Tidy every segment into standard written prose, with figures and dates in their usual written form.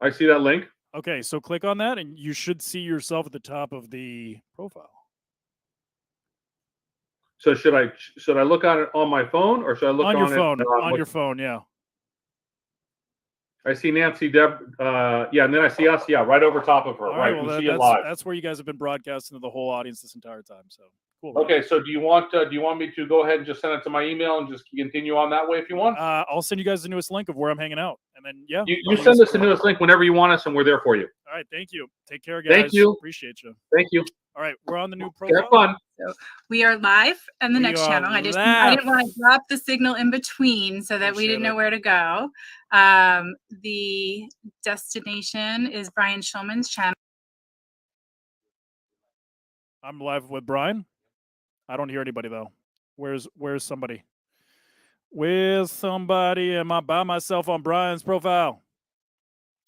I see that link. Okay, so click on that, and you should see yourself at the top of the profile. So should I look on it on my phone, or should I look on your on phone? it On your phone, yeah. I see Nancy, Deb, yeah, and then I see us, yeah, right over top of her. All right, well, we see it live. That's where you guys have been broadcasting to the whole audience this entire time. So cool. Okay, so do you want me to go ahead and just send it to my email and just continue on that way if you want? I'll send you guys the newest link of where I'm hanging out, and then yeah, you send us the newest link whenever you want us, and we're there for you. All right, thank you. Take care, guys. Thank you. Appreciate you. Thank you. All right, we're on the new profile. Have fun. So we are live on the next channel. I didn't want to drop the signal in between so that we didn't know where to go. The destination is Brian Shulman's channel. I'm live with Brian. I don't hear anybody though. Where's somebody? Where's somebody? Am I by myself on Brian's profile?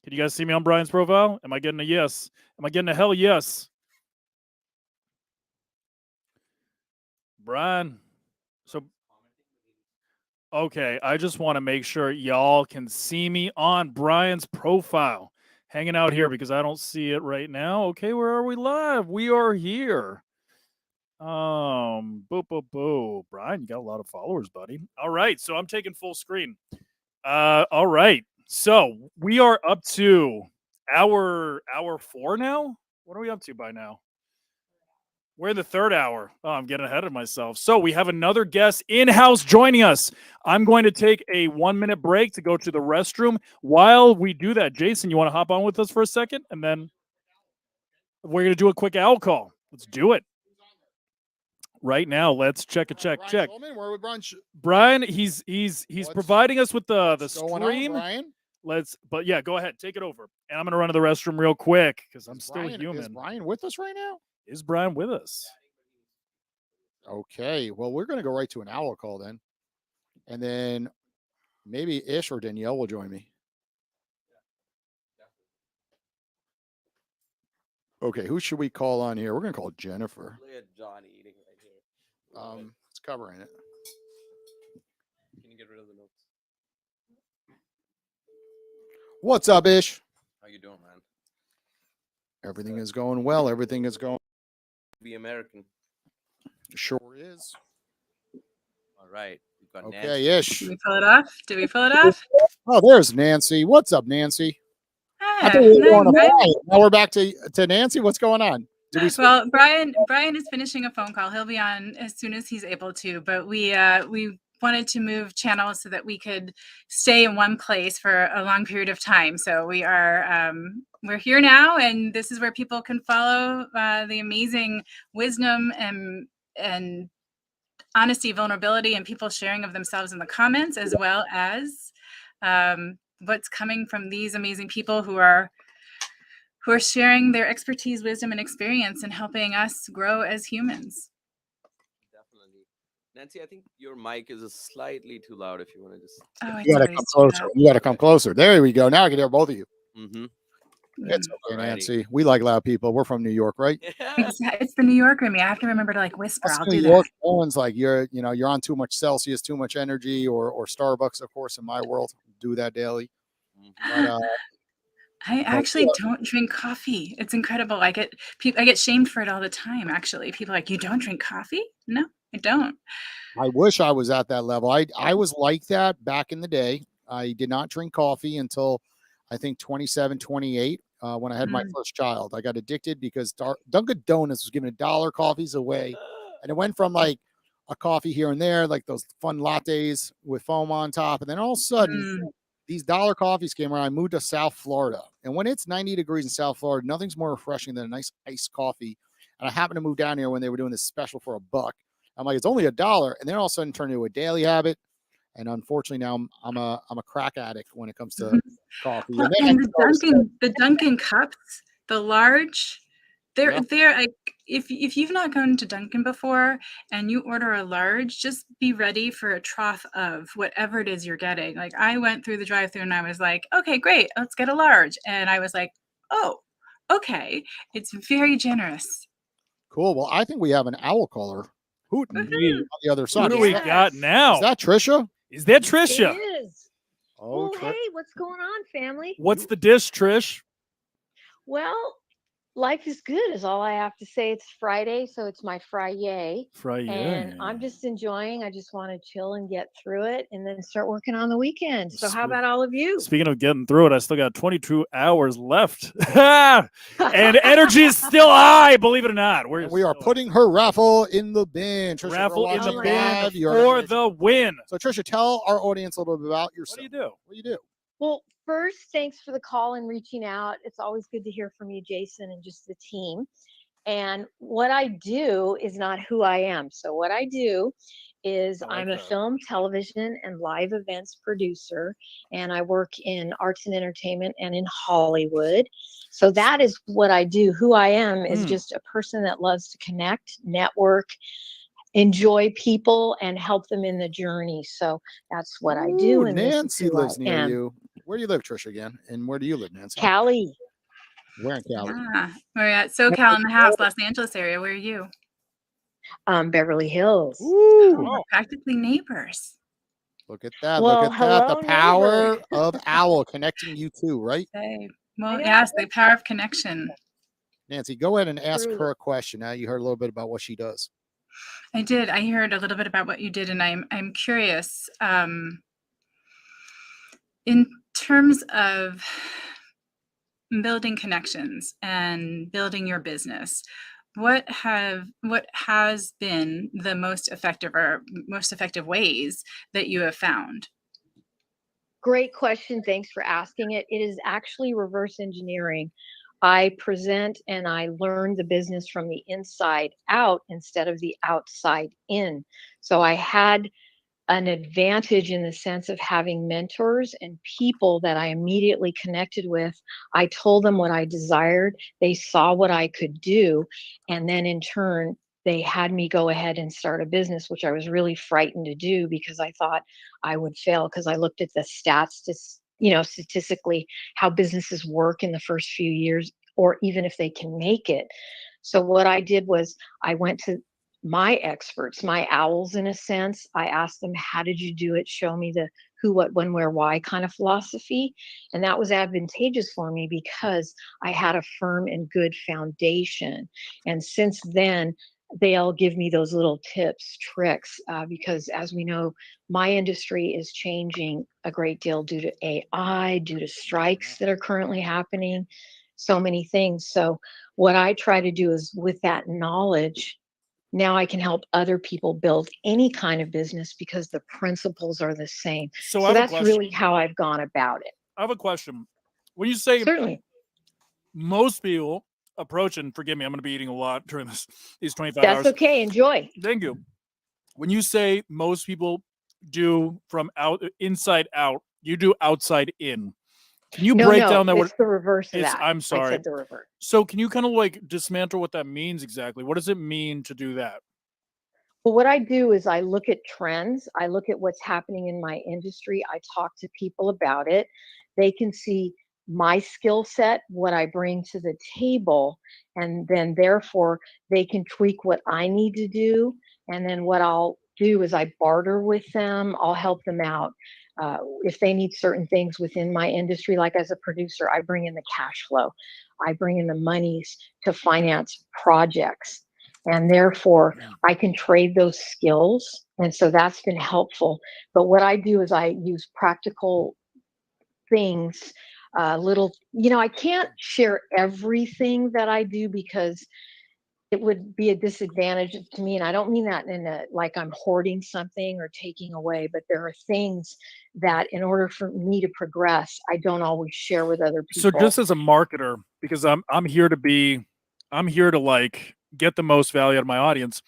Can you guys see me on Brian's profile? Am I getting a yes? Am I getting a hell yes? Brian. So, okay, I just want to make sure y'all can see me on Brian's profile. Hanging out here because I don't see it right now. Okay, where are we live? We are here. Boo. Brian, you got a lot of followers, buddy. All right, so I'm taking full screen. All right. So we are up to hour 4 now. What are we up to by now? We're in the third hour. Oh, I'm getting ahead of myself. So we have another guest in-house joining us. I'm going to take a 1-minute break to go to the restroom. While we do that, Jason, you want to hop on with us for a second? And then we're going to do a quick owl call. Let's do it. Right now, let's check. Brian Shulman, where are we, Brian, he's providing us with the stream. Brian? But yeah, go ahead, take it over. And I'm gonna run to the restroom real quick because I'm still human. Is Brian with us right now? Is Brian with us? Okay, well, we're gonna go right to an owl call then, and then maybe Ish or Danielle will join me. Okay, who should we call on here? We're gonna call Jennifer. Look at Johnny eating right here. It's covering it. Can you get rid of the notes? What's up, Ish? How you doing, man? Everything is going well. Everything is going. Be American. Sure is. All right. We've got okay, Nancy. Ish. Did we pull it off? Oh, there's Nancy. What's up, Nancy? Ah, I thought we were going to Brian. Now we're back to Nancy. What's going on? Well, Brian is finishing a phone call. He'll be on as soon as he's able to. But we wanted to move channels so that we could stay in one place for a long period of time. So we're here now, and this is where people can follow the amazing wisdom and honesty, vulnerability, and people sharing of themselves in the comments, as well as what's coming from these amazing people who are sharing their expertise, wisdom, and experience and helping us grow as humans. Definitely. Nancy, I think your mic is slightly too loud if you want to just... Oh, you got to come closer. You got to come closer. There we go. Now I can hear both of you. Mm-hmm. It's okay, Nancy. We like loud people. We're from New York, right? Yeah. It's the New Yorker in me. I have to remember to whisper. I'll do New York, that. No one's like you're on too much Celsius, too much energy, or Starbucks, of course, in my world. Do that daily. But, I actually don't drink coffee. It's incredible. I get shamed for it all the time. Actually, people are like, you don't drink coffee? No, I don't. I wish I was at that level. I was like that back in the day. I did not drink coffee until I think 27, 28, when I had my first child. I got addicted because Dunkin' Donuts was giving $1 coffees away. And it went from like a coffee here and there, like those fun lattes with foam on top. And then all of a sudden, these $1 coffees came around. I moved to South Florida. And when it's 90 degrees in South Florida, nothing's more refreshing than a nice iced coffee. And I happened to move down here when they were doing this special for $1. I'm like, it's only $1. And then all of a sudden turned into a daily habit. And unfortunately now I'm a crack addict when it comes to coffee. Well, and the Dunkin' cups, the large, they're like, if you've not gone to Dunkin' before and you order a large, just be ready for a trough of whatever it is you're getting. Like I went through the drive-thru and I was like, okay, great, let's get a large. And I was like, oh, okay, it's very generous. Cool. Well, I think we have an owl caller. Hooting on the other side. Who do we got now? Is that Trisha? Is that Trisha? It is. Oh, Well, hey, what's going on, family? What's the dish, Trish? Well, life is good, is all I have to say. It's Friday, so it's my Friday. And I'm just enjoying. I just want to chill and get through it and then start working on the weekend. So, how about all of you? Speaking of getting through it, I still got 22 hours left. And energy is still high, believe it or not. We are putting her raffle in the bin. Trisha, raffle in the Oh my bin gosh. for the win. So, Trisha, tell our audience a little bit about yourself. What do you do? What do you do? Well, first, thanks for the call and reaching out. It's always good to hear from you, Jason, and just the team. And what I do is not who I am. So, what I do is I like I'm a that. film, television, and live events producer, and I work in arts and entertainment and in Hollywood. So, that is what I do. Who I am is just a person that loves to connect, network, enjoy people, and help them in the journey. So, that's what I do. Ooh, And this is Nancy who I lives near am. you. Where do you live, Trisha, again? And where do you live, Nancy? Cali. Where in Cali? We're at SoCal in the house, Los Angeles area. Where are you? Beverly Hills. Oh, we're practically neighbors. Look at that. Well, Look at that. The hello, power neighbor. of OWL connecting you two, right? Okay. Well, know. yes, the power of connection. Nancy, go ahead and ask Truly. her a question. Now you heard a little bit about what she does. I did. I heard a little bit about what you did, and I'm curious. In terms of building connections and building your business, what has been the most effective ways that you have found? Great question. Thanks for asking it. It is actually reverse engineering. I present and I learn the business from the inside out instead of the outside in. So I had an advantage in the sense of having mentors and people that I immediately connected with. I told them what I desired. They saw what I could do. And then in turn, they had me go ahead and start a business, which I was really frightened to do because I thought I would fail because I looked at the stats to, statistically how businesses work in the first few years, or even if they can make it. So what I did was I went to my experts, my owls in a sense. I asked them, how did you do it? Show me the who, what, when, where, why kind of philosophy. And that was advantageous for me because I had a firm and good foundation. And since then, they'll give me those little tips, tricks, because as we know, my industry is changing a great deal due to AI, due to strikes that are currently happening, so many things. So what I try to do is with that knowledge, now I can help other people build any kind of business because the principles are the same. So I So have a that's question. really how I've gone about it. I have a question. When you say Certainly. most people approach, and forgive me, I'm going to be eating a lot during these 25 hours. That's okay. Enjoy. Thank you. When you say most people do from inside out, you do outside in. Can you break down that? It's the reverse of that. I'm I sorry. said the reverse. So can you kind of like dismantle what that means exactly? What does it mean to do that? Well, what I do is I look at trends. I look at what's happening in my industry. I talk to people about it. They can see my skill set, what I bring to the table, and then therefore they can tweak what I need to do. And then what I'll do is I barter with them. I'll help them out. If they need certain things within my industry, like as a producer, I bring in the cash flow. I bring in the monies to finance projects. And therefore, I can trade those skills. And so that's been helpful. But what I do is I use practical things, I can't share everything that I do because it would be a disadvantage to me. And I don't mean that in a like I'm hoarding something or taking away, but there are things that in order for me to progress, I don't always share with other people. So just as a marketer, because I'm here to like get the most value out of my audience.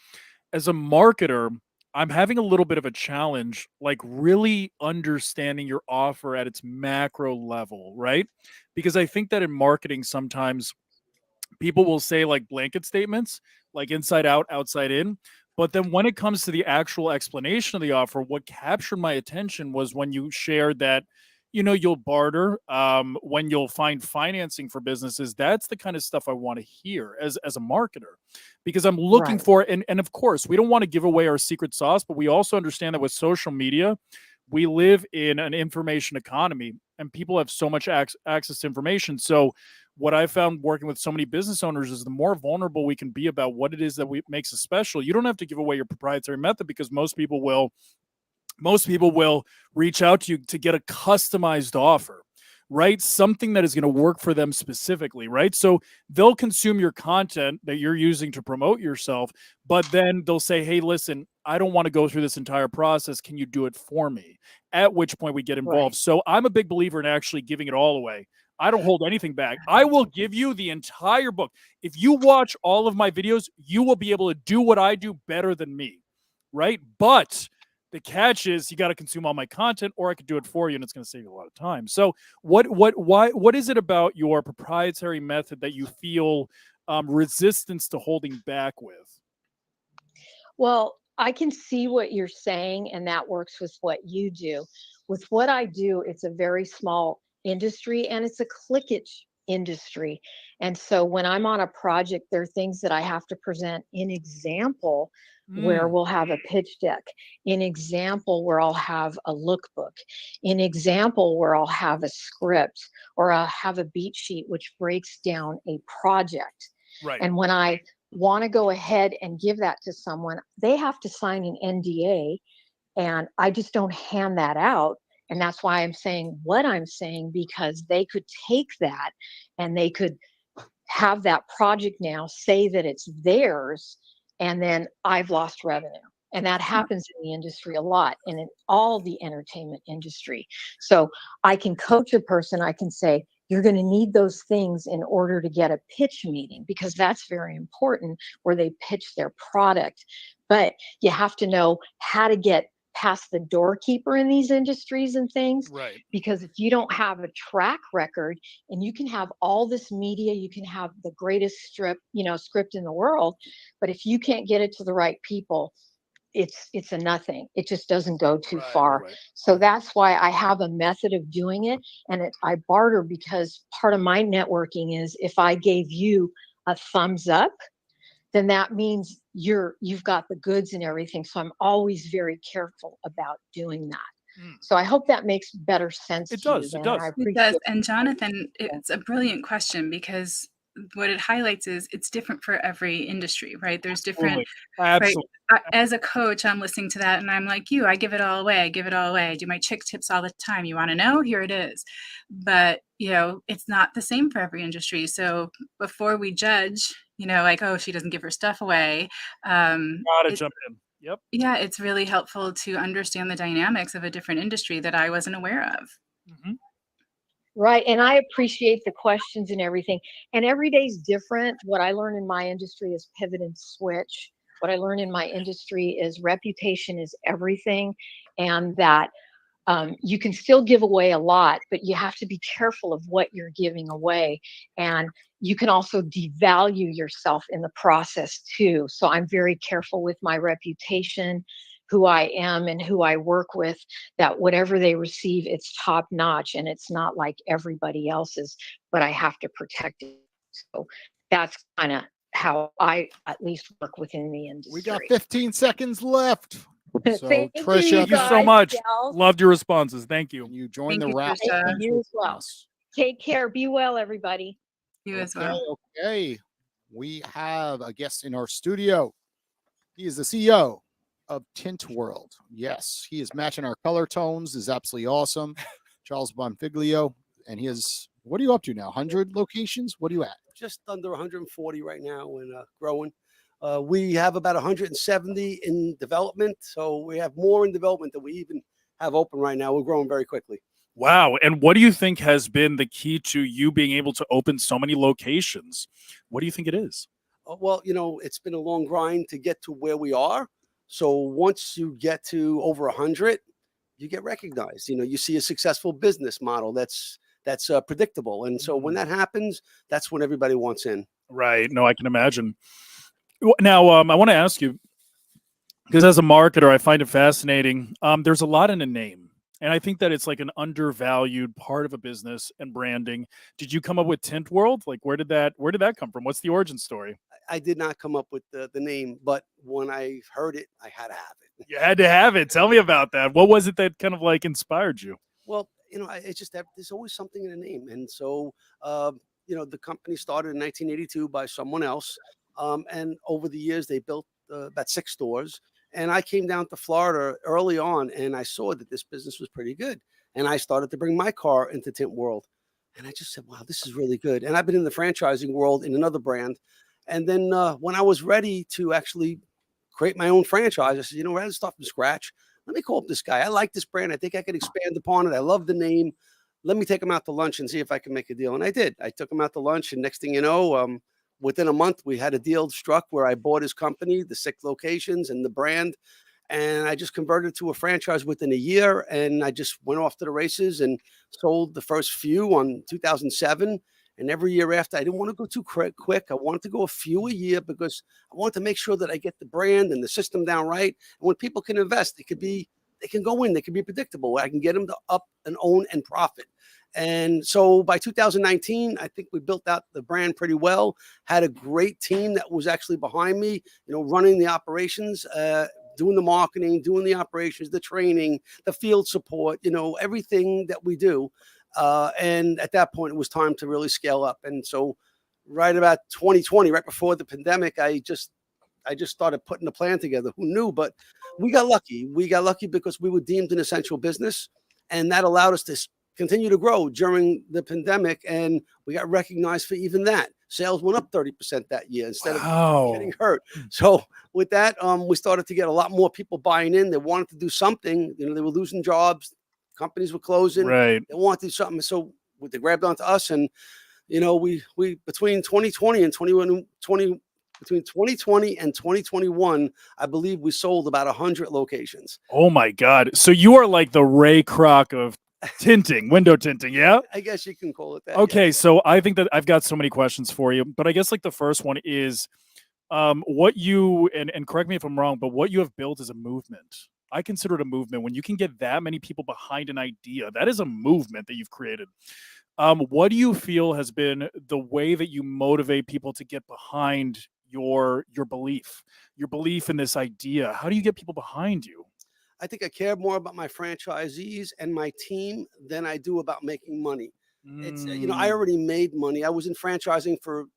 As a marketer, I'm having a little bit of a challenge, like really understanding your offer at its macro level, right? Because I think that in marketing, sometimes people will say like blanket statements, like inside out, outside in. But then when it comes to the actual explanation of the offer, what captured my attention was when you shared that, you'll barter, when you'll find financing for businesses. That's the kind of stuff I want to hear as a marketer, because I'm looking Right. for, and of course, we don't want to give away our secret sauce, but we also understand that with social media, we live in an information economy, and people have so much access to information. So what I found working with so many business owners is the more vulnerable we can be about what it is that makes us special. You don't have to give away your proprietary method, because most people will reach out to you to get a customized offer, right? Something that is going to work for them specifically, right? So they'll consume your content that you're using to promote yourself, but then they'll say, hey, listen, I don't want to go through this entire process. Can you do it for me? At which point we get involved. Right. So I'm a big believer in actually giving it all away. I don't hold anything back. I will give you the entire book. If you watch all of my videos, you will be able to do what I do better than me, right? But the catch is you got to consume all my content, or I could do it for you, and it's going to save you a lot of time. So what is it about your proprietary method that you feel resistance to holding back with? Well, I can see what you're saying, and that works with what you do. With what I do, it's a very small industry, and it's a clickage industry. And so when I'm on a project, there are things that I have to present in example where we'll have a pitch deck, in example where I'll have a lookbook, in example where I'll have a script, or I'll have a beat sheet which breaks down a project. Right. And when I want to go ahead and give that to someone, they have to sign an NDA, and I just don't hand that out. And that's why I'm saying what I'm saying, because they could take that and they could have that project now, say that it's theirs, and then I've lost revenue. And that happens in the industry a lot, and in all the entertainment industry. So I can coach a person. I can say, you're going to need those things in order to get a pitch meeting, because that's very important, where they pitch their product. But you have to know how to get past the doorkeeper in these industries and things. Right. Because if you don't have a track record, and you can have all this media, you can have the greatest script in the world, but if you can't get it to the right people, it's a nothing. It just doesn't go too far. Right. So that's why I have a method of doing it, and I barter, because part of my networking is, if I gave you a thumbs up, then that means you've got the goods and everything. So I'm always very careful about doing that. So I hope that makes better sense. It to does. you, It Dan. does. I It appreciate does. it. And Jonathan, it's a brilliant question, because what it highlights is it's different for every industry, right? There's different, Absolutely. right? As a coach, I'm listening to that and I'm like you, I give it all away. I give it all away. I do my chick tips all the time. You want to know? Here it is. But, it's not the same for every industry. So before we judge, like, oh, she doesn't give her stuff away. Gotta jump in. Yep. Yeah, it's really helpful to understand the dynamics of a different industry that I wasn't aware of. Mm-hmm. Right. And I appreciate the questions and everything. And every day's different. What I learn in my industry is pivot and switch. What I learn in my industry is reputation is everything, and that you can still give away a lot, but you have to be careful of what you're giving away. And you can also devalue yourself in the process too. So I'm very careful with my reputation, who I am and who I work with, that whatever they receive, it's top notch, and it's not like everybody else's, but I have to protect it. So that's kind of how I at least work within the industry. We got 15 seconds left. So Thank you, Trisha, Thank you so guys, much. gals. Loved your responses. Thank you. can you join Thank the you, wrap? Trisha. And you as well. Take care. Be well, everybody. You as Okay, well. okay. We have a guest in our studio. He is the CEO of Tint World. Yes, he is matching our color tones. Is absolutely awesome. Charles Bonfiglio, and he is. What are you up to now? 100 locations? What are you at? Just under 140 right now, and growing. We have about 170 in development, so we have more in development than we even have open right now. We're growing very quickly. Wow. And what do you think has been the key to you being able to open so many locations? What do you think it is? Well, it's been a long grind to get to where we are. So once you get to over 100, you get recognized. You see a successful business model that's predictable, and so when that happens, that's when everybody wants in. Right. No, I can imagine. Now, I want to ask you, because as a marketer, I find it fascinating. There's a lot in a name, and I think that it's like an undervalued part of a business and branding. Did you come up with Tint World? Like, where did that come from? What's the origin story? I did not come up with the name, but when I heard it, I had to have it. You had to have it. Tell me about that. What was it that kind of like inspired you? Well, it's just that there's always something in a name, and so the company started in 1982 by someone else, and over the years they built about 6 stores. And I came down to Florida early on, and I saw that this business was pretty good, and I started to bring my car into Tint World, and I just said, "Wow, this is really good." And I've been in the franchising world in another brand, and then when I was ready to actually create my own franchise, I said, rather than start from scratch, let me call up this guy. I like this brand. I think I could expand upon it. I love the name. Let me take him out to lunch and see if I can make a deal. And I did. I took him out to lunch, and next thing you know, within a month, we had a deal struck where I bought his company, the 6 locations and the brand. And I just converted to a franchise within a year. And I just went off to the races and sold the first few on 2007. And every year after, I didn't want to go too quick. I wanted to go a few a year because I wanted to make sure that I get the brand and the system down right. And when people can invest, they can go in, they can be predictable. I can get them to up and own and profit. And so by 2019, I think we built out the brand pretty well, had a great team that was actually behind me, running the operations, doing the marketing, doing the operations, the training, the field support, everything that we do. And at that point, it was time to really scale up. And so right about 2020, right before the pandemic, I just started putting the plan together. Who knew? But we got lucky. We got lucky because we were deemed an essential business, and that allowed us to continue to grow during the pandemic. And we got recognized for even that. Sales went up 30% that year instead of getting hurt. So with that, we started to get a lot more people buying in. They wanted to do something. They were losing jobs. Companies were closing. Right. They wanted to do something. So they grabbed onto us, and we between 2020 and 2021, between 2020 and 2021, I believe we sold about 100 locations. Oh my God! So you are like the Ray Kroc of tinting, window tinting, yeah? I guess you can call it that. Okay, yeah. so I think that I've got so many questions for you, but I guess like the first one is, what you and correct me if I'm wrong, but what you have built is a movement. I consider it a movement. When you can get that many people behind an idea, that is a movement that you've created. What do you feel has been the way that you motivate people to get behind your belief in this idea? How do you get people behind you? I think I care more about my franchisees and my team than I do about making money. It's I already made money. I was in franchising for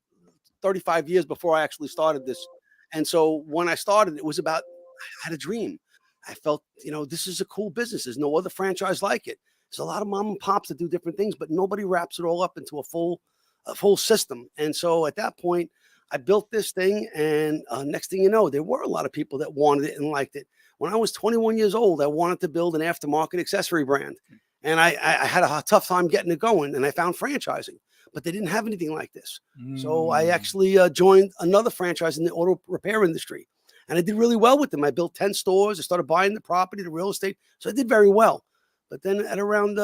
35 years before I actually started this. And so when I started, it was about, I had a dream. I felt, this is a cool business. There's no other franchise like it. There's a lot of mom and pops that do different things, but nobody wraps it all up into a full system. And so at that point, I built this thing, and next thing you know, there were a lot of people that wanted it and liked it. When I was 21 years old, I wanted to build an aftermarket accessory brand, and I had a tough time getting it going, and I found franchising, but they didn't have anything like this. So I actually joined another franchise in the auto repair industry. And I did really well with them. I built 10 stores. I started buying the property, the real estate. So I did very well. But then at around,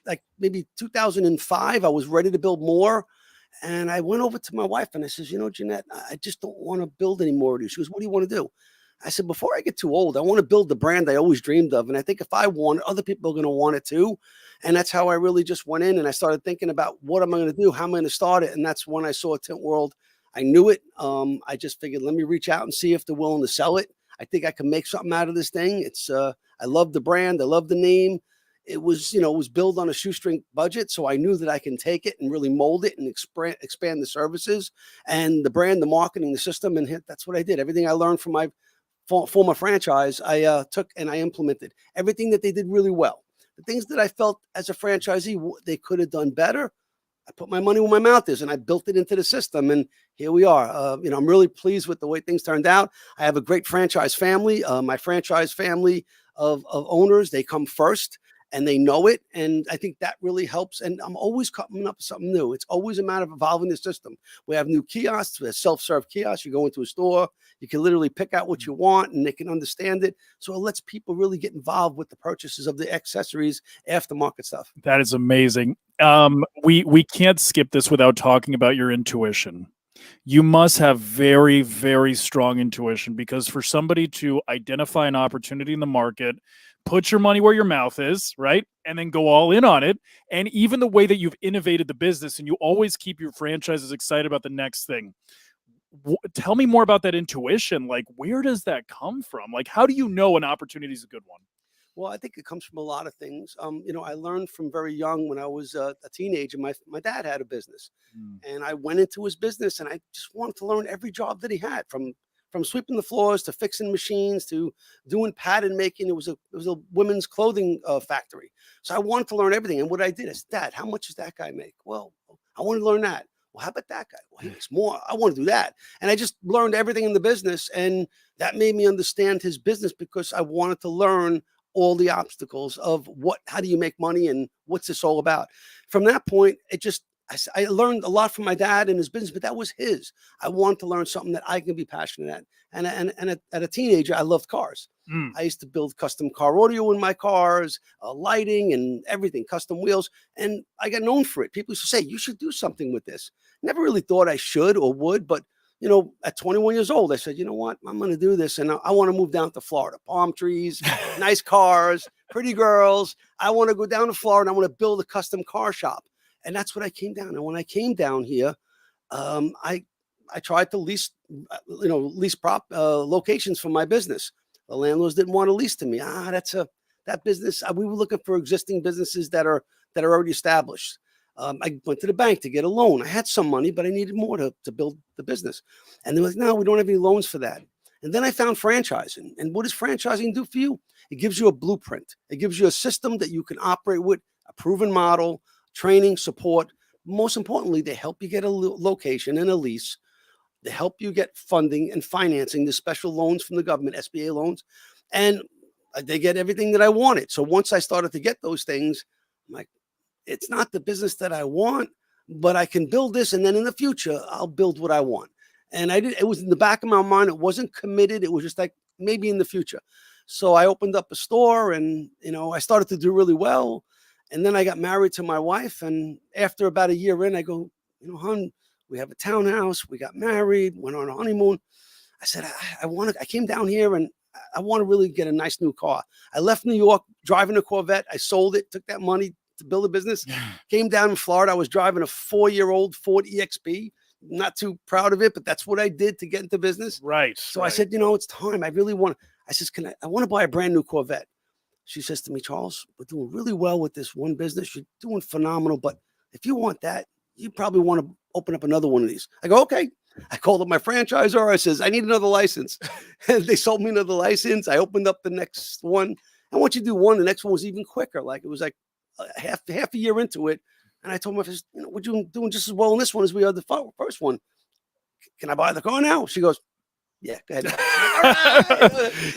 like maybe 2005, I was ready to build more. And I went over to my wife and I says, Jeanette, I just don't want to build any more of these. She goes, what do you want to do? I said, before I get too old, I want to build the brand I always dreamed of. And I think if I want it, other people are going to want it too. And that's how I really just went in and I started thinking about what am I going to do? How am I going to start it? And that's when I saw Tint World. I knew it. I just figured, let me reach out and see if they're willing to sell it. I think I can make something out of this thing. It's, I love the brand. I love the name. It was, it was built on a shoestring budget. So I knew that I can take it and really mold it and expand the services and the brand, the marketing, the system. And that's what I did. Everything I learned from my former franchise, I took and I implemented everything that they did really well. The things that I felt as a franchisee, they could have done better. I put my money where my mouth is and I built it into the system. And here we are. I'm really pleased with the way things turned out. I have a great franchise family. My franchise family of owners, they come first and they know it. And I think that really helps. And I'm always coming up with something new. It's always a matter of evolving the system. We have new kiosks, we have self-serve kiosks. You go into a store, you can literally pick out what you want and they can understand it. So it lets people really get involved with the purchases of the accessories, aftermarket stuff. That is amazing. We can't skip this without talking about your intuition. You must have very, very strong intuition, because for somebody to identify an opportunity in the market, put your money where your mouth is, right? And then go all in on it. And even the way that you've innovated the business and you always keep your franchises excited about the next thing. Tell me more about that intuition. Like, where does that come from? Like, how do you know an opportunity is a good one? Well, I think it comes from a lot of things. I learned from very young when I was a teenager. My dad had a business, and I went into his business, and I just wanted to learn every job that he had, from sweeping the floors to fixing machines to doing pattern making. It was a women's clothing factory, so I wanted to learn everything. And what I did is, Dad, how much does that guy make? Well, I want to learn that. Well, how about that guy? Well, he makes more. I want to do that. And I just learned everything in the business, and that made me understand his business because I wanted to learn all the obstacles of how do you make money and what's this all about. From that point, I learned a lot from my dad and his business, but that was his. I wanted to learn something that I can be passionate at. And at a teenager, I loved cars. I used to build custom car audio in my cars, lighting and everything, custom wheels. And I got known for it. People used to say, you should do something with this. Never really thought I should or would, but at 21 years old, I said, you know what, I'm going to do this. And I want to move down to Florida, palm trees, nice cars, pretty girls. I want to go down to Florida. I want to build a custom car shop. And that's what I came down. And when I came down here, I tried to lease locations for my business. The landlords didn't want to lease to me. That business. We were looking for existing businesses that are already established. I went to the bank to get a loan. I had some money, but I needed more to build the business. And they're like, no, we don't have any loans for that. And then I found franchising. And what does franchising do for you? It gives you a blueprint. It gives you a system that you can operate with, a proven model, training, support. Most importantly, they help you get a location and a lease. They help you get funding and financing, the special loans from the government, SBA loans. And they get everything that I wanted. So once I started to get those things, I'm like, it's not the business that I want, but I can build this. And then in the future, I'll build what I want. And it was in the back of my mind. It wasn't committed. It was just like, maybe in the future. So I opened up a store and, I started to do really well. And then I got married to my wife. And after about a year in, I go, hon, we have a townhouse. We got married, went on a honeymoon. I said, I came down here and I want to really get a nice new car. I left New York driving a Corvette. I sold it, took that money to build a business. Came down in Florida. I was driving a 4-year-old Ford EXP. Not too proud of it, but that's what I did to get into business. Right. So I said, it's time. I really want. I says, I want to buy a brand new Corvette. She says to me, Charles, we're doing really well with this one business. You're doing phenomenal, but if you want that, you probably want to open up another one of these. I go, okay. I called up my franchisor. I says, I need another license. And they sold me another license. I opened up the next one. And once you do one, the next one was even quicker. It was like half a year into it. And I told my friend, we're doing just as well in this one as we are the first one. Can I buy the car now? She goes, yeah, go ahead.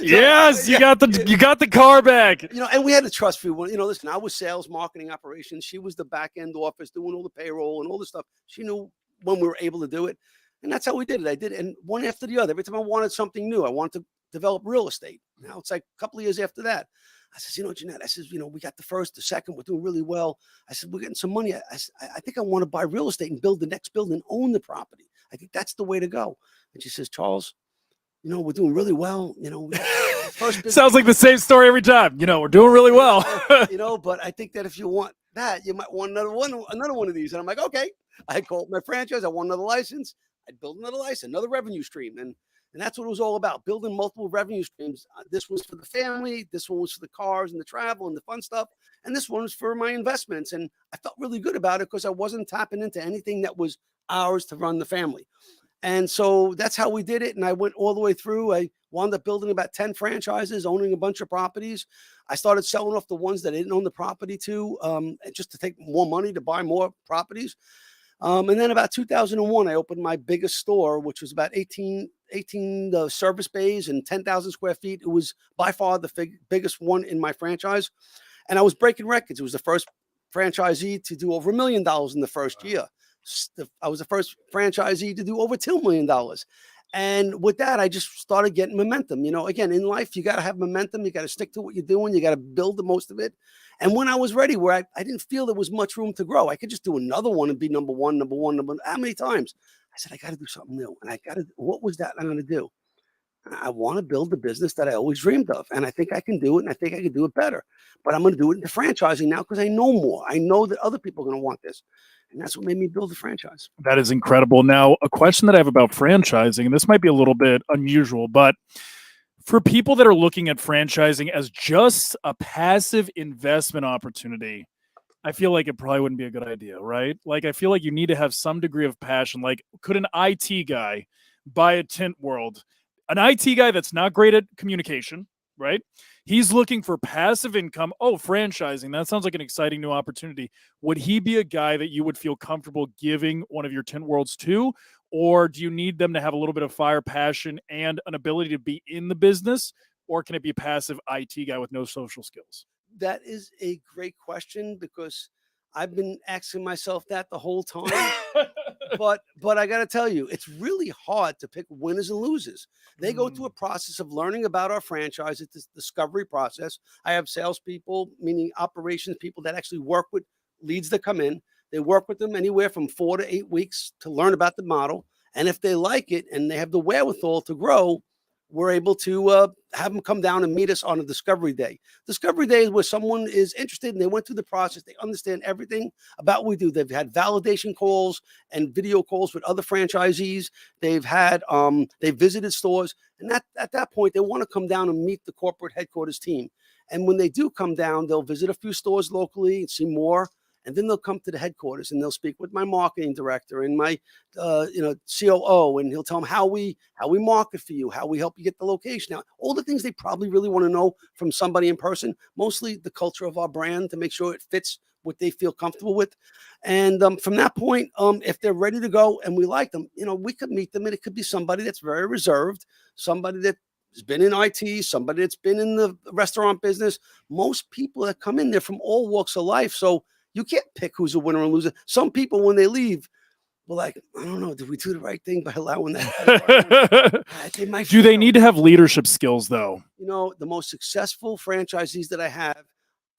Yes, you got the car back. And we had a trust fee. Listen, I was sales, marketing, operations. She was the back end office doing all the payroll and all the stuff. She knew when we were able to do it. And that's how we did it. I did it. And one after the other. Every time I wanted something new, I wanted to develop real estate. Now it's like a couple of years after that. I says, Jeanette, I says, we got the first, the second, we're doing really well. I said, we're getting some money. I think I want to buy real estate and build the next building and own the property. I think that's the way to go. And she says, Charles, we're doing really well. First sounds like the same story every time. We're doing really well. But I think that if you want that, you might want another one of these. And I'm like, okay. I called my franchise. I want another license. I'd build another license, another revenue stream. And that's what it was all about, building multiple revenue streams. This was for the family. This one was for the cars and the travel and the fun stuff. And this one was for my investments. And I felt really good about it because I wasn't tapping into anything that was ours to run the family. And so that's how we did it. And I went all the way through. I wound up building about 10 franchises, owning a bunch of properties. I started selling off the ones that I didn't own the property to, just to take more money to buy more properties. And then about 2001, I opened my biggest store, which was about 18 service bays and 10,000 square feet. It was by far the biggest one in my franchise. And I was breaking records. It was the first franchisee to do over $1 million in the first year. I was the first franchisee to do over $2 million. And with that, I just started getting momentum. Again, in life, you got to have momentum. You got to stick to what you're doing. You got to build the most of it. And when I was ready, where I didn't feel there was much room to grow, I could just do another one and be number one. How many times? I said, I got to do something new. And what was that I'm going to do? I want to build the business that I always dreamed of. And I think I can do it. And I think I can do it better. But I'm going to do it into franchising now because I know more. I know that other people are going to want this. And that's what made me build the franchise. That is incredible. Now, a question that I have about franchising, and this might be a little bit unusual, but for people that are looking at franchising as just a passive investment opportunity, I feel like it probably wouldn't be a good idea, right? Like, I feel like you need to have some degree of passion. Like, could an IT guy buy a Tint World? An IT guy that's not great at communication, right? He's looking for passive income. Oh, franchising. That sounds like an exciting new opportunity. Would he be a guy that you would feel comfortable giving one of your Tint Worlds to? Or do you need them to have a little bit of fire, passion, and an ability to be in the business? Or can it be a passive IT guy with no social skills? That is a great question because I've been asking myself that the whole time. but I got to tell you, it's really hard to pick winners and losers. They go through a process of learning about our franchise. It's this discovery process. I have salespeople, meaning operations people that actually work with leads that come in. They work with them anywhere from 4 to 8 weeks to learn about the model. And if they like it and they have the wherewithal to grow, we're able to have them come down and meet us on a discovery day. Discovery day is where someone is interested and they went through the process. They understand everything about what we do. They've had validation calls and video calls with other franchisees. They've had, they visited stores. And at that point, they want to come down and meet the corporate headquarters team. And when they do come down, they'll visit a few stores locally and see more. And then they'll come to the headquarters and they'll speak with my marketing director and my, COO, and he'll tell them how we market for you, how we help you get the location out, all the things they probably really want to know from somebody in person. Mostly the culture of our brand to make sure it fits what they feel comfortable with. And from that point, if they're ready to go and we like them, we could meet them, and it could be somebody that's very reserved, somebody that has been in IT, somebody that's been in the restaurant business. Most people that come in there from all walks of life, so you can't pick who's a winner and loser. Some people, when they leave, were like, I don't know, did we do the right thing by allowing that? Do they need to have leadership skills, though? The most successful franchisees that I have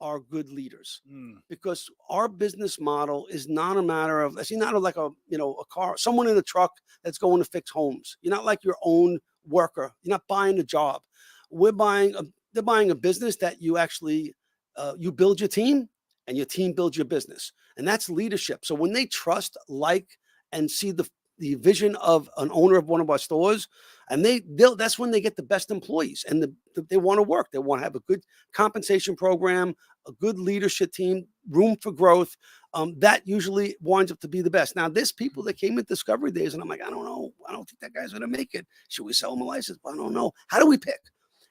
are good leaders because our business model is not a matter of, it's not like a car, someone in a truck that's going to fix homes. You're not like your own worker. You're not buying a job. They're buying a business that you actually, you build your team, and your team builds your business. And that's leadership. So when they trust, like, and see the vision of an owner of one of our stores, and that's when they get the best employees, and they want to work. They want to have a good compensation program, a good leadership team, room for growth. That usually winds up to be the best. Now, there's people that came at Discovery Days, and I'm like, I don't know. I don't think that guy's going to make it. Should we sell him a license? Well, I don't know. How do we pick?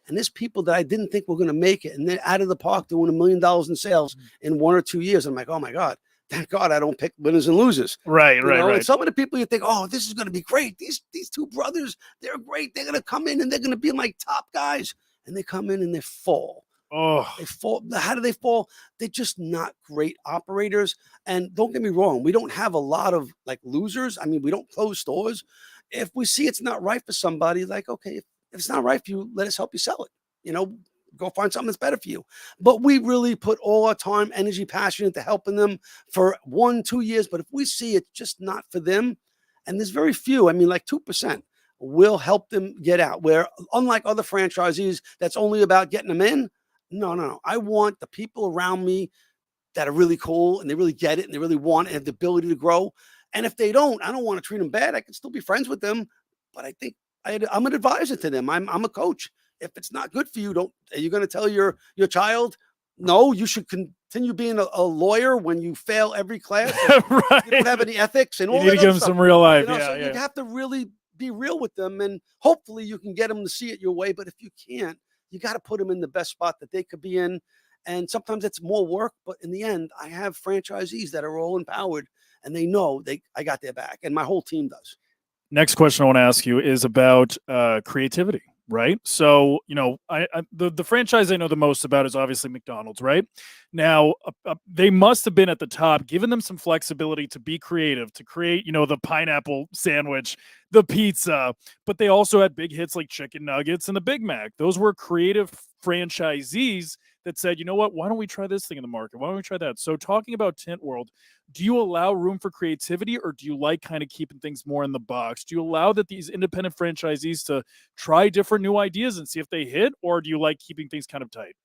And there's people that I didn't think were going to make it, and they're out of the park doing $1 million in sales in 1 or 2 years. I'm like, oh my God, thank God I don't pick winners and losers. Right. And some of the people you think, oh, this is going to be great. These two brothers, they're great. They're going to come in and they're going to be like top guys. And they come in and they fall. Oh, They fall. How do they fall? They're just not great operators. And don't get me wrong, we don't have a lot of like losers. I mean, we don't close stores. If we see it's not right for somebody, like, okay, if it's not right for you, let us help you sell it. Go find something that's better for you. But we really put all our time, energy, passion into helping them for 1-2 years. But if we see it's just not for them, and there's very few, I mean, like 2%, will help them get out. Where unlike other franchisees, that's only about getting them in. No. I want the people around me that are really cool and they really get it and they really want it and have the ability to grow. And if they don't, I don't want to treat them bad. I can still be friends with them. But I think I'm an advisor to them. I'm a coach. If it's not good for you, are you going to tell your child, no, you should continue being a lawyer when you fail every class? right. You don't have any ethics and all You need that to give other them stuff. some real life. So you have to really be real with them, and hopefully you can get them to see it your way. But if you can't, you got to put them in the best spot that they could be in. And sometimes it's more work, but in the end, I have franchisees that are all empowered, and they know I got their back, and my whole team does. Next question I want to ask you is about creativity, right? So, the franchise I know the most about is obviously McDonald's, right? Now, they must have been at the top, given them some flexibility to be creative, to create, the pineapple sandwich, the pizza, but they also had big hits like chicken nuggets and the Big Mac. Those were creative franchisees that said, you know what, why don't we try this thing in the market? Why don't we try that? So talking about Tint World, do you allow room for creativity, or do you like kind of keeping things more in the box? Do you allow that these independent franchisees to try different new ideas and see if they hit, or do you like keeping things kind of tight?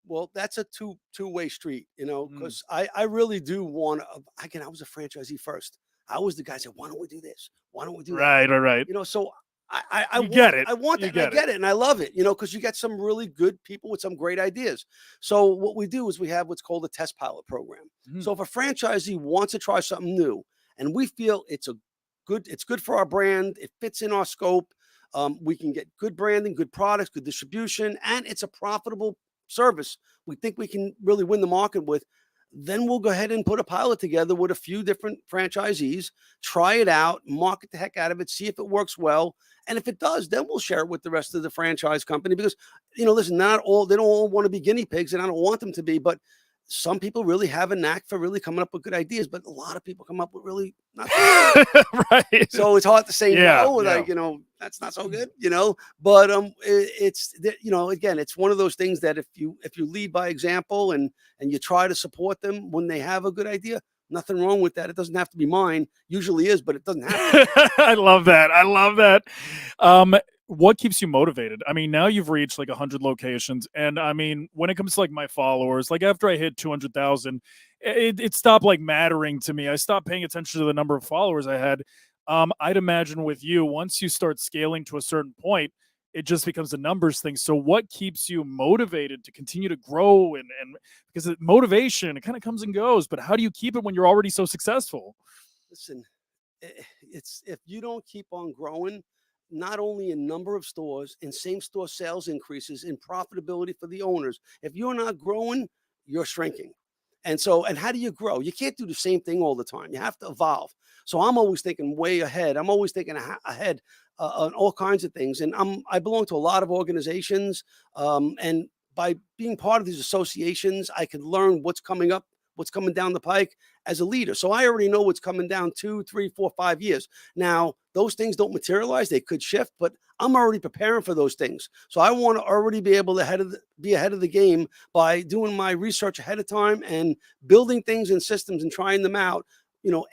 Well, that's a two-way street, Mm. because I really do want to. Again, I was a franchisee first. I was the guy that said, "Why don't we do this? Why don't we do that?" Right. So I You get it. I want You that, and I get it. get it, and I love it. Because you get some really good people with some great ideas. So what we do is we have what's called a test pilot program. Mhm. So if a franchisee wants to try something new, and we feel it's good for our brand, it fits in our scope. We can get good branding, good products, good distribution, and it's a profitable service we think we can really win the market with. Then we'll go ahead and put a pilot together with a few different franchisees, try it out, market the heck out of it, see if it works well. And if it does, then we'll share it with the rest of the franchise company, because, listen, they don't all want to be guinea pigs, and I don't want them to be, but some people really have a knack for really coming up with good ideas, but a lot of people come up with really not so good. Right. So it's hard to say Yeah, no, yeah. like, that's not so good, But again, it's one of those things that if you lead by example and you try to support them when they have a good idea, nothing wrong with that. It doesn't have to be mine. Usually is, but it doesn't have to. I love that. I love that. What keeps you motivated? I mean, now you've reached like 100 locations, and I mean, when it comes to like my followers, like after I hit 200,000, it stopped like mattering to me. I stopped paying attention to the number of followers I had. I'd imagine with you, once you start scaling to a certain point, it just becomes a numbers thing. So what keeps you motivated to continue to grow? And because motivation, it kind of comes and goes, but how do you keep it when you're already so successful? Listen, it's if you don't keep on growing, not only in number of stores, in same store sales increases, in profitability for the owners, if you're not growing, you're shrinking. And how do you grow? You can't do the same thing all the time. You have to evolve. So I'm always thinking way ahead. I'm always thinking ahead on all kinds of things. And I belong to a lot of organizations, and by being part of these associations, I can learn what's coming up, what's coming down the pike as a leader. So I already know what's coming down 2, 3, 4, 5 years. Now, those things don't materialize. They could shift, but I'm already preparing for those things. So I want to already be able to be ahead of the game by doing my research ahead of time and building things and systems and trying them out,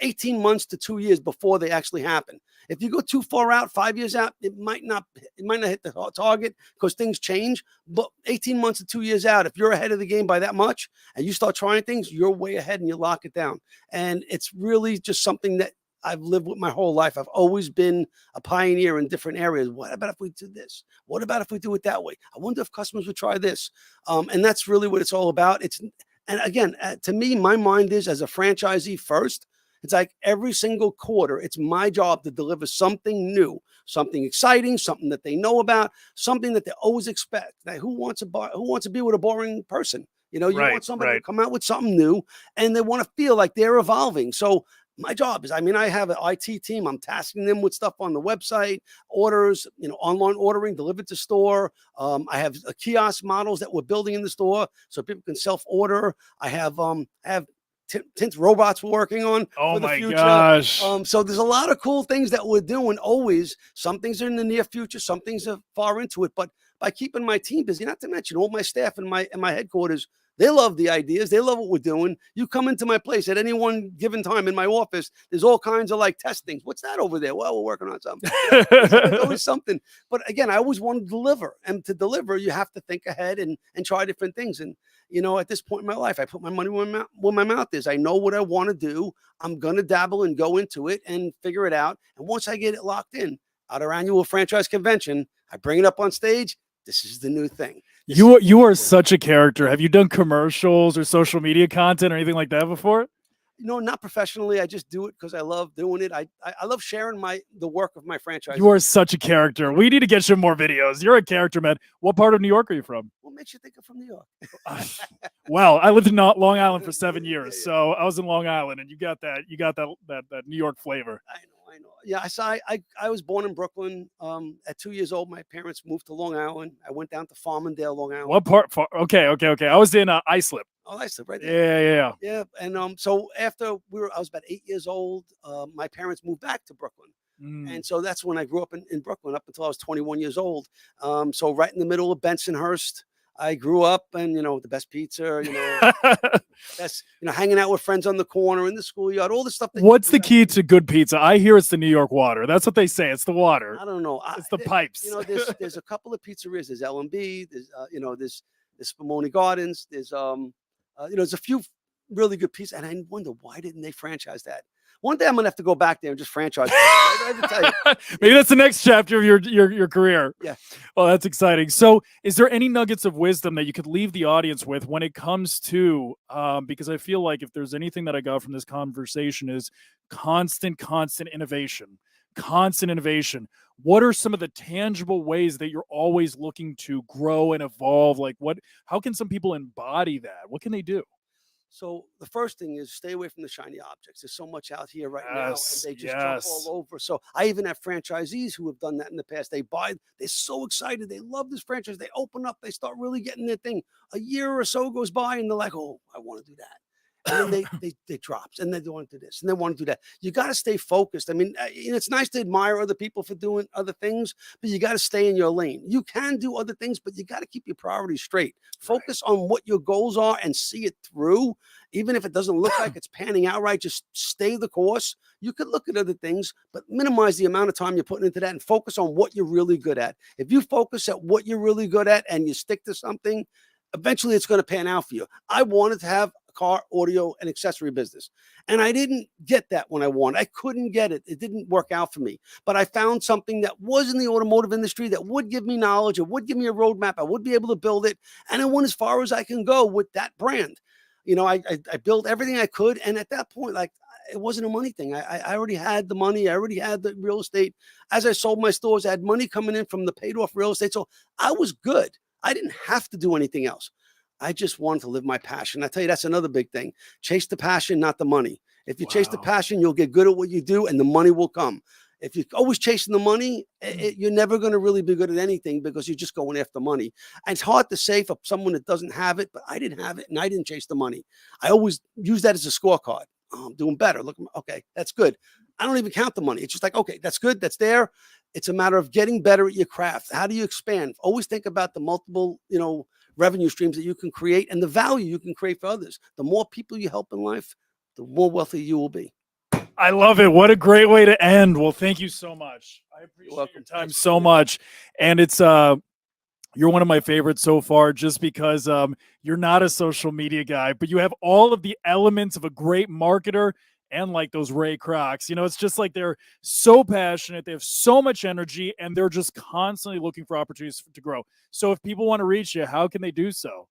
18 months to 2 years before they actually happen. If you go too far out, 5 years out, it might not hit the target because things change. But 18 months to 2 years out, if you're ahead of the game by that much and you start trying things, you're way ahead and you lock it down. And it's really just something that I've lived with my whole life. I've always been a pioneer in different areas. What about if we do this? What about if we do it that way? I wonder if customers would try this. And that's really what it's all about. And again, to me, my mind is, as a franchisee first, it's like every single quarter, it's my job to deliver something new, something exciting, something that they know about, something that they always expect. Like, who wants to be with a boring person? You Right, want somebody to right. come out with something new, and they want to feel like they're evolving. So my job is, I have an IT team. I'm tasking them with stuff on the website, orders, online ordering, delivered to store. I have kiosk models that we're building in the store so people can self-order. I have Tint's robots we're working on Oh for the my future. gosh. So there's a lot of cool things that we're doing always. Some things are in the near future, some things are far into it. But by keeping my team busy, not to mention all my staff in my headquarters, they love the ideas. They love what we're doing. You come into my place at any one given time in my office, there's all kinds of like testings. What's that over there? Well, we're working on something. There's always something. But again, I always want to deliver. And to deliver, you have to think ahead and try different things. And at this point in my life, I put my money where my mouth is. I know what I want to do. I'm going to dabble and go into it and figure it out. And once I get it locked in at our annual franchise convention, I bring it up on stage. This is the new thing. You are such a character. Have you done commercials or social media content or anything like that before? Not professionally. I just do it because I love doing it. I love sharing the work of my franchise. You are such a character. We need to get you more videos. You're a character, man. What part of New York are you from? What makes you think I'm from New York? Well, I lived in Long Island for 7 years, so I was in Long Island, and you got that New York flavor. I know. Yeah, I was born in Brooklyn. At 2 years old, my parents moved to Long Island. I went down to Farmingdale, Long Island. What part? Okay. I was in Islip. Oh, Islip, right there. Yeah. Yeah, and so after I was about 8 years old, my parents moved back to Brooklyn. And so that's when I grew up in Brooklyn up until I was 21 years old. So right in the middle of Bensonhurst. I grew up and, the best pizza, best, hanging out with friends on the corner in the schoolyard, all the stuff. What's the key to good pizza? I hear it's the New York water. That's what they say. It's the water. I don't know. It's the pipes. There's a couple of pizzerias. There's L&B. There's, there's Spumoni Gardens. There's, there's a few really good pizzas. And I wonder, why didn't they franchise that? One day I'm gonna have to go back there and just franchise. I have to tell you. Maybe that's the next chapter of your career. Yeah. Oh, that's exciting. So, is there any nuggets of wisdom that you could leave the audience with when it comes to? Because I feel like if there's anything that I got from this conversation is constant innovation. Constant innovation. What are some of the tangible ways that you're always looking to grow and evolve? Like, how can some people embody that? What can they do? So the first thing is stay away from the shiny objects. There's so much out here right now, and they just jump all over. So I even have franchisees who have done that in the past. They're so excited. They love this franchise. They open up, they start really getting their thing. A year or so goes by and they're like, oh, I want to do that. And then they drops and they want to do this and they want to do that. You got to stay focused. I mean, it's nice to admire other people for doing other things, but you got to stay in your lane. You can do other things, but you got to keep your priorities straight. Focus on what your goals are and see it through. Even if it doesn't look like it's panning out right, just stay the course. You could look at other things, but minimize the amount of time you're putting into that and focus on what you're really good at. If you focus at what you're really good at and you stick to something, eventually it's going to pan out for you. I wanted to have a car, audio, and accessory business. And I didn't get that when I wanted. I couldn't get it. It didn't work out for me. But I found something that was in the automotive industry that would give me knowledge. It would give me a roadmap. I would be able to build it. And I went as far as I can go with that brand. I built everything I could. And at that point, it wasn't a money thing. I already had the money. I already had the real estate. As I sold my stores, I had money coming in from the paid off real estate. So I was good. I didn't have to do anything else. I just wanted to live my passion. I tell you, that's another big thing. Chase the passion, not the money. If you chase the passion, you'll get good at what you do and the money will come. If you're always chasing the money, you're never going to really be good at anything because you're just going after money. And it's hard to say for someone that doesn't have it, but I didn't have it and I didn't chase the money. I always use that as a scorecard. Oh, I'm doing better. Look, okay, that's good. I don't even count the money. It's just like, okay, that's good. That's there. It's a matter of getting better at your craft. How do you expand? Always think about the multiple, revenue streams that you can create and the value you can create for others. The more people you help in life, the more wealthy you will be. I love it. What a great way to end. Well, thank you so much. I appreciate your time so much. And it's you're one of my favorites so far just because you're not a social media guy, but you have all of the elements of a great marketer and like those Ray Krocs. It's just like they're so passionate. They have so much energy and they're just constantly looking for opportunities to grow. So if people want to reach you, how can they do so?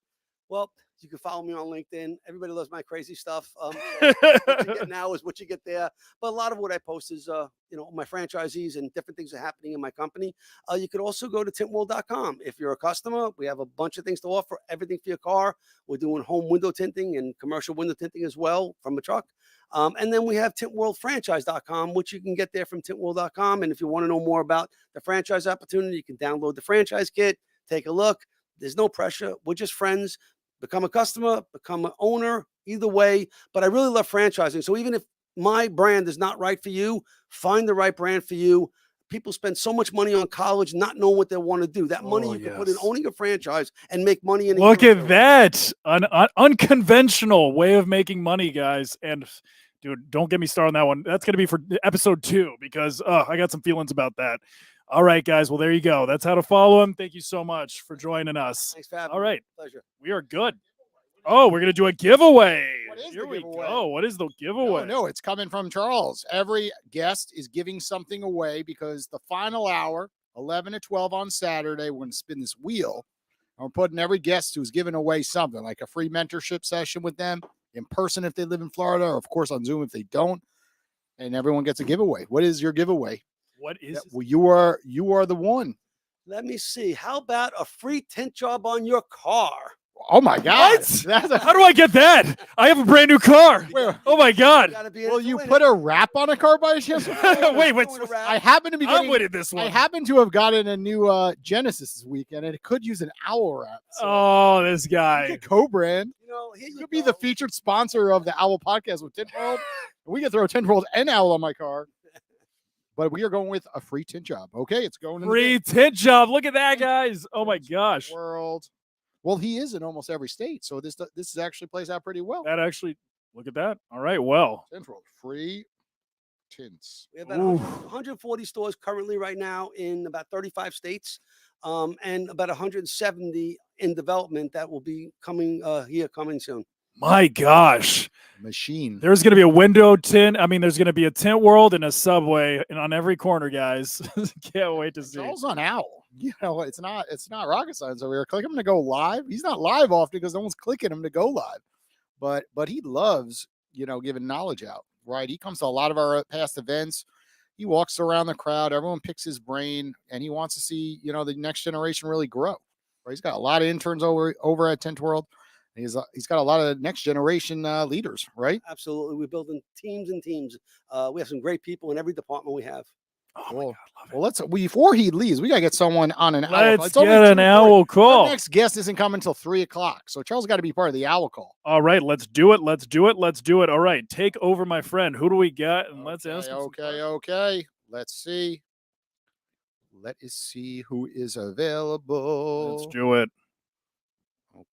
Well, you can follow me on LinkedIn. Everybody loves my crazy stuff. So what you get now is what you get there. But a lot of what I post is, my franchisees and different things are happening in my company. You could also go to tintworld.com. If you're a customer, we have a bunch of things to offer, everything for your car. We're doing home window tinting and commercial window tinting as well from a truck. And then we have tintworldfranchise.com, which you can get there from tintworld.com. And if you want to know more about the franchise opportunity, you can download the franchise kit, take a look. There's no pressure. We're just friends. Become a customer, become an owner, either way. But I really love franchising. So even if my brand is not right for you, find the right brand for you. People spend so much money on college not knowing what they want to do. That money you can put in owning a franchise and make money. Look at that. An unconventional way of making money, guys. And dude, don't get me started on that one. That's going to be for episode 2 because I got some feelings about that. All right, guys. Well, there you go. That's how to follow him. Thank you so much for joining us. Thanks for having me. All right. Pleasure. We are good. Oh, we're going to do a giveaway. Here we go. What is the giveaway? No, it's coming from Charles. Every guest is giving something away because the final hour, 11 to 12 on Saturday, we're going to spin this wheel. And we're putting every guest who's giving away something, like a free mentorship session with them in person if they live in Florida, or of course on Zoom if they don't. And everyone gets a giveaway. What is your giveaway? What is it? Well, you are the one. Let me see. How about a free tint job on your car? Oh my God! How do I get that? I have a brand new car. Oh my God! Will you put a wrap on a car by chance? Wait. I happen to be. I'm winning this one. I happen to have gotten a new Genesis this weekend, and it could use an owl wrap. So oh, this guy. Co-brand. He could be the featured sponsor of the Owl Podcast with Tint World. We can throw Tint World and Owl on my car. But we are going with a free tint job. Okay, it's going in free tint job. Look at that, guys. Oh my gosh. World. Well, he is in almost every state, so this is actually plays out pretty well. That actually, look at that. All right, well, Central free tints. We have about Ooh. 140 stores currently right now in about 35 states, and about 170 in development that will be coming coming soon. my gosh. Machine. There's going to be a window tint. I mean, there's going to be a Tint World and a Subway and on every corner, guys. Can't wait to see. Charles on Owl. You know, it's not rocket science over here. Click him to go live. He's not live often because no one's clicking him to go live. But he loves, giving knowledge out, right? He comes to a lot of our past events. He walks around the crowd. Everyone picks his brain, and he wants to see, the next generation really grow. Right? He's got a lot of interns over at Tint World. He's got a lot of next generation leaders, right? Absolutely, we're building teams and teams. We have some great people in every department we have. Oh Cool. my God, love it. Well, before he leaves, we gotta get someone on an owl. Let's It's only get an 2:40. owl Our call. next guest isn't coming until 3:00, so Charles got to be part of the owl call. All right, let's do it. Let's do it. Let's do it. All right, take over, my friend. Who do we got? And let's ask him some questions. Okay. Let's see. Let us see who is available. Let's do it.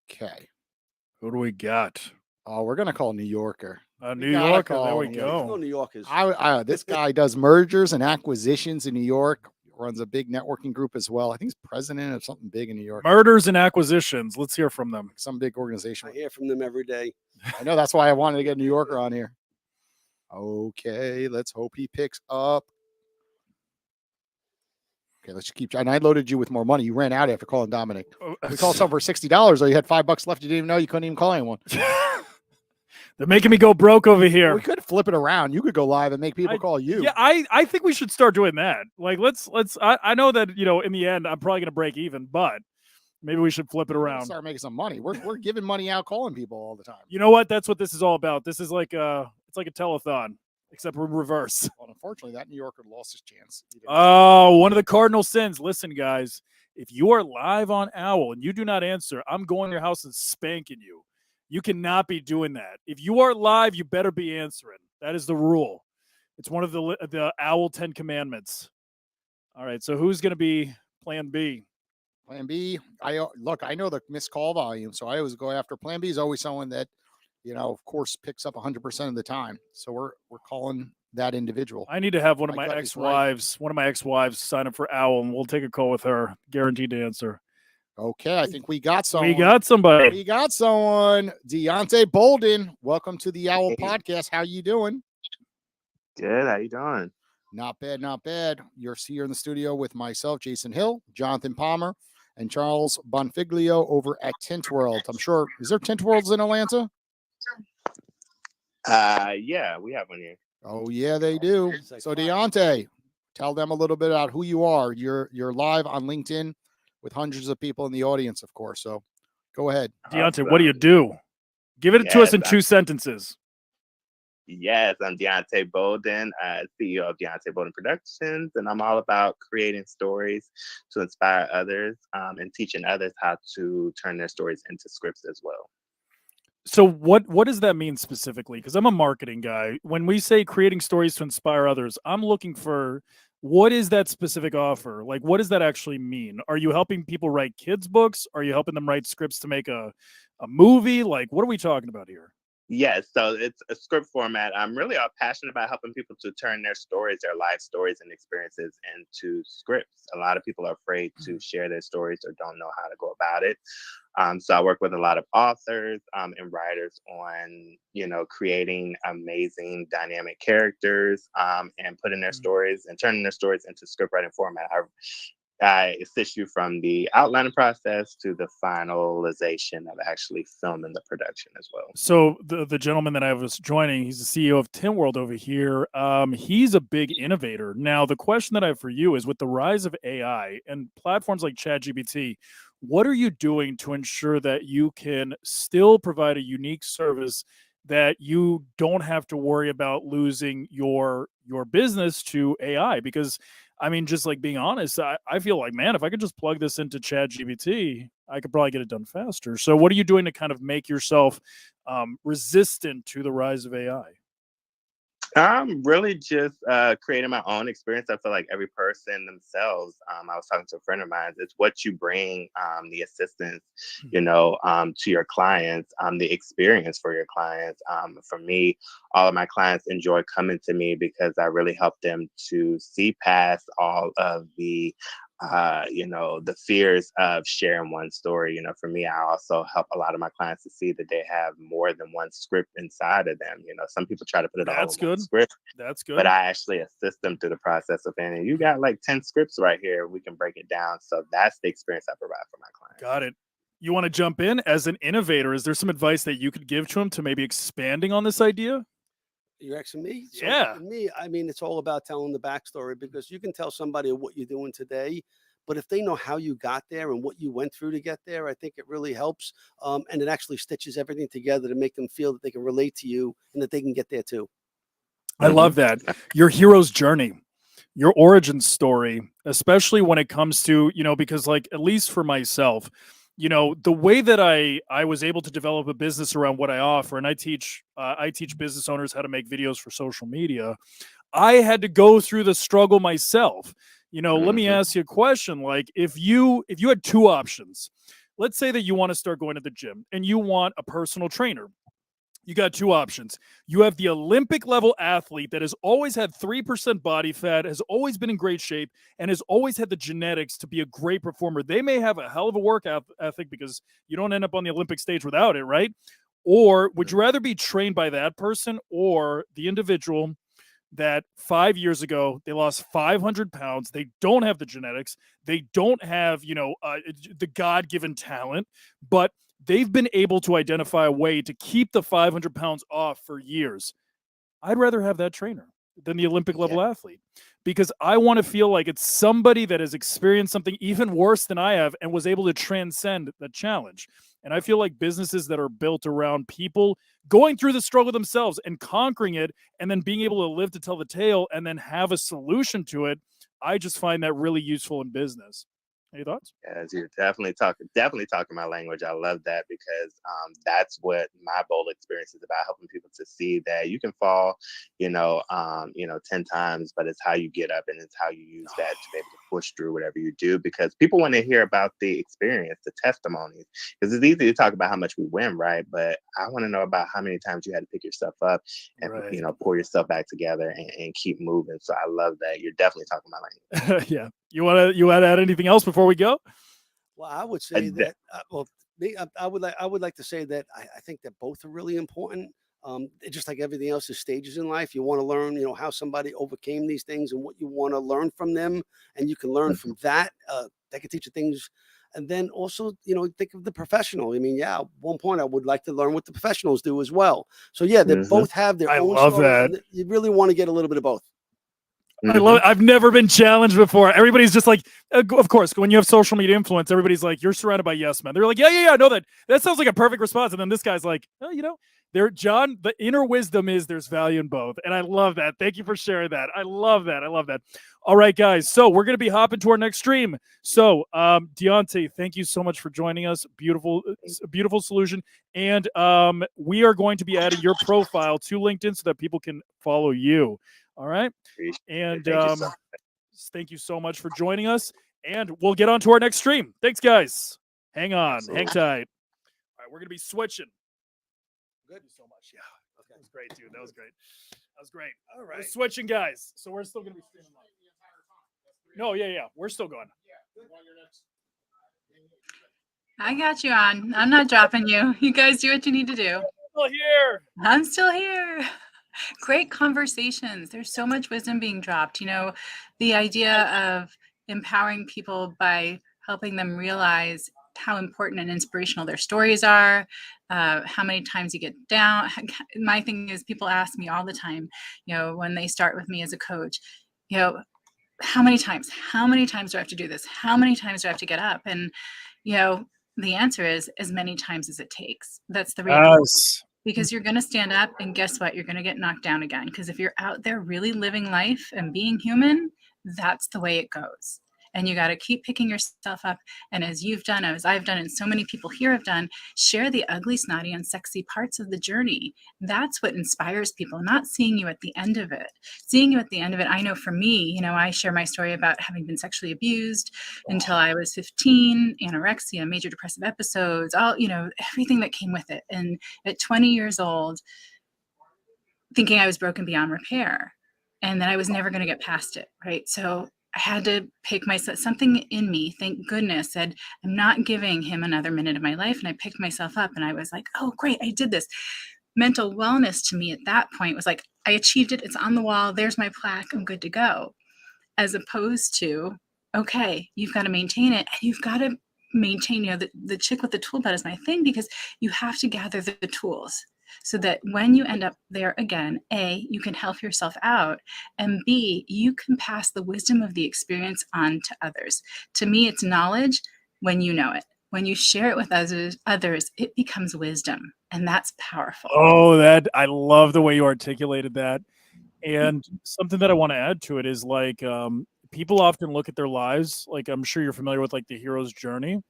Okay. Who do we got? Oh, we're gonna call New Yorker. New gotta Yorker. There call we New Let's go go. New Yorkers. This guy does mergers and acquisitions in New York. Runs a big networking group as well. I think he's president of something big in New York. Murders and acquisitions. Let's hear from them. Some big organization. I hear from them every day. I know that's why I wanted to get a New Yorker on here. Okay, let's hope he picks up. Okay, let's keep. And I loaded you with more money. You ran out after calling Dominic. We called something for $60, or you had $5 left. You didn't even know. You couldn't even call anyone. They're making me go broke over here. We could flip it around. You could go live and make people call you. Yeah, I think we should start doing that. Like, let's. I know that in the end, I'm probably gonna break even, but maybe we should flip it We're gonna around. start making some money. We're giving money out, calling people all the time. You know what? That's what this is all about. This is like it's like a telethon, except we're reverse. Well, unfortunately, that New Yorker lost his chance. Oh, one of the cardinal sins. Listen, guys, if you are live on Owl and you do not answer, I'm going to your house and spanking you. You cannot be doing that. If you are live, you better be answering. That is the rule. It's one of the Owl 10 Commandments. All right, so who's going to be Plan B? Plan B. I know the missed call volume, so I always go after Plan B. Is always someone that, of course, picks up 100% of the time. So we're calling that individual. I need to have one of My my gut is right. ex-wives sign up for Owl, and we'll take a call with her. Guaranteed to answer. Okay, I think we got someone. We got somebody. We got someone. Deontay Bolden. Welcome to the Owl Podcast. How you doing? Good. How you doing? Not bad, not bad. You're here in the studio with myself, Jason Hill, Jonathan Palmer, and Charles Bonfiglio over at Tint World. I'm sure, is there Tint Worlds in Atlanta? Yeah, we have one here. Oh, yeah, they do. It's like So, five. Deontay, tell them a little bit about who you are. You're live on LinkedIn with hundreds of people in the audience, of course. So, go ahead. Deontay, what do you do? Give it to us in Yes, 2 sentences. Yes, I'm Deontay Bolden, CEO of Deontay Bolden Productions, and I'm all about creating stories to inspire others and teaching others how to turn their stories into scripts as well. So what does that mean specifically? Because I'm a marketing guy. When we say creating stories to inspire others, I'm looking for what is that specific offer? Like, what does that actually mean? Are you helping people write kids' books? Are you helping them write scripts to make a movie? Like, what are we talking about here? Yes, so it's a script format. I'm really passionate about helping people to turn their stories, their life stories and experiences into scripts. A lot of people are afraid to share their stories or don't know how to go about it. So I work with a lot of authors and writers on, creating amazing dynamic characters and putting their stories and turning their stories into script writing format. I assist you from the outlining process to the finalization of actually filming the production as well. So the gentleman that I was joining, he's the CEO of Tint World over here. He's a big innovator. Now, the question that I have for you is, with the rise of AI and platforms like ChatGPT, what are you doing to ensure that you can still provide a unique service that you don't have to worry about losing your business to AI? Because I mean, just like being honest, I feel like, man, if I could just plug this into ChatGPT, I could probably get it done faster. So what are you doing to kind of make yourself resistant to the rise of AI? Really just creating my own experience. I feel like every person themselves, I was talking to a friend of mine, it's what you bring, the assistance, to your clients, the experience for your clients. For me, all of my clients enjoy coming to me because I really help them to see past all of the fears of sharing one story. For me, I also help a lot of my clients to see that they have more than one script inside of them. Some people try to put it all That's in one good. script, That's good. but I actually assist them through the process of saying, you got like 10 scripts right here. We can break it down. So that's the experience I provide for my clients. Got it. You want to jump in as an innovator? Is there some advice that you could give to him to maybe expanding on this idea? You're asking me? So Yeah. me, I mean, it's all about telling the backstory, because you can tell somebody what you're doing today, but if they know how you got there and what you went through to get there, I think it really helps. And it actually stitches everything together to make them feel that they can relate to you and that they can get there too. I love that. Your hero's journey, your origin story, especially when it comes to, because like, at least for myself, the way that I was able to develop a business around what I offer, and I teach business owners how to make videos for social media. I had to go through the struggle myself. Let me ask you a question. Like, if you had two options, let's say that you want to start going to the gym and you want a personal trainer. You got two options. You have the Olympic level athlete that has always had 3% body fat, has always been in great shape, and has always had the genetics to be a great performer. They may have a hell of a work ethic because you don't end up on the Olympic stage without it, right? Or would you rather be trained by that person or the individual that 5 years ago they lost 500 pounds? They don't have the genetics, they don't have the god-given talent, but they've been able to identify a way to keep the 500 pounds off for years. I'd rather have that trainer than the Olympic level athlete, because I want to feel like it's somebody that has experienced something even worse than I have and was able to transcend the challenge. And I feel like businesses that are built around people going through the struggle themselves and conquering it and then being able to live to tell the tale and then have a solution to it, I just find that really useful in business. Any thoughts? Yes, you're definitely talking my language. I love that because that's what my bold experience is about, helping people to see that you can fall, 10 times, but it's how you get up and it's how you use that to be able to push through whatever you do, because people want to hear about the experience, the testimonies, because it's easy to talk about how much we win, right? But I want to know about how many times you had to pick yourself up and, Right. pull yourself back together and keep moving. So I love that. You're definitely talking my language. Yeah. You want to add anything else before we go? Well, I would say that. I would like to say that I think that both are really important. Just like everything else, is stages in life. You want to learn, how somebody overcame these things and what you want to learn from them, and you can learn from that. That can teach you things. And then also, think of the professional. I mean, at one point, I would like to learn what the professionals do as well. So yeah, they both have their I own love story, that. and you really want to get a little bit of both. I love it. I've never been challenged before. Everybody's just like, of course, when you have social media influence, everybody's like, you're surrounded by yes men. They're like, yeah, I know that. That sounds like a perfect response. And then this guy's like, oh, John, the inner wisdom is there's value in both. And I love that. Thank you for sharing that. I love that. All right, guys. So we're going to be hopping to our next stream. So Deontay, thank you so much for joining us. Beautiful solution. And we are going to be adding your profile to LinkedIn so that people can follow you. All right. And thank you so much for joining us. And we'll get on to our next stream. Thanks, guys. Hang on. Absolutely. Hang tight. All right. We're going to be switching. Good. Thank you so much. Yeah. That was great, dude. That was great. All right. We're switching, guys. So we're still going to be streaming live. No, yeah. We're still going. I got you on. I'm not dropping you. You guys do what you need to do. Still here. I'm still here. Great conversations. There's so much wisdom being dropped. The idea of empowering people by helping them realize how important and inspirational their stories are, how many times you get down. My thing is, people ask me all the time, when they start with me as a coach, how many times do I have to do this? How many times do I have to get up? And, the answer is as many times as it takes. That's the reality. Yes. Because you're going to stand up and guess what? You're going to get knocked down again. Because if you're out there really living life and being human, that's the way it goes. and you got to keep picking yourself up. And as you've done, as I've done, and so many people here have done, share the ugly, snotty, and sexy parts of the journey. That's what inspires people, not seeing you at the end of it. Seeing you at the end of it, I know for me, I share my story about having been sexually abused until I was 15, anorexia, major depressive episodes, all, everything that came with it. And at 20 years old, thinking I was broken beyond repair and that I was never going to get past it, right? So I had to pick myself, something in me, thank goodness, said, I'm not giving him another minute of my life. And I picked myself up and I was like, oh, great, I did this. Mental wellness to me at that point was like, I achieved it. It's on the wall. There's my plaque. I'm good to go. As opposed to, okay, you've got to maintain it. And you've got to maintain, the chick with the tool belt is my thing, because you have to gather the tools so that when you end up there again, A, you can help yourself out, and B, you can pass the wisdom of the experience on to others. To me, it's knowledge when you know it. When you share it with others, it becomes wisdom, and that's powerful. Oh, I love the way you articulated that. And something that I want to add to it is like, people often look at their lives, like I'm sure you're familiar with like the hero's journey.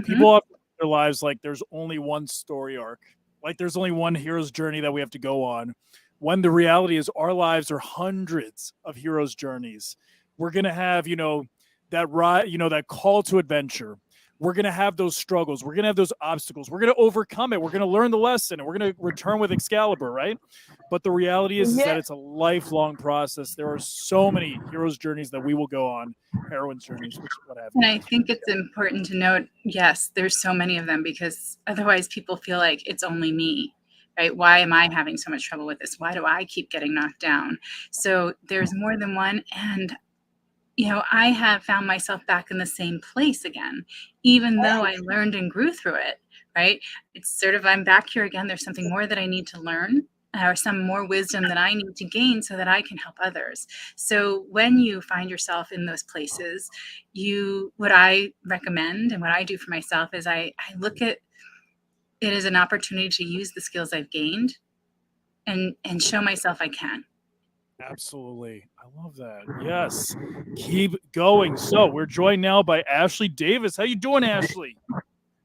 People often look at their lives like there's only one story arc. Like there's only one hero's journey that we have to go on, when the reality is our lives are hundreds of hero's journeys. We're going to have, that call to adventure. We're going to have those struggles. We're going to have those obstacles. We're going to overcome it. We're going to learn the lesson, and we're going to return with Excalibur, right? But the reality is that it's a lifelong process. There are so many hero's journeys that we will go on, heroine's journeys, what have you. And I think it's important to note, yes, there's so many of them, because otherwise people feel like it's only me, right? Why am I having so much trouble with this? Why do I keep getting knocked down? So there's more than one. And I have found myself back in the same place again, even though I learned and grew through it, right? It's sort of, I'm back here again. There's something more that I need to learn, or some more wisdom that I need to gain so that I can help others. So when you find yourself in those places, what I recommend and what I do for myself is I look at it as an opportunity to use the skills I've gained and show myself I can. Absolutely. I love that. Yes. Keep going. So we're joined now by Ashley Davis. How you doing, Ashley?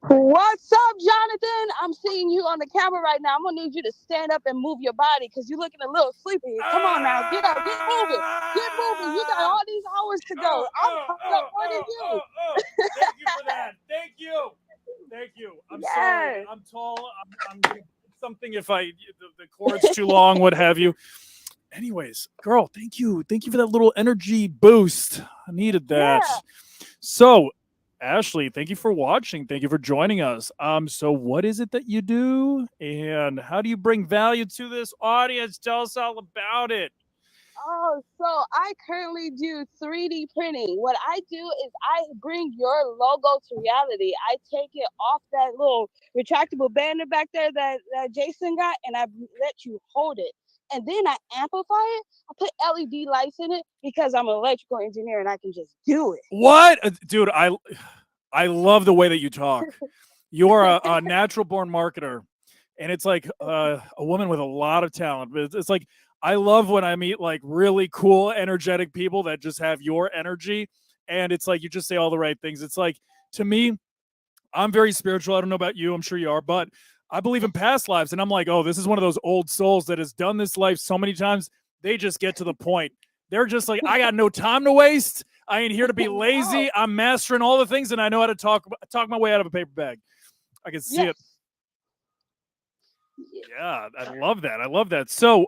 What's up, Jonathan? I'm seeing you on the camera right now. I'm gonna need you to stand up and move your body because you're looking a little sleepy. Come on now, get up, get moving, get moving. You got all these hours to go. I'm up more than you. Thank you for that. Thank you. Thank you. I'm sorry. I'm tall. I'm something if the cord's too long, what have you. Anyways, girl, thank you. Thank you for that little energy boost. I needed that. Yeah. So, Ashley, thank you for watching. Thank you for joining us. So what is it that you do, and how do you bring value to this audience? Tell us all about it. Oh, so I currently do 3D printing. What I do is I bring your logo to reality. I take it off that little retractable banner back there that Jason got, and I let you hold it. And then I amplify it. I put LED lights in it because I'm an electrical engineer and I can just do it. What? Dude, I love the way that you talk. You're a natural born marketer. And it's like a woman with a lot of talent. But it's like, I love when I meet like really cool, energetic people that just have your energy. And it's like, you just say all the right things. It's like, to me, I'm very spiritual. I don't know about you. I'm sure you are, but I believe in past lives. And I'm like, oh, this is one of those old souls that has done this life so many times. They just get to the point. They're just like, I got no time to waste. I ain't here to be lazy. I'm mastering all the things, and I know how to talk my way out of a paper bag. I can see it. Yeah, I love that. I love that. So,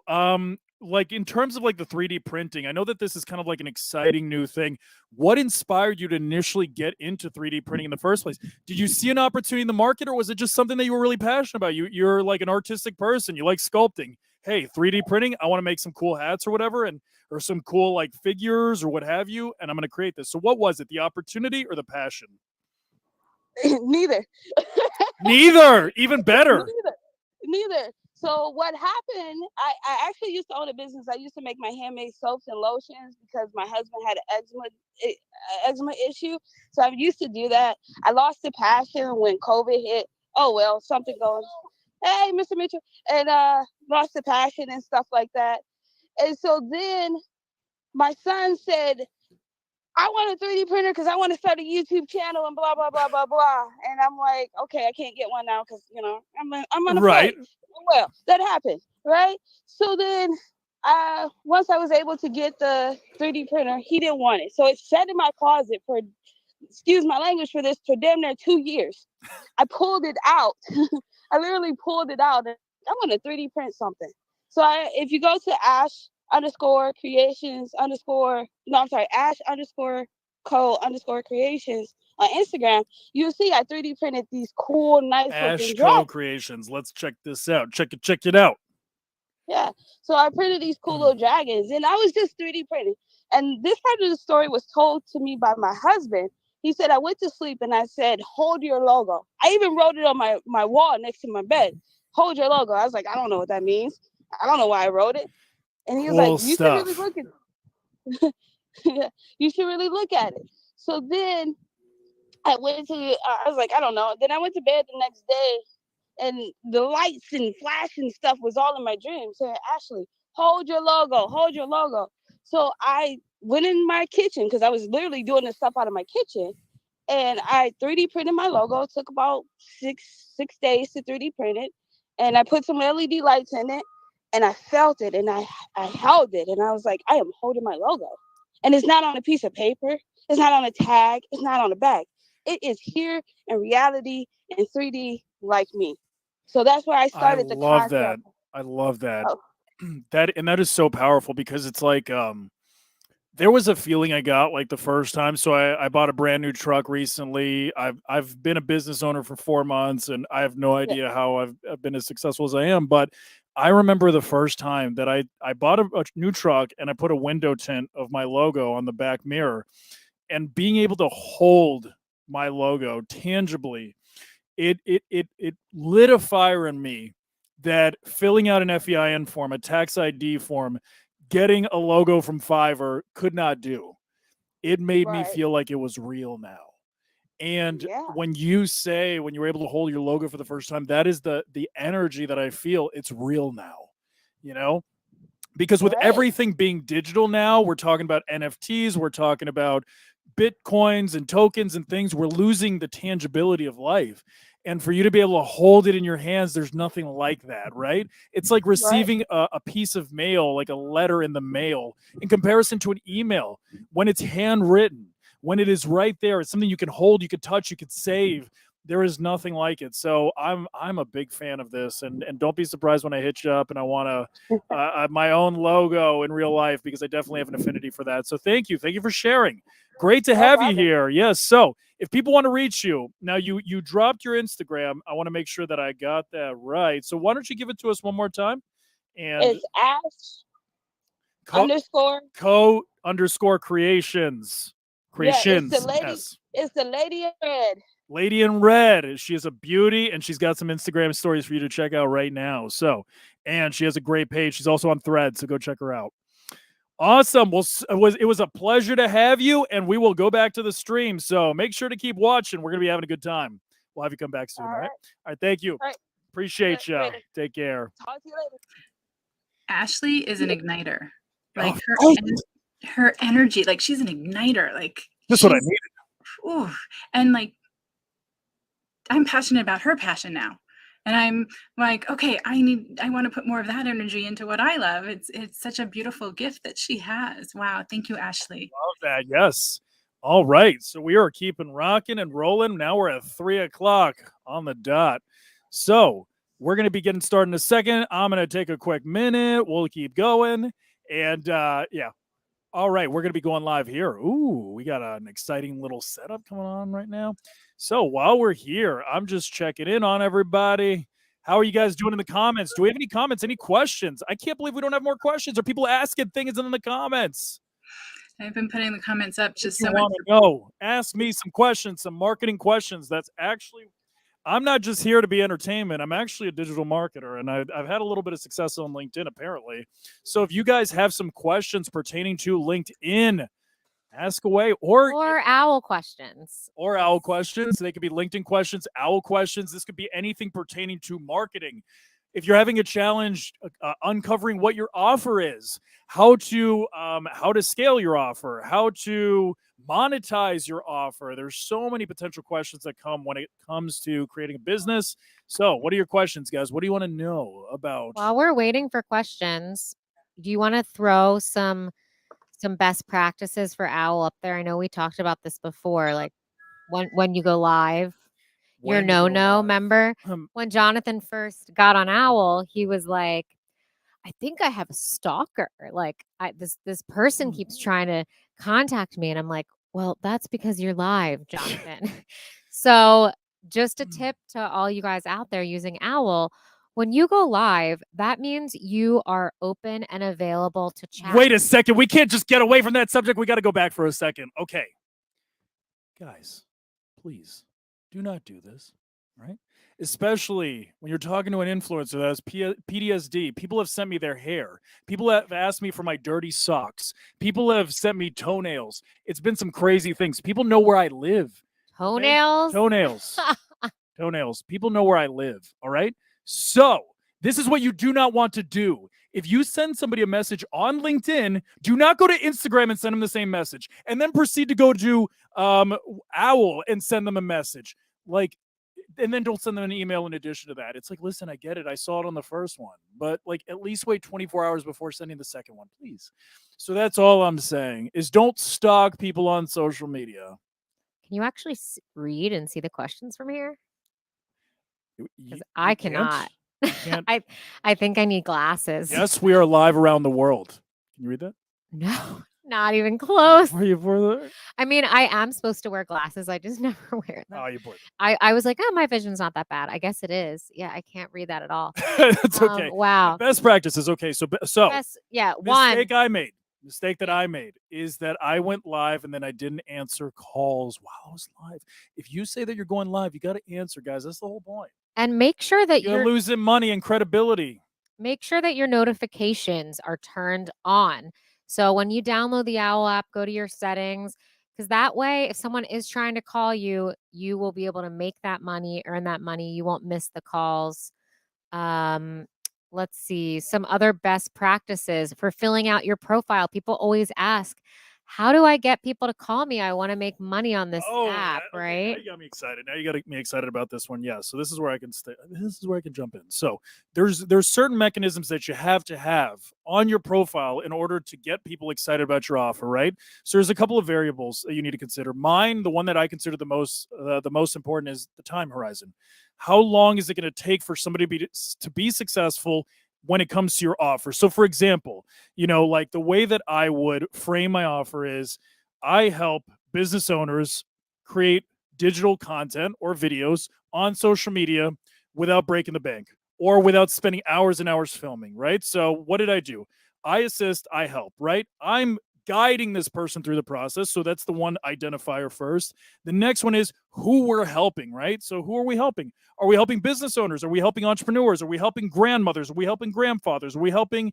like in terms of like the 3D printing, I know that this is kind of like an exciting new thing. What inspired you to initially get into 3D printing in the first place? Did you see an opportunity in the market, or was it just something that you were really passionate about? You're like an artistic person. You like sculpting. Hey, 3D printing, I want to make some cool hats or whatever, or some cool like figures or what have you, and I'm going to create this. So what was it, the opportunity or the passion? Neither. Neither. Even better. Neither. So what happened, I actually used to own a business. I used to make my handmade soaps and lotions because my husband had an eczema issue. So I used to do that. I lost the passion when COVID hit. Oh, well, something going. Hey, Mr. Mitchell. And lost the passion and stuff like that. And so then my son said, I want a 3D printer because I want to start a YouTube channel and blah blah blah blah blah. And I'm like, okay, I can't get one now because I'm on a Right. flight. Well, that happened, right? So then, once I was able to get the 3D printer, he didn't want it, so it sat in my closet for, excuse my language for this, for damn near 2 years. I pulled it out. I literally pulled it out. And I want to 3D print something. So if you go to Ash_creations on Instagram, you'll see I 3D printed these cool, nice looking Ash dragons. Creations. Let's check this out. Check it out. Yeah. So I printed these cool little dragons, and I was just 3D printing. And this part of the story was told to me by my husband. He said, I went to sleep and I said, hold your logo. I even wrote it on my wall next to my bed. Hold your logo. I was like, I don't know what that means. I don't know why I wrote it. And he was Cool like, you stuff. should really look at it. You should really look at it. So then I was like, I don't know. Then I went to bed the next day, and the lights and flash and stuff was all in my dream saying, Ashley, hold your logo, hold your logo. So I went in my kitchen because I was literally doing this stuff out of my kitchen, and I 3D printed my logo. It took about six days to 3D print it, and I put some LED lights in it, and I felt it, and I held it, and I was like, I am holding my logo. And it's not on a piece of paper, it's not on a tag, it's not on a bag. It is here in reality in 3D like me. So that's where I started the love concept. that. I love that. Oh. That is so powerful because it's like there was a feeling I got like the first time. So I bought a brand new truck recently. I've been a business owner for 4 months, and I have no idea how I've been as successful as I am. But I remember the first time that I bought a new truck and I put a window tint of my logo on the back mirror, and being able to hold my logo tangibly, it lit a fire in me that filling out an FEIN form, a tax ID form, getting a logo from Fiverr could not do. It made me feel like it was real now. And when you were able to hold your logo for the first time, that is the energy that I feel. It's real now, you know? Because with everything being digital now, we're talking about NFTs, we're talking about Bitcoins and tokens and things. We're losing the tangibility of life. And for you to be able to hold it in your hands, there's nothing like that, right? It's like receiving a piece of mail, like a letter in the mail, in comparison to an email. When it's handwritten, when it is right there, it's something you can hold, you can touch, you can save. There is nothing like it. So I'm a big fan of this, and don't be surprised when I hit you up and I want my own logo in real life, because I definitely have an affinity for that. So thank you for sharing. Great to have you here. Yes. So if people want to reach you now, you dropped your Instagram. I want to make sure that I got that right. So why don't you give it to us one more time? And it's _creations. Creations. Yeah, it's the lady in red. Lady in red. She is a beauty, and she's got some Instagram stories for you to check out right now. So, and she has a great page. She's also on Threads, so go check her out. Awesome. Well, it was a pleasure to have you, and we will go back to the stream. So make sure to keep watching. We're going to be having a good time. We'll have you come back soon. All right. All right. Thank you. All right. Appreciate you. Take care. Talk to you later. Ashley is an igniter. Like her energy, like she's an igniter. Like that's what I needed. Ooh, and like I'm passionate about her passion now. And I'm like, okay, I want to put more of that energy into what I love. It's such a beautiful gift that she has. Wow. Thank you, Ashley. Love that. Yes. All right. So we are keeping rocking and rolling. Now we're at 3:00 on the dot. So we're going to be getting started in a second. I'm going to take a quick minute. We'll keep going. And yeah. All right. We're going to be going live here. Ooh, we got an exciting little setup coming on right now. So while we're here, I'm just checking in on everybody. How are you guys doing in the comments? Do we have any comments, any questions? I can't believe we don't have more questions. Are people asking things in the comments? I've been putting the comments up just so much. Go ask me some questions, some marketing questions. That's actually, I'm not just here to be entertainment. I'm actually a digital marketer, and I've had a little bit of success on LinkedIn, apparently. So if you guys have some questions pertaining to LinkedIn, ask away. Or OWL questions. Or OWL questions. They could be LinkedIn questions, OWL questions. This could be anything pertaining to marketing. If you're having a challenge uncovering what your offer is, how to scale your offer, how to monetize your offer. There's so many potential questions that come when it comes to creating a business. So, what are your questions, guys? What do you want to know about? While we're waiting for questions, do you want to throw some best practices for OWL up there? I know we talked about this before, like when you go live. Your When you go no-no, live. remember? When Jonathan first got on OWL, he was like, I think I have a stalker. Like this person keeps trying to contact me. And I'm like, well, that's because you're live, Jonathan. So just a tip to all you guys out there using OWL, when you go live, that means you are open and available to chat. Wait a second. We can't just get away from that subject. We got to go back for a second. Okay. Guys, please do not do this, right? Especially when you're talking to an influencer that has PTSD. People have sent me their hair. People have asked me for my dirty socks. People have sent me toenails. It's been some crazy things. People know where I live. Toenails? Okay? Toenails. Toenails. People know where I live. All right. So this is what you do not want to do. If you send somebody a message on LinkedIn, do not go to Instagram and send them the same message, and then proceed to go to OWL and send them a message. Like, and then don't send them an email in addition to that. It's like, listen, I get it. I saw it on the first one, but like, at least wait 24 hours before sending the second one, please. So that's all I'm saying is don't stalk people on social media. Can you actually read and see the questions from here? Because I cannot. Can't. I think I need glasses. Yes, we are live around the world. Can you read that? No, not even close. Are you for that? I mean, I am supposed to wear glasses. I just never wear them. Oh, you bored. I was like, oh, my vision's not that bad. I guess it is. Yeah, I can't read that at all. That's okay. Wow. Best practices. Okay, so yeah, mistake that I made is that I went live and then I didn't answer calls while I was live. If you say that you're going live, you got to answer, guys. That's the whole point. And make sure that you're losing money and credibility. Make sure that your notifications are turned on. So when you download the OWL app, go to your settings, because that way, if someone is trying to call you, you will be able to make that money, earn that money. You won't miss the calls. Let's see, some other best practices for filling out your profile. People always ask, how do I get people to call me? I want to make money on this app, right? Now you got me excited. Now you got me excited about this one. Yeah. So this is where I can stay. This is where I can jump in. So there's certain mechanisms that you have to have on your profile in order to get people excited about your offer, right? So there's a couple of variables that you need to consider. Mine, the one that I consider the most important is the time horizon. How long is it going to take for somebody to be successful when it comes to your offer? So for example, like the way that I would frame my offer is I help business owners create digital content or videos on social media without breaking the bank or without spending hours and hours filming, right? So what did I do? I assist, I help, right? I'm guiding this person through the process. So that's the one identifier first. The next one is who we're helping, right? So who are we helping? Are we helping business owners? Are we helping entrepreneurs? Are we helping grandmothers? Are we helping grandfathers? Are we helping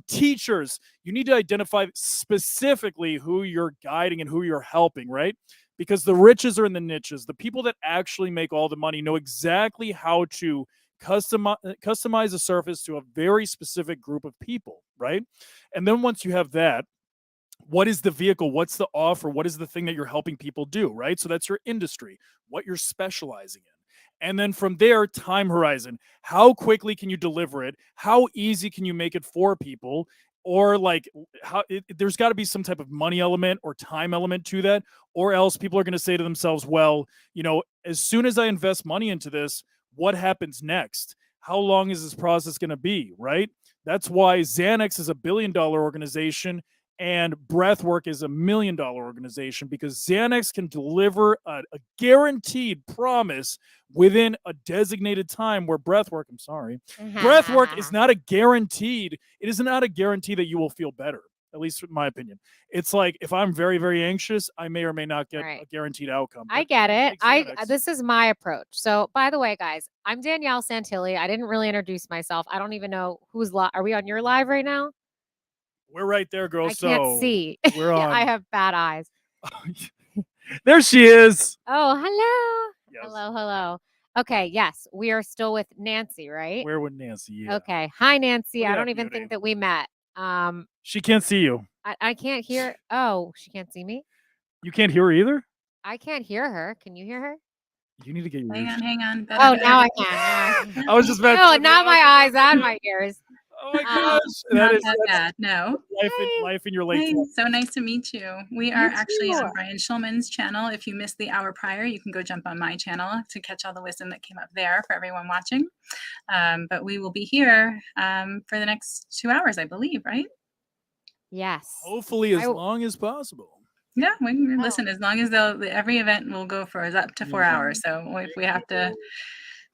teachers? You need to identify specifically who you're guiding and who you're helping, right? Because the riches are in the niches. The people that actually make all the money know exactly how to customize a surface to a very specific group of people, right? And then once you have that, what is the vehicle? What's the offer? What is the thing that you're helping people do, right? So that's your industry, what you're specializing in. And then from there, time horizon. How quickly can you deliver it? How easy can you make it for people? Or like, there's got to be some type of money element or time element to that, or else people are going to say to themselves, well, as soon as I invest money into this, what happens next? How long is this process going to be, right? That's why Xanax is $1 billion organization and Breathwork is $1 million organization, because Xanax can deliver a guaranteed promise within a designated time, where Breathwork is not a guaranteed. It is not a guarantee that you will feel better, at least in my opinion. It's like if I'm very, very anxious, I may or may not get a guaranteed outcome. I get it. This is my approach. So by the way, guys, I'm Danielle Santilli. I didn't really introduce myself. I don't even know who's live. Are we on your live right now? We're right there, girl. I can't see. We're on. I have bad eyes. There she is. Oh, hello. Yes. Hello. Okay, yes, we are still with Nancy, right? We're with Nancy, yeah. Okay. Hi, Nancy. Look at I don't that even beauty. think that we met. She can't see you. I can't hear. Oh, she can't see me? You can't hear her either? I can't hear her. Can you hear her? You need to get your Hang ears. on, hang on. Oh, now I can. I was just about No, to not my eyes and my ears. Oh my gosh. Not That is that that's bad. No. life in your late Hey, 20s. so nice to meet you. We are actually on Brian Schulman's channel. If you missed the hour prior, you can go jump on my channel to catch all the wisdom that came up there for everyone watching. But we will be here for the next 2 hours, I believe, right? Yes. Hopefully as I- long as possible. Yeah, we can listen as long as every event will go for up to 4 hours. So if we have to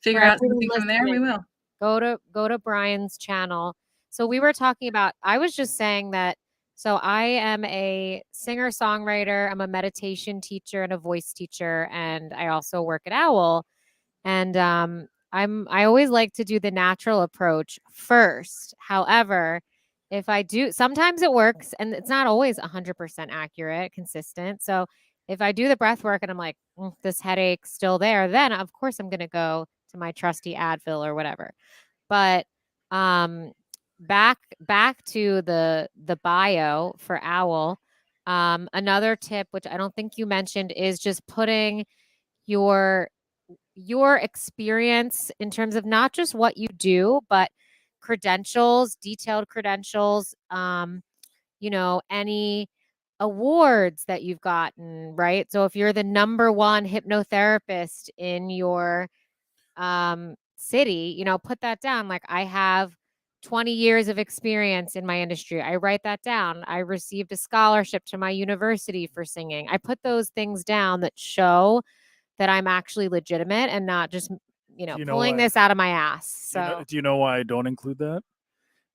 figure For out everyone something from there, we listening, will. Go to Brian's channel. So we were talking about, I was just saying that, so I am a singer-songwriter, I'm a meditation teacher and a voice teacher, and I also work at OWL. And I always like to do the natural approach first. However, if I do, sometimes it works and it's not always 100% accurate, consistent. So if I do the breath work and I'm like, this headache's still there, then of course I'm going to go to my trusty Advil or whatever. But back to the bio for OWL. Another tip, which I don't think you mentioned, is just putting your experience in terms of not just what you do, but credentials, detailed credentials, any awards that you've gotten, right? So if you're the #1 hypnotherapist in your city, put that down. Like, I have 20 years of experience in my industry. I write that down. I received a scholarship to my university for singing. I put those things down that show that I'm actually legitimate and not just, pulling this out of my ass. So Do you know why I don't include that?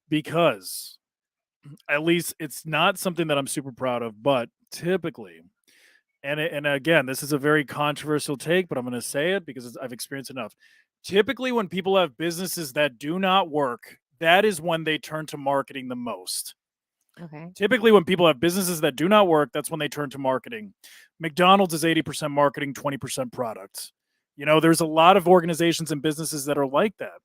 Because at least it's not something that I'm super proud of, but typically, and again, this is a very controversial take, but I'm going to say it because I've experienced enough. Typically, when people have businesses that do not work, that is when they turn to marketing the most. okay. Typically, when people have businesses that do not work, that's when they turn to marketing. McDonald's is 80% marketing, 20% product. There's a lot of organizations and businesses that are like that.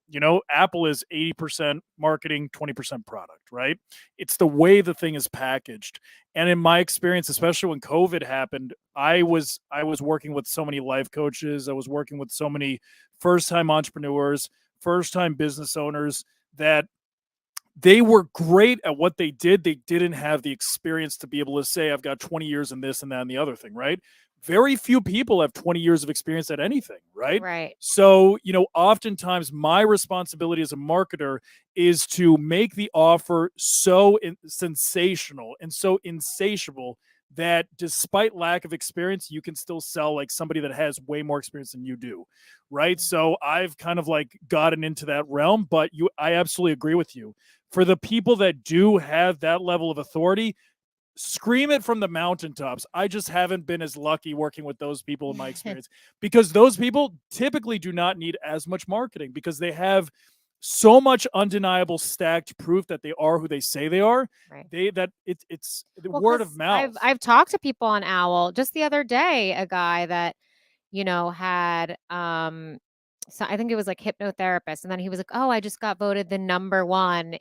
Apple is 80% marketing, 20% product, right? It's the way the thing is packaged. And in my experience, especially when COVID happened, I was working with so many life coaches. I was working with so many first-time entrepreneurs, first-time business owners that they were great at what they did. They didn't have the experience to be able to say, I've got 20 years in this and that and the other thing, right? Very few people have 20 years of experience at anything, right? Right. So, oftentimes my responsibility as a marketer is to make the offer so sensational and so insatiable that despite lack of experience, you can still sell like somebody that has way more experience than you do, right? So I've kind of like gotten into that realm, but I absolutely agree with you. For the people that do have that level of authority, scream it from the mountaintops. I just haven't been as lucky working with those people in my experience, because those people typically do not need as much marketing because they have so much undeniable stacked proof that they are who they say they are. Right. It's the Well, word 'cause of mouth. I've talked to people on OWL. Just the other day, a guy that, had so I think it was like hypnotherapist, and then he was like, "Oh, I just got voted the #1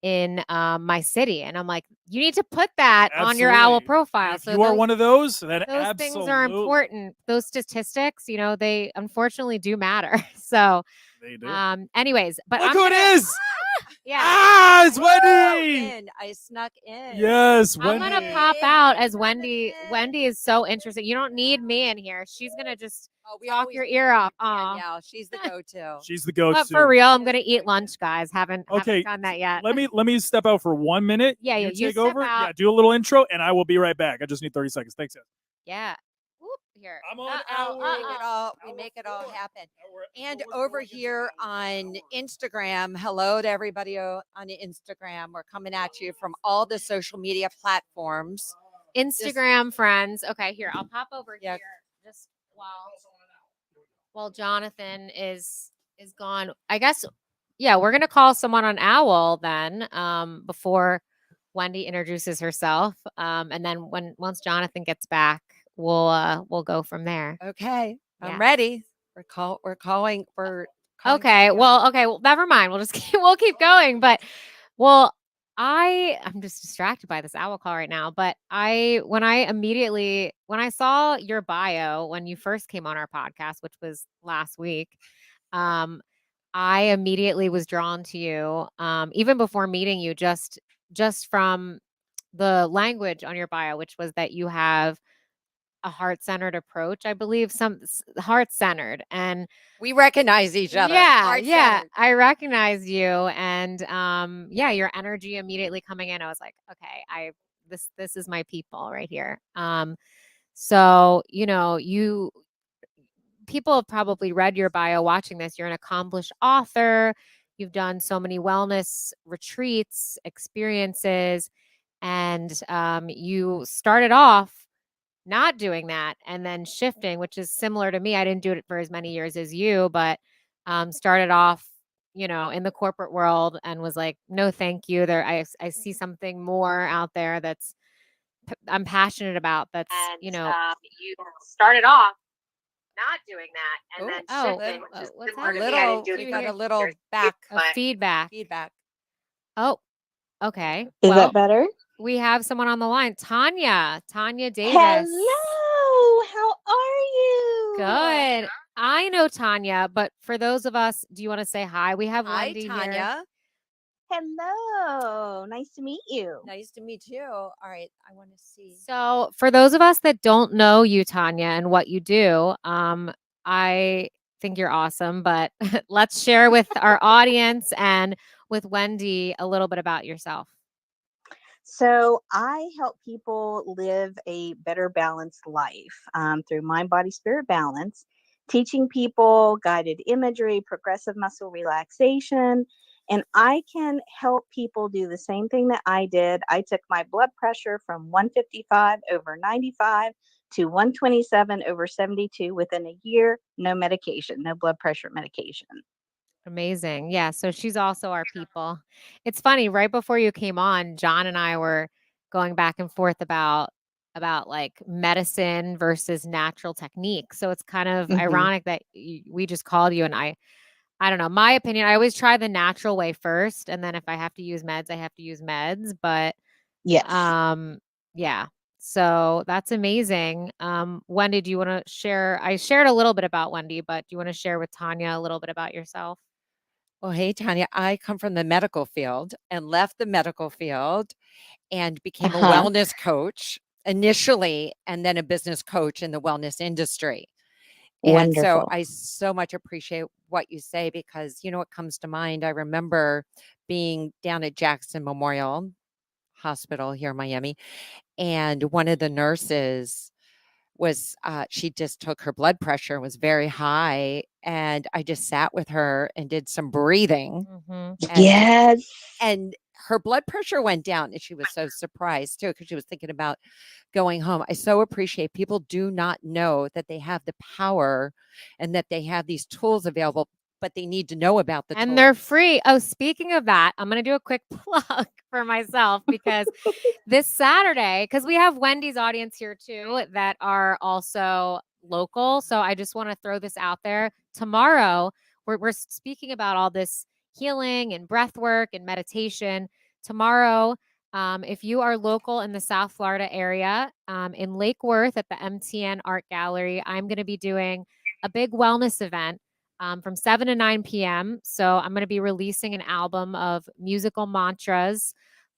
in my city." And I'm like, you need to put that on your OWL Absolutely. profile. If So you are one of those, then those absolutely things are important. Those statistics, they unfortunately do matter. So They do. anyways, but Look I'm who it gonna- is! Yeah. Ah, it's Wendy! I snuck in. Yes, I'm Wendy. gonna pop out as Wendy. Wendy is so interesting. You don't need me in here. She's gonna just We talk always your bring ear off. Danielle. She's the go-to. She's the go-to. But for real, I'm gonna eat lunch, guys. Haven't done that yet. Let me step out for 1 minute. Yeah, you you take step over. out. Yeah, do a little intro, and I will be right back. I just need 30 seconds. Thanks, guys. Yeah. Whoop, here. I'm on We make it all happen. And over here on Instagram, hello to everybody on Instagram. We're coming at you from all the social media platforms. Instagram friends. Okay, here. I'll pop over here just while Jonathan is gone. I guess we're gonna call someone on OWL then, before Wendy introduces herself. And then once Jonathan gets back, we'll go from there. Okay. Yeah. I'm ready. We're calling. Okay. Well, never mind. We'll just we'll keep going. But I'm just distracted by this owl call right now, but when I saw your bio when you first came on our podcast, which was last week, um, I immediately was drawn to you, even before meeting you, just from the language on your bio, which was that you have a heart-centered approach, I believe, heart-centered, and We recognize each other. yeah, I recognized you, and yeah, your energy immediately coming in. I was like, okay, this is my people right here. So people have probably read your bio watching this. You're an accomplished author. You've done so many wellness retreats, experiences, and you started off not doing that and then shifting, which is similar to me. I didn't do it for as many years as you, but started off, in the corporate world and was like, no, thank you. I see something more out there I'm passionate about. You started off not doing that and then shifting, which is what's similar to me. I little, didn't do it we for got a years little as you, back but feedback. feedback. Oh, okay. Is Well, that better? we have someone on the line, Tanya Davis. Hello, how are you? Good. I know Tanya, but for those of us, do you want to say hi? We have Hi, Wendy here. Tanya. Hello, nice to meet you. Nice to meet you. All right, I want to see. So, for those of us that don't know you, Tanya, and what you do, I think you're awesome, but let's share with our audience and with Wendy a little bit about yourself. So, I help people live a better balanced life through mind, body, spirit balance, teaching people guided imagery, progressive muscle relaxation. And I can help people do the same thing that I did. I took my blood pressure from 155 over 95 to 127 over 72 within a year. No medication, no blood pressure medication. Amazing. Yeah. So she's also our people. It's funny, right before you came on, John and I were going back and forth about like medicine versus natural technique. So it's kind of ironic that we just called you, and I don't know, my opinion, I always try the natural way first, and then if I have to use meds, I have to use meds, but Yes. yeah. So that's amazing. Wendy, do you want to share? I shared a little bit about Wendy, but do you want to share with Tanya a little bit about yourself? Well, hey, Tanya, I come from the medical field and left the medical field and became a wellness coach initially, and then a business coach in the wellness industry. And so Wonderful. I so much appreciate what you say, because what comes to mind. I remember being down at Jackson Memorial Hospital here in Miami, and one of the nurses was she just took her blood pressure, was very high, and I just sat with her and did some breathing. Yes. And her blood pressure went down, and she was so surprised too, because she was thinking about going home. I so appreciate people do not know that they have the power and that they have these tools available, but they need to know about the tools. And they're free. Oh, speaking of that, I'm going to do a quick plug for myself, because this Saturday, because we have Wendy's audience here too that are also local. So I just want to throw this out there. Tomorrow, we're speaking about all this healing and breath work and meditation. Tomorrow, if you are local in the South Florida area, in Lake Worth at the MTN Art Gallery, I'm going to be doing a big wellness event from 7 to 9 p.m. So I'm going to be releasing an album of musical mantras,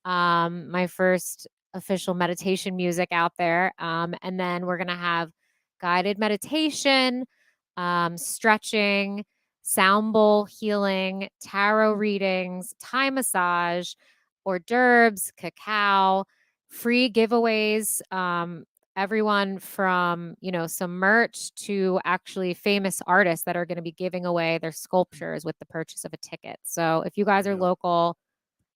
my first official meditation music out there. And then we're going to have guided meditation, stretching, sound bowl healing, tarot readings, Thai massage, hors d'oeuvres, cacao, free giveaways. Everyone from, some merch to actually famous artists that are going to be giving away their sculptures with the purchase of a ticket. So if you guys are local,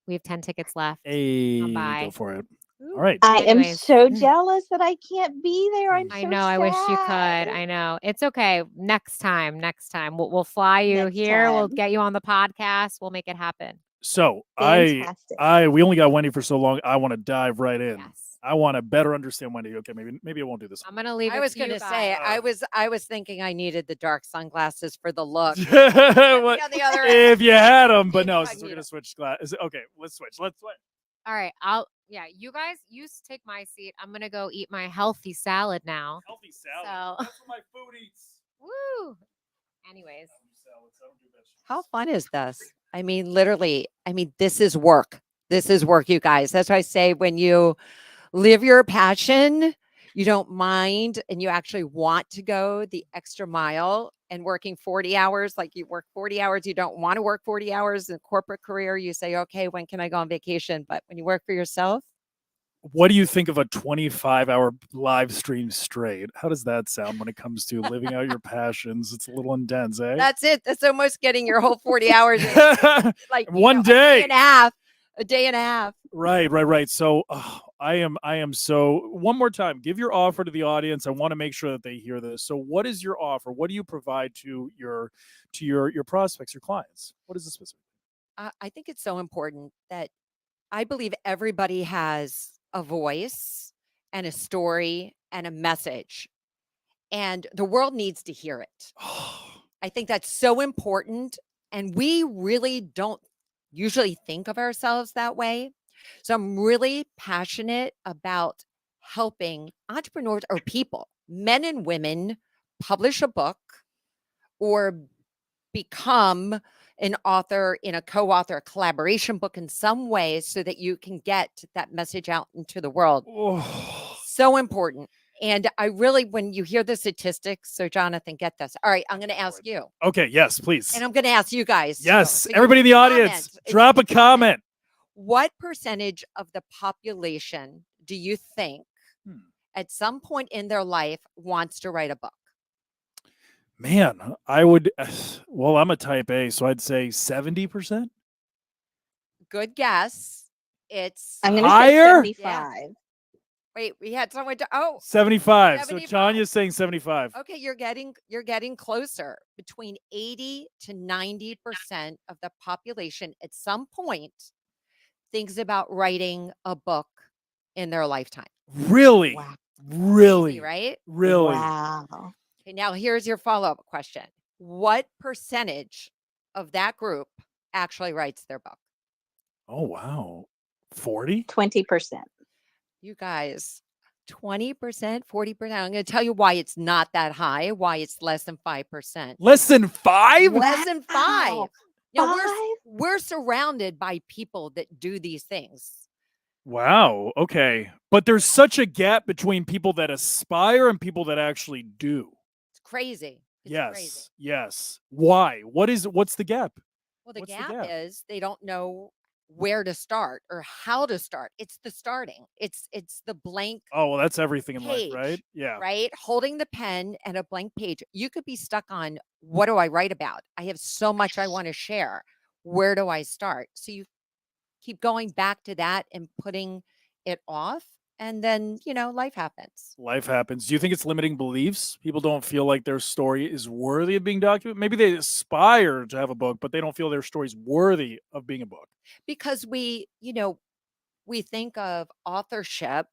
we have 10 tickets left. Hey, Bye. go for it. All right. I am Anyways. so jealous that I can't be there. I'm I so know. I wish you could. sad. I know. It's okay. Next time. We'll fly you Next here. We'll time. get you on the podcast. We'll make it happen. So Fantastic. we only got Wendy for so long. I want to dive right in. Yes. I want to better understand Wendy. Okay, maybe I won't do this. I'm gonna leave. I was going to say, I was thinking I needed the dark sunglasses for the look. What- On the other if end. you had them, but no, If I since we're need gonna switch glasses. Okay, let's switch. All right. You guys, take my seat. I'm going to go eat my healthy salad now. Healthy salad. So, That's what my food eats. woo. Anyways. How fun is this? I mean, literally, this is work. This is work, you guys. That's why I say when you live your passion, you don't mind and you actually want to go the extra mile. And working 40 hours, like you work 40 hours, you don't want to work 40 hours in a corporate career. You say, okay, when can I go on vacation? But when you work for yourself, what do you think of a 25-hour live stream straight? How does that sound when it comes to living out your passions? It's a little intense, eh? that's it. That's almost getting your whole 40 hours in, like one day. a day and a half. A day and a half. Right. So I am so one more time, give your offer to the audience. I want to make sure that they hear this. So what is your offer? What do you provide to your prospects, your clients? What is the specific? I think it's so important that I believe everybody has a voice and a story and a message, and the world needs to hear it. I think that's so important, and we really don't usually think of ourselves that way. So I'm really passionate about helping entrepreneurs or people, men and women, publish a book or become an author in a co-author, a collaboration book in some way so that you can get that message out into the world. So important. And I really, when you hear the statistics, so Jonathan, get this. All right, I'm going to ask you. Okay, yes, please. And I'm going to ask you guys. Yes, so everybody in the audience, drop a comment. What percentage of the population do you think at some point in their life wants to write a book? Man, I would, well, I'm a type A, so I'd say 70%. Good guess. It's I'm going to higher? say 75. Yeah. Wait, we had someone 75. 75. So Tanya's saying 75. Okay, you're getting closer. Between 80 to 90% of the population at some point thinks about writing a book in their lifetime. Really? Wow. Really? Crazy, right? Really? Wow. Okay, now here's your follow-up question. What percentage of that group actually writes their book? Oh, wow. 40? 20%. You guys, 20%, 40%. I'm going to tell you why it's not that high, why it's less than 5%. Less than 5? Less than 5. Wow. Now, 5? we're surrounded by people that do these things. Wow. Okay. But there's such a gap between people that aspire and people that actually do. It's crazy. It's Yes. crazy. Yes. Why? What's the gap? Well, the What's gap, the gap? is they don't know where to start or how to start. It's the starting. It's the blank Oh, well, that's everything in life, page, right? Yeah. right? Holding the pen and a blank page. You could be stuck on, what do I write about? I have so much I want to share. Where do I start? So you keep going back to that and putting it off, and then, life happens. Life happens. Do you think it's limiting beliefs? People don't feel like their story is worthy of being documented. Maybe they aspire to have a book, but they don't feel their story is worthy of being a book. Because we think of authorship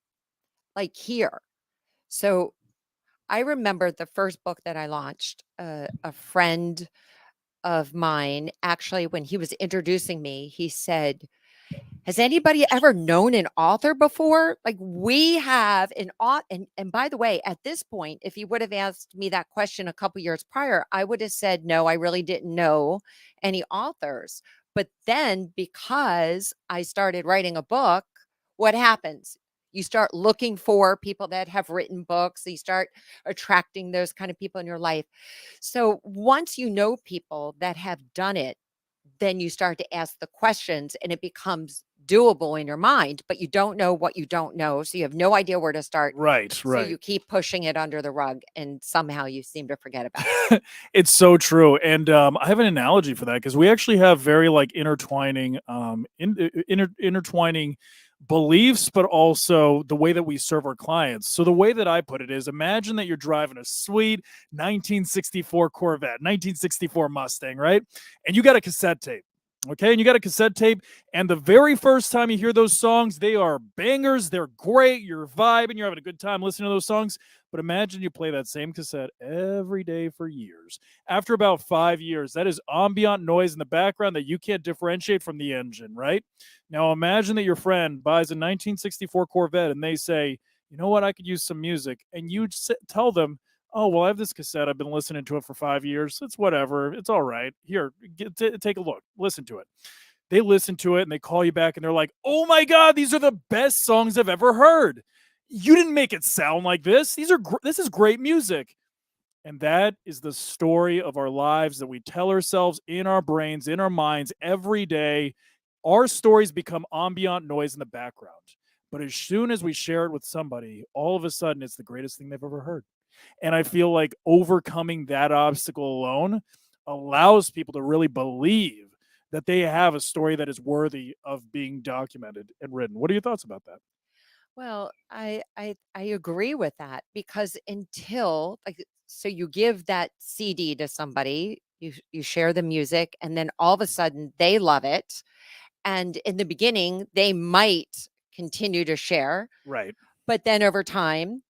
like here. So I remember the first book that I launched, a friend of mine, actually, when he was introducing me, he said, has anybody ever known an author before? Like, we have an author. And by the way, at this point, if he would have asked me that question a couple years prior, I would have said, no, I really didn't know any authors. But then, because I started writing a book, what happens? You start looking for people that have written books. You start attracting those kind of people in your life. So once you know people that have done it, then you start to ask the questions and it becomes doable in your mind, but you don't know what you don't know. So you have no idea where to start. Right. So you keep pushing it under the rug and somehow you seem to forget about it. It's so true. And I have an analogy for that because we actually have very intertwining, intertwining beliefs, but also the way that we serve our clients. So the way that I put it is, imagine that you're driving a sweet 1964 Corvette, 1964 Mustang, right? And you got a cassette tape. Okay, and you got a cassette tape, and the very first time you hear those songs, they are bangers. They're great. You're vibing. You're having a good time listening to those songs. But imagine you play that same cassette every day for years. After about 5 years, that is ambient noise in the background that you can't differentiate from the engine, right? Now imagine that your friend buys a 1964 Corvette and they say, you know what, I could use some music. And you tell them, oh, well, I have this cassette. I've been listening to it for 5 years. It's whatever. It's all right. Here, take a look. Listen to it. They listen to it and they call you back and they're like, oh my God, these are the best songs I've ever heard. You didn't make it sound like this. This is great music. And that is the story of our lives that we tell ourselves in our brains, in our minds every day. Our stories become ambient noise in the background. But as soon as we share it with somebody, all of a sudden it's the greatest thing they've ever heard. And I feel like overcoming that obstacle alone allows people to really believe that they have a story that is worthy of being documented and written. What are your thoughts about that? Well, I agree with that because until like so you give that CD to somebody, you share the music, and then all of a sudden they love it. And in the beginning, they might continue to share, Right. but then over time,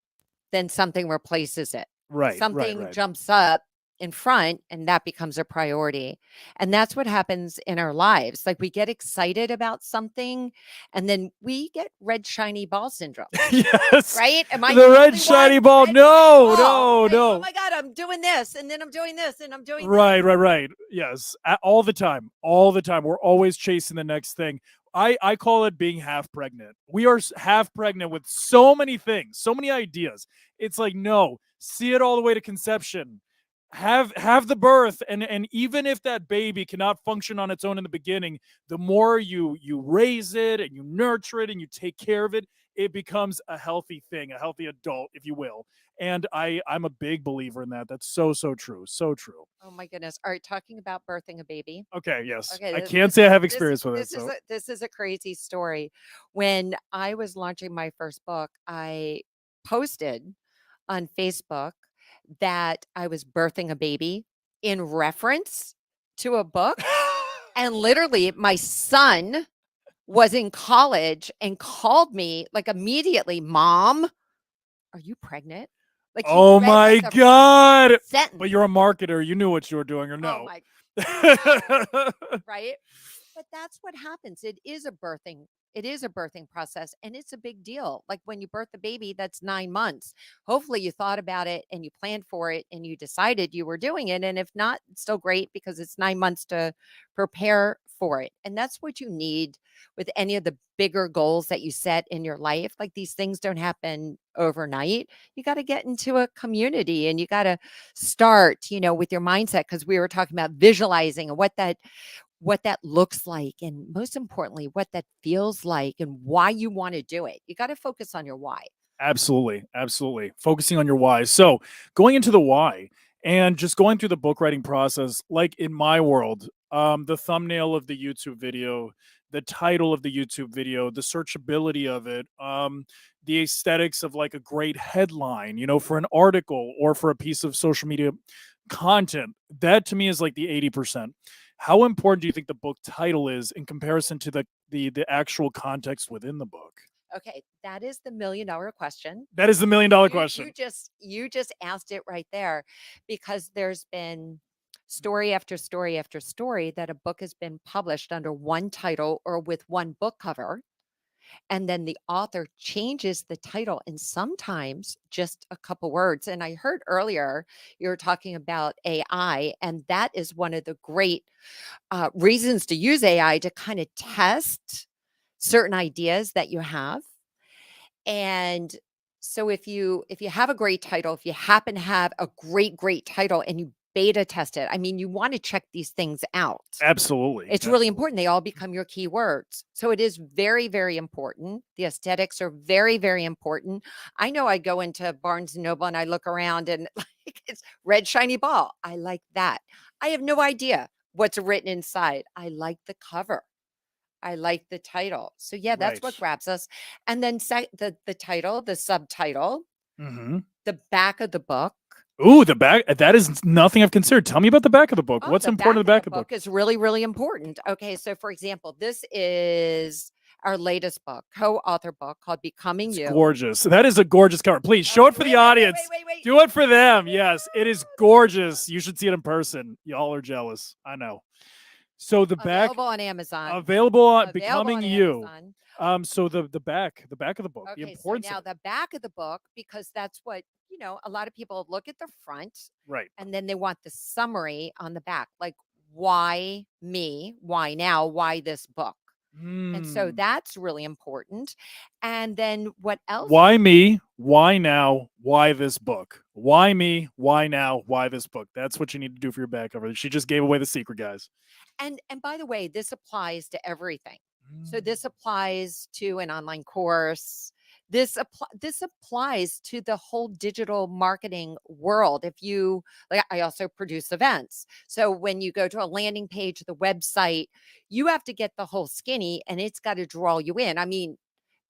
then something replaces it. Right. Something jumps up in front and that becomes a priority. And that's what happens in our lives. Like we get excited about something and then we get red shiny ball syndrome. Yes. Right? Am I the the red only shiny one? ball? Red No, shiny ball. Like, no. oh my God, I'm doing this and then I'm doing this and I'm doing Right. Yes. All the time. All the time. We're always chasing the next thing. I call it being half pregnant. We are half pregnant with so many things, so many ideas. It's like, no, see it all the way to conception. Have the birth, and even if that baby cannot function on its own in the beginning, the more you raise it and you nurture it and you take care of it, it becomes a healthy thing, a healthy adult, if you will. And I'm a big believer in that. That's so true. So true. Oh my goodness. All right, talking about birthing a baby. Okay, yes. Okay, I can't say I have experience with it. So this is a crazy story. When I was launching my first book, I posted on Facebook that I was birthing a baby in reference to a book. And literally, my son was in college and called me like immediately, Mom, are you pregnant? Like he oh read, my like, the first God. sentence. But you're a marketer. You knew what you were doing or Oh no? my right? But that's what happens. It is a birthing process and it's a big deal. Like when you birth a baby, that's 9 months. Hopefully you thought about it and you planned for it and you decided you were doing it. And if not, it's still great because it's 9 months to prepare for it. And that's what you need with any of the bigger goals that you set in your life. Like these things don't happen overnight. You got to get into a community and you got to start, with your mindset because we were talking about visualizing and what that looks like and most importantly what that feels like and why you want to do it. You got to focus on your why. Absolutely. Focusing on your why. So going into the why and just going through the book writing process, like in my world, the thumbnail of the YouTube video, the title of the YouTube video, the searchability of it, the aesthetics of like a great headline, for an article or for a piece of social media content, that to me is like the 80%. How important do you think the book title is in comparison to the actual context within the book? Okay, that is the $1,000,000 question. That is the $1,000,000 You question. just asked it right there because there's been story after story after story that a book has been published under one title or with one book cover. And then the author changes the title and sometimes just a couple words. And I heard earlier you were talking about AI, and that is one of the great reasons to use AI to kind of test certain ideas that you have. And so if you have a great title, if you happen to have a great title and you beta test it, I mean, you want to check these things out. Absolutely. It's really important. They all become your keywords. So it is very, very important. The aesthetics are very, very important. I know I go into Barnes and Noble and I look around and like it's red shiny ball. I like that. I have no idea what's written inside. I like the cover. I like the title. So yeah, that's what Right. grabs us. And then the title, the subtitle, Mm-hmm. the back of the book, Ooh, the back. That is nothing I've considered. Tell me about the back of the book. Oh, What's important in the back of the book? is really, really important. Okay, so for example, this is our latest book, co-author book called Becoming It's You. gorgeous. That is a gorgeous cover. Please show it for the audience. Do it for them. Yes, it is gorgeous. You should see it in person. Y'all are jealous. I know. So the back Available on Amazon. available on Available Becoming on You. Amazon. So the back of the book, the Okay, so importance now of it. the back of the book, because that's what, a lot of people look at the front Right. and then they want the summary on the back, like why me, why now, why this book. And so Mm. that's really important. And then what else? Why me? Why now? Why this book? Why me? Why now? Why this book? That's what you need to do for your back cover. She just gave away the secret, guys. And by the way, this applies to everything. So this applies to an online course. This applies to the whole digital marketing world. If you like, I also produce events. So when you go to a landing page, the website, you have to get the whole skinny, and it's got to draw you in. I mean,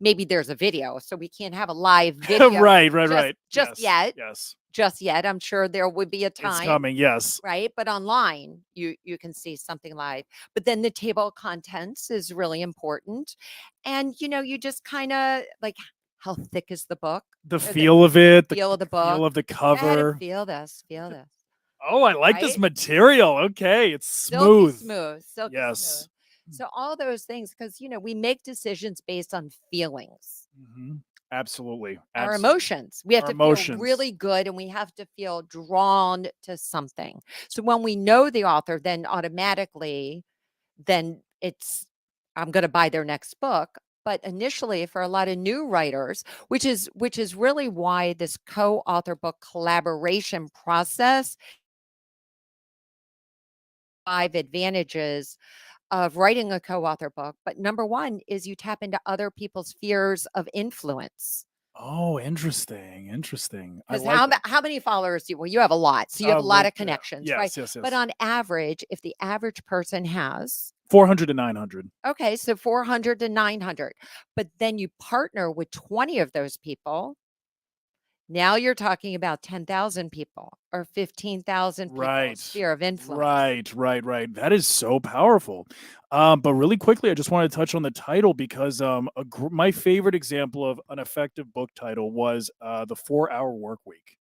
maybe there's a video, so we can't have a live video. right. Just Yes, yet. Yes. Just yet. I'm sure there would be a time. It's coming. Yes. Right, but online you can see something live. But then the table of contents is really important, and you just kind of like, how thick is the book? The feel of it. Feel of the book. Feel of the Go ahead and cover. feel this. Feel this. Oh, I like this Right? material. Okay, it's Silky smooth. smooth. Silky Yes. smooth. So all those things, because we make decisions based on feelings. Mhm. Absolutely. Our Absolutely. emotions. We have Our to emotions. feel really good, and we have to feel drawn to something. So when we know the author, then automatically, then I'm going to buy their next book. But initially, for a lot of new writers, which is really why this co-author book collaboration process, 5 advantages of writing a co-author book. But number one is you tap into other people's fears of influence. Oh, interesting. I Because like that. how many followers do you? Well, you have a lot, so you have a lot Yeah. of connections, Yes, right? yes. But on average, if the average person has 400 to 900. okay, so 400 to 900, but then you partner with 20 of those people. Now you're talking about 10,000 people or 15,000 people's Right. sphere of influence. Right. That is so powerful. But really quickly, I just want to touch on the title because my favorite example of an effective book title was The 4-Hour Work Week.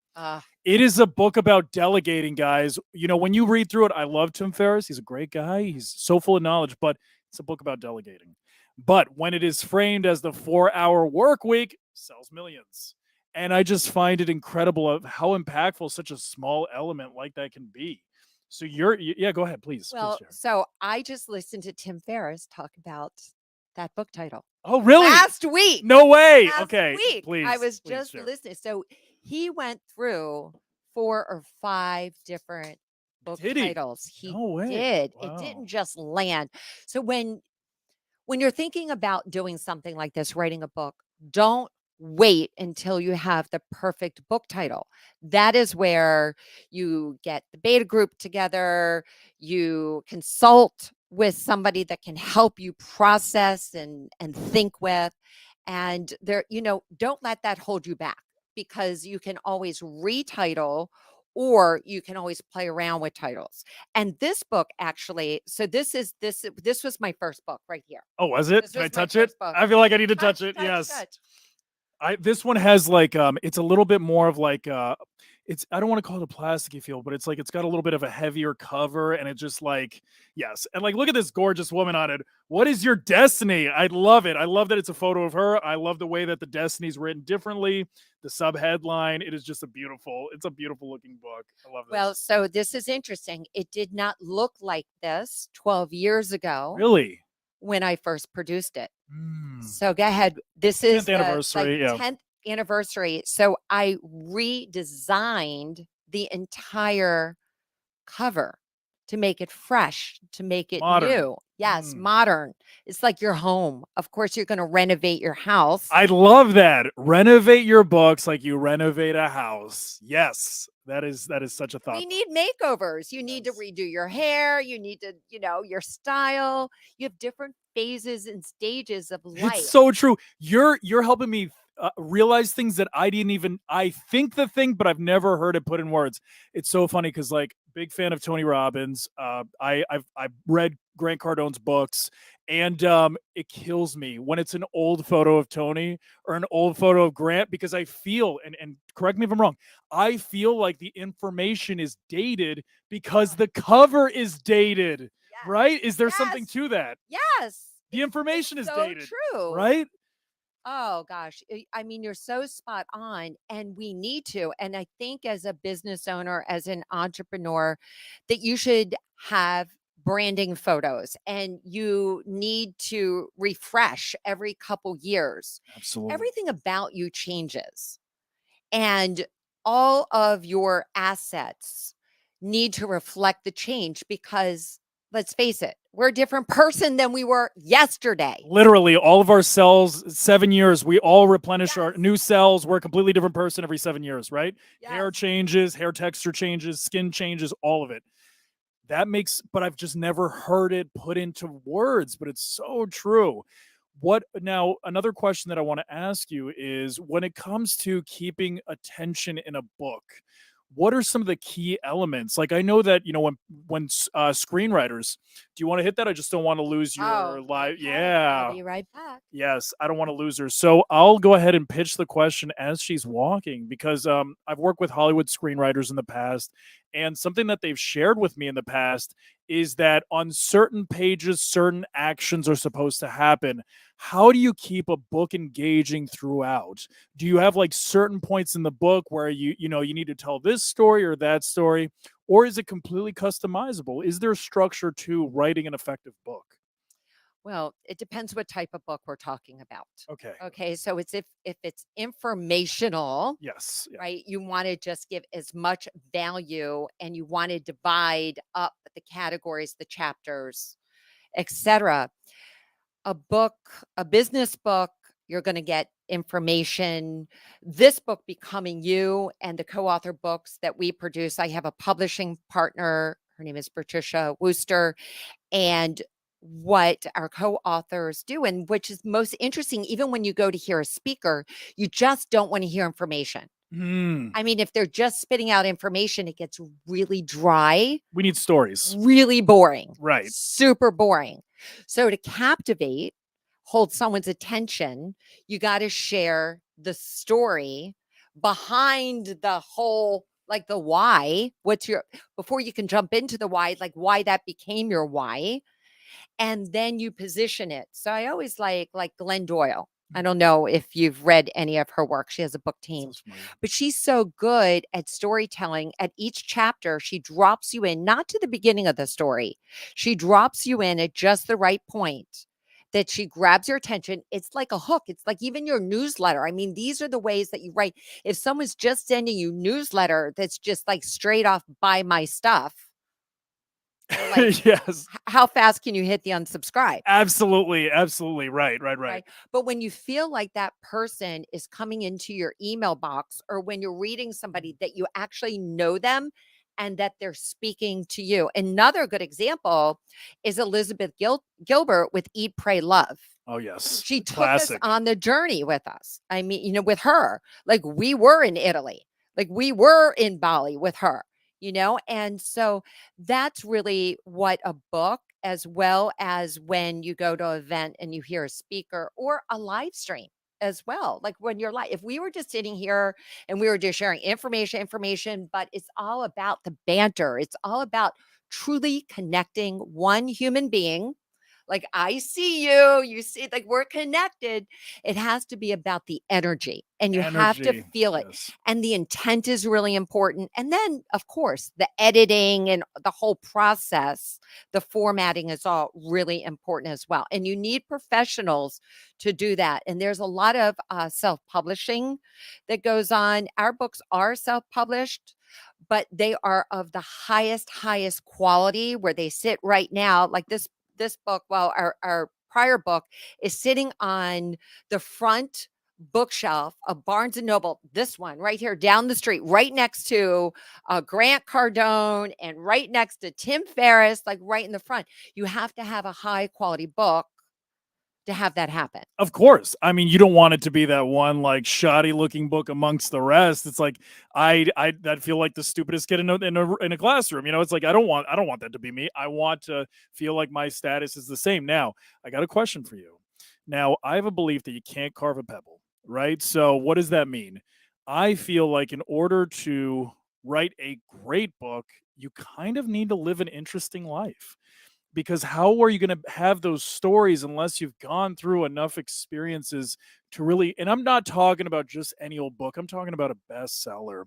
It is a book about delegating, guys. When you read through it, I love Tim Ferriss. He's a great guy. He's so full of knowledge, but it's a book about delegating. But when it is framed as the 4-Hour Work Week, sells millions. And I just find it incredible of how impactful such a small element like that can be. So yeah, go ahead, please. Well, share. so I just listened to Tim Ferriss talk about that book title. Oh, really? Last week. No way. Last Okay, week. please. I was please just share. listening. So he went through 4 or 5 different book Did he? titles. He No way. did. Wow. It didn't just land. So when you're thinking about doing something like this, writing a book, don't wait until you have the perfect book title. That is where you get the beta group together, you consult with somebody that can help you process and think with, and don't let that hold you back, because you can always retitle, or you can always play around with titles. And this book actually, so this was my first book right here. Oh, was it? This Can I was my touch it? first book. I feel like I need to touch it. Yes. This one has like it's a little bit more of like it's I don't want to call it a plasticky feel, but it's like it's got a little bit of a heavier cover, and it just like yes. And like look at this gorgeous woman on it. What is your destiny? I love it. I love that it's a photo of her. I love the way that the destiny's written differently. The sub headline, it's a beautiful looking book. I love this. Well, so this is interesting. It did not look like this 12 years ago. Really? When I first produced it. So go ahead. This is 10th anniversary, yeah. 10th anniversary. So I redesigned the entire cover to make it fresh, to make it Modern. new. Yes, modern. It's like your home. Of course, you're going to renovate your house. I love that. Renovate your books like you renovate a house. Yes, that is such a thought. We need makeovers. You need to redo your hair. You need to, your style. You have different phases and stages of life. It's so true. You're helping me realize things that I didn't even, I think the thing, but I've never heard it put in words. It's so funny because, like, big fan of Tony Robbins. I've read Grant Cardone's books, and it kills me when it's an old photo of Tony or an old photo of Grant, because I feel, and correct me if I'm wrong, I feel like the information is dated because the cover is dated, right? Is there something Yes. to that? Yes. The information is so dated, true. right? Oh gosh. I mean, you're so spot on, and we need to. And I think as a business owner, as an entrepreneur, that you should have branding photos, and you need to refresh every couple years. Absolutely. Everything about you changes, and all of your assets need to reflect the change, because let's face it, we're a different person than we were yesterday. Literally, all of our cells, 7 years, we all replenish our new cells. We're a completely different person every 7 years, right? Hair changes, hair texture changes, skin changes, all of it. That makes, but I've just never heard it put into words, but it's so true. What now, another question that I want to ask you is, when it comes to keeping attention in a book, what are some of the key elements? Like, I know that, when screenwriters, do you want to hit that? I just don't want to lose your live. Yeah. I'll be right back. Yes, I don't want to lose her. So I'll go ahead and pitch the question as she's walking, because I've worked with Hollywood screenwriters in the past, and something that they've shared with me in the past is that on certain pages, certain actions are supposed to happen. How do you keep a book engaging throughout? Do you have like certain points in the book where you need to tell this story or that story, or is it completely customizable? Is there structure to writing an effective book? Well, it depends what type of book we're talking about. Okay. Okay. So it's if it's informational, Yes. Yeah. right? You want to just give as much value, and you want to divide up the categories, the chapters, etc. A business book, you're going to get information. This book becoming you, and the co-author books that we produce. I have a publishing partner. Her name is Patricia Wooster, and what our co-authors do, and which is most interesting, even when you go to hear a speaker, you just don't want to hear information. I mean, if they're just spitting out information, it gets really dry. We need stories. Really boring. Right. Super boring. So to captivate, hold someone's attention, you got to share the story behind the whole, like the why. Before you can jump into the why, like why that became your why. And then you position it. So I always like Glenn Doyle. I don't know if you've read any of her work. She has a book team, but she's so good at storytelling. At each chapter, she drops you in, not to the beginning of the story. She drops you in at just the right point that she grabs your attention. It's like a hook. It's like even your newsletter. I mean, these are the ways that you write. If someone's just sending you newsletter that's just like straight off, buy my stuff. Like, yes. How fast can you hit the unsubscribe? Absolutely. Right. But when you feel like that person is coming into your email box, or when you're reading somebody that you actually know them and that they're speaking to you. Another good example is Elizabeth Gilbert with Eat, Pray, Love. Oh, yes. She took Classic. us on the journey with us. I mean, with her, like we were in Italy, like we were in Bali with her. And so that's really what a book, as well as when you go to an event and you hear a speaker or a live stream as well. Like when you're live, if we were just sitting here and we were just sharing information, but it's all about the banter. It's all about truly connecting one human being. Like I see you, you see, like we're connected. It has to be about the energy, and you have to feel it. Yes. And the intent is really important. And then, of course, the editing and the whole process, the formatting is all really important as well. And you need professionals to do that. And there's a lot of self-publishing that goes on. Our books are self-published, but they are of the highest quality, where they sit right now, like this book, well, our prior book is sitting on the front bookshelf of Barnes and Noble. This one right here down the street, right next to Grant Cardone, and right next to Tim Ferriss, like right in the front. You have to have a high quality book to have that happen. Of course. I mean, you don't want it to be that one like shoddy looking book amongst the rest. It's like I'd feel like the stupidest kid in a classroom. You know, it's like I don't want that to be me. I want to feel like my status is the same. Now, I got a question for you. Now, I have a belief that you can't carve a pebble, right? So, what does that mean? I feel like in order to write a great book, you kind of need to live an interesting life, because how are you going to have those stories unless you've gone through enough experiences to really, and I'm not talking about just any old book, I'm talking about a bestseller.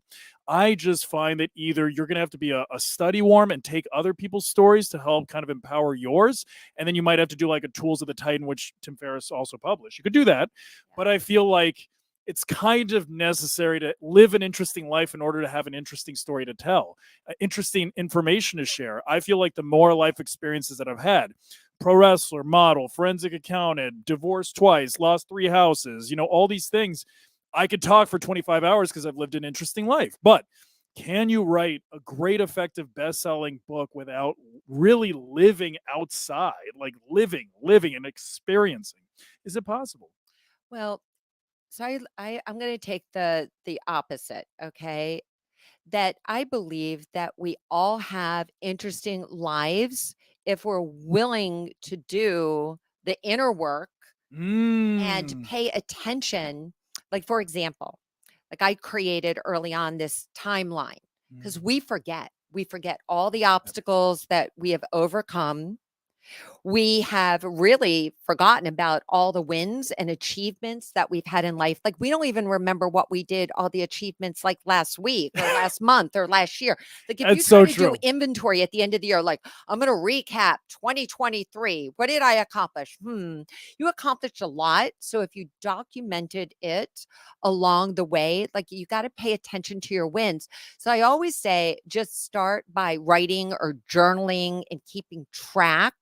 I just find that either you're going to have to be a study worm and take other people's stories to help kind of empower yours, and then you might have to do like a Tools of the Titan, which Tim Ferriss also published. You could do that, but I feel like it's kind of necessary to live an interesting life in order to have an interesting story to tell, interesting information to share. I feel like the more life experiences that I've had, pro wrestler, model, forensic accountant, divorced twice, lost 3 houses, you know, all these things, I could talk for 25 hours because I've lived an interesting life. But can you write a great, effective, best-selling book without really living outside, like living and experiencing? Is it possible? Well, so I'm going to take the opposite, okay? That I believe that we all have interesting lives if we're willing to do the inner work and Mm. pay attention. Like, for example, like I created early on this timeline because we forget all the obstacles that we have overcome. We have really forgotten about all the wins and achievements that we've had in life. Like, we don't even remember what we did, all the achievements like last week or last month or last year. Like, if you That's try so to do true. inventory at the end of the year, like, I'm going to recap 2023. What did I accomplish? You accomplished a lot. So if you documented it along the way, like, you got to pay attention to your wins. So I always say just start by writing or journaling and keeping track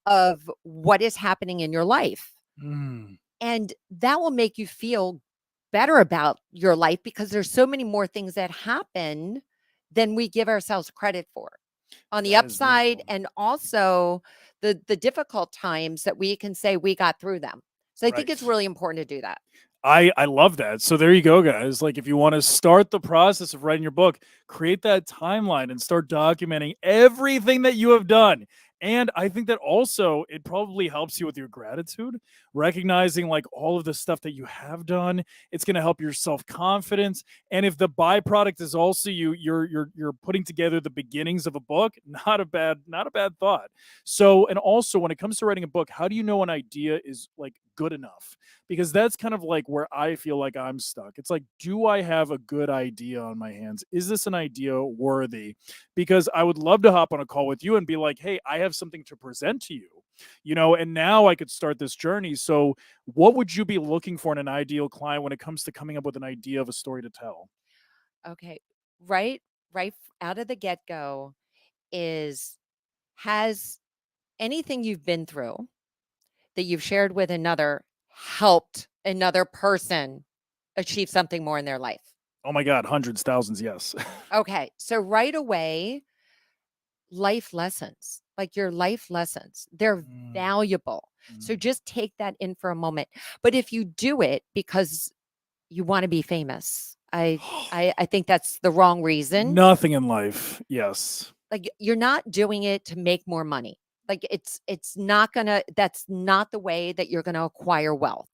of what is happening in your life. Mm. And that will make you feel better about your life because there's so many more things that happen than we give ourselves credit for on the That is upside, beautiful. and also the difficult times that we can say we got through them. So I think it's Right. really important to do that. I love that. So there you go, guys. Like if you want to start the process of writing your book, create that timeline and start documenting everything that you have done. And I think that also it probably helps you with your gratitude, recognizing like all of the stuff that you have done. It's going to help your self-confidence. And if the byproduct is also you're putting together the beginnings of a book, not a bad thought. So, and also when it comes to writing a book, how do you know an idea is like good enough? Because that's kind of like where I feel like I'm stuck. It's like, do I have a good idea on my hands? Is this an idea worthy? Because I would love to hop on a call with you and be like, hey, I have something to present to you, you know, and now I could start this journey. So, what would you be looking for in an ideal client when it comes to coming up with an idea of a story to tell? Okay. Right out of the get-go is, has anything you've been through that you've shared with another helped another person achieve something more in their life? Oh my God, hundreds, thousands, yes. Okay. So right away, life lessons, like your life lessons, they're valuable. So just take that in for a moment. But if you do it because you want to be famous, I think that's the wrong reason. Nothing in life. Yes. Like, you're not doing it to make more money. Like, it's not gonna, that's not the way that you're gonna acquire wealth.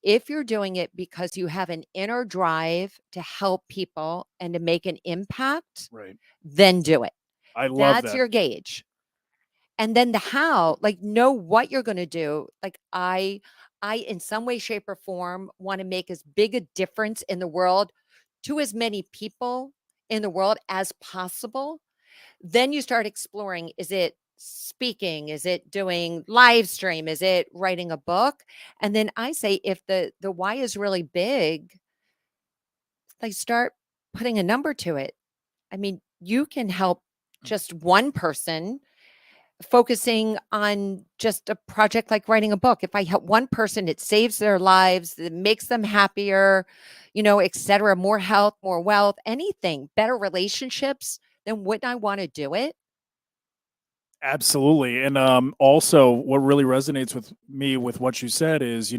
If you're doing it because you have an inner drive to help people and to make an impact, Right. then do it. I love That's that. your gauge. And then the how, like, know what you're gonna do. Like, I in some way, shape, or form want to make as big a difference in the world to as many people in the world as possible. Then you start exploring, is it speaking? Is it doing live stream? Is it writing a book? And then I say, if the why is really big, like, start putting a number to it. I mean, you can help just one person focusing on just a project like writing a book. If I help one person, it saves their lives, it makes them happier, you know, et cetera, more health, more wealth, anything, better relationships, then wouldn't I want to do it? Absolutely. And also what really resonates with me with what you said is,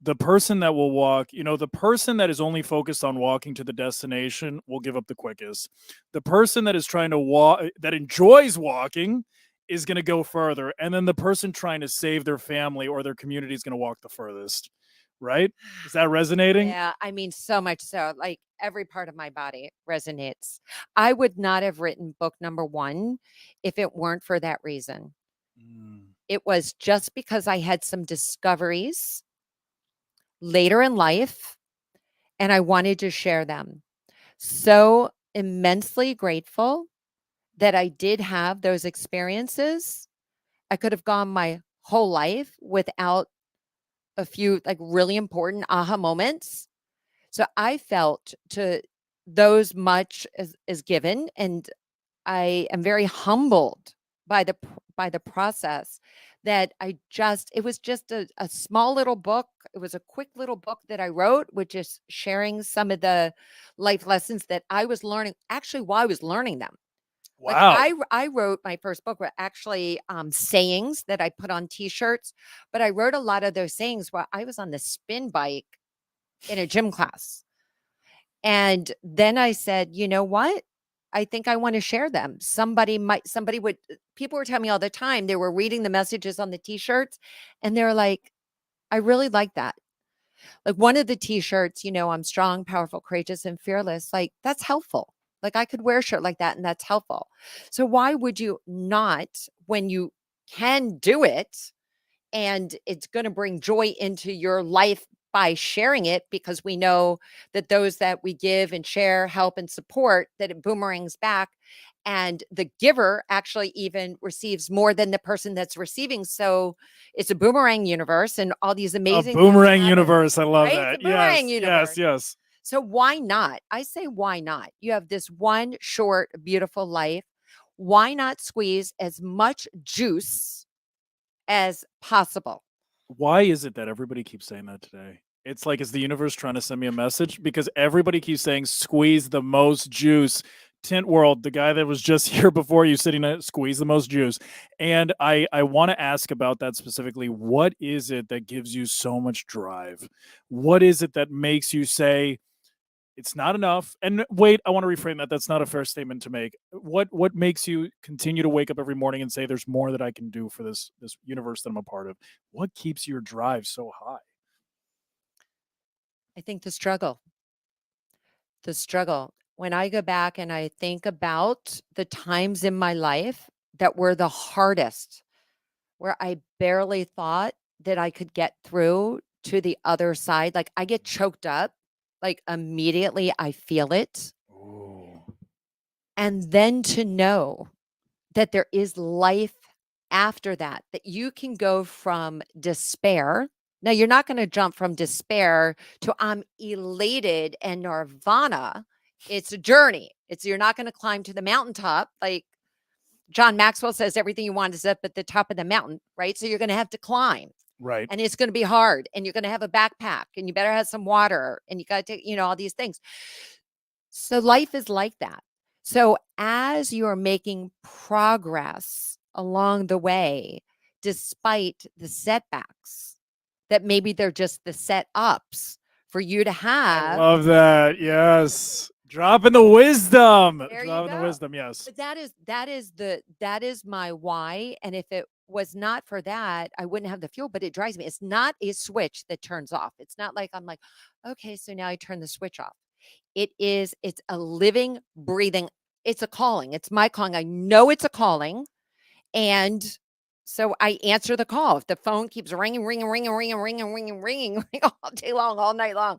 the person that will walk, the person that is only focused on walking to the destination will give up the quickest. The person that is trying to walk, that enjoys walking, is going to go further. And then the person trying to save their family or their community is going to walk the furthest. Right? Is that resonating? Yeah, I mean, so much so. Like every part of my body resonates. I would not have written book number 1 if it weren't for that reason. Mm. It was just because I had some discoveries later in life and I wanted to share them. So immensely grateful that I did have those experiences. I could have gone my whole life without a few like really important aha moments. So I felt to those much is given, and I am very humbled by the process that it was just a small little book. It was a quick little book that I wrote, which is sharing some of the life lessons that I was learning actually while I was learning them. Like Wow. I wrote my first book were actually sayings that I put on t-shirts, but I wrote a lot of those sayings while I was on the spin bike in a gym class. And then I said, "You know what? I think I want to share them." People were telling me all the time, they were reading the messages on the t-shirts and they're like, "I really like that." Like one of the t-shirts, "I'm strong, powerful, courageous, and fearless." Like that's helpful. Like I could wear a shirt like that and that's helpful. So why would you not when you can do it and it's going to bring joy into your life by sharing it, because we know that those that we give and share, help and support, that it boomerangs back, and the giver actually even receives more than the person that's receiving. So it's a boomerang universe and all these A amazing things boomerang happen, universe. I love right? that. It's a boomerang Yes. universe. Yes. So why not? I say, why not? You have this one short, beautiful life. Why not squeeze as much juice as possible? Why is it that everybody keeps saying that today? It's like, is the universe trying to send me a message? Because everybody keeps saying, squeeze the most juice. Tint World, the guy that was just here before you sitting at squeeze the most juice. And I want to ask about that specifically. What is it that gives you so much drive? What is it that makes you say, it's not enough? And wait, I want to reframe that. That's not a fair statement to make. What makes you continue to wake up every morning and say there's more that I can do for this universe that I'm a part of? What keeps your drive so high? I think the struggle. The struggle. When I go back and I think about the times in my life that were the hardest, where I barely thought that I could get through to the other side, like I get choked up, like immediately I feel it. Ooh. And then to know that there is life after that, that you can go from despair. Now, you're not going to jump from despair to I'm elated and nirvana. It's a journey. You're not going to climb to the mountaintop. Like John Maxwell says, everything you want is up at the top of the mountain, right? So you're going to have to climb. Right. And it's going to be hard. And you're going to have a backpack and you better have some water and you got to take, all these things. So life is like that. So as you're making progress along the way, despite the setbacks, that maybe they're just the setups for you to I have. love that. Yes. Dropping the wisdom. There you Dropping the go. wisdom. Yes. But that is my why. And if it was not for that, I wouldn't have the fuel, but it drives me. It's not a switch that turns off. It's not like I'm like, okay, so now I turn the switch off. It's a living, breathing, it's a calling. It's my calling. I know it's a calling. And so I answer the call. If the phone keeps ringing, ringing, ringing, ringing, ringing, ringing, ringing all day long, all night long,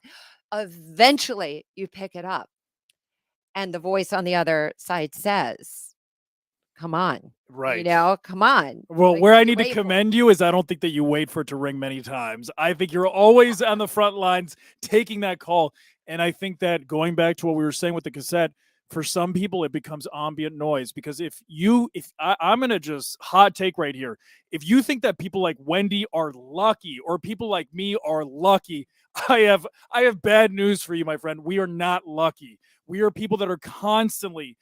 eventually you pick it up. And the voice on the other side says, come on, Right. come on. Well, Like, where I be need to grateful. commend you is I don't think that you wait for it to ring many times. I think you're always on the front lines taking that call. And I think that going back to what we were saying with the cassette, for some people it becomes ambient noise, because I'm going to just hot take right here. If you think that people like Wendy are lucky or people like me are lucky, I have bad news for you, my friend. We are not lucky. We are people that are constantly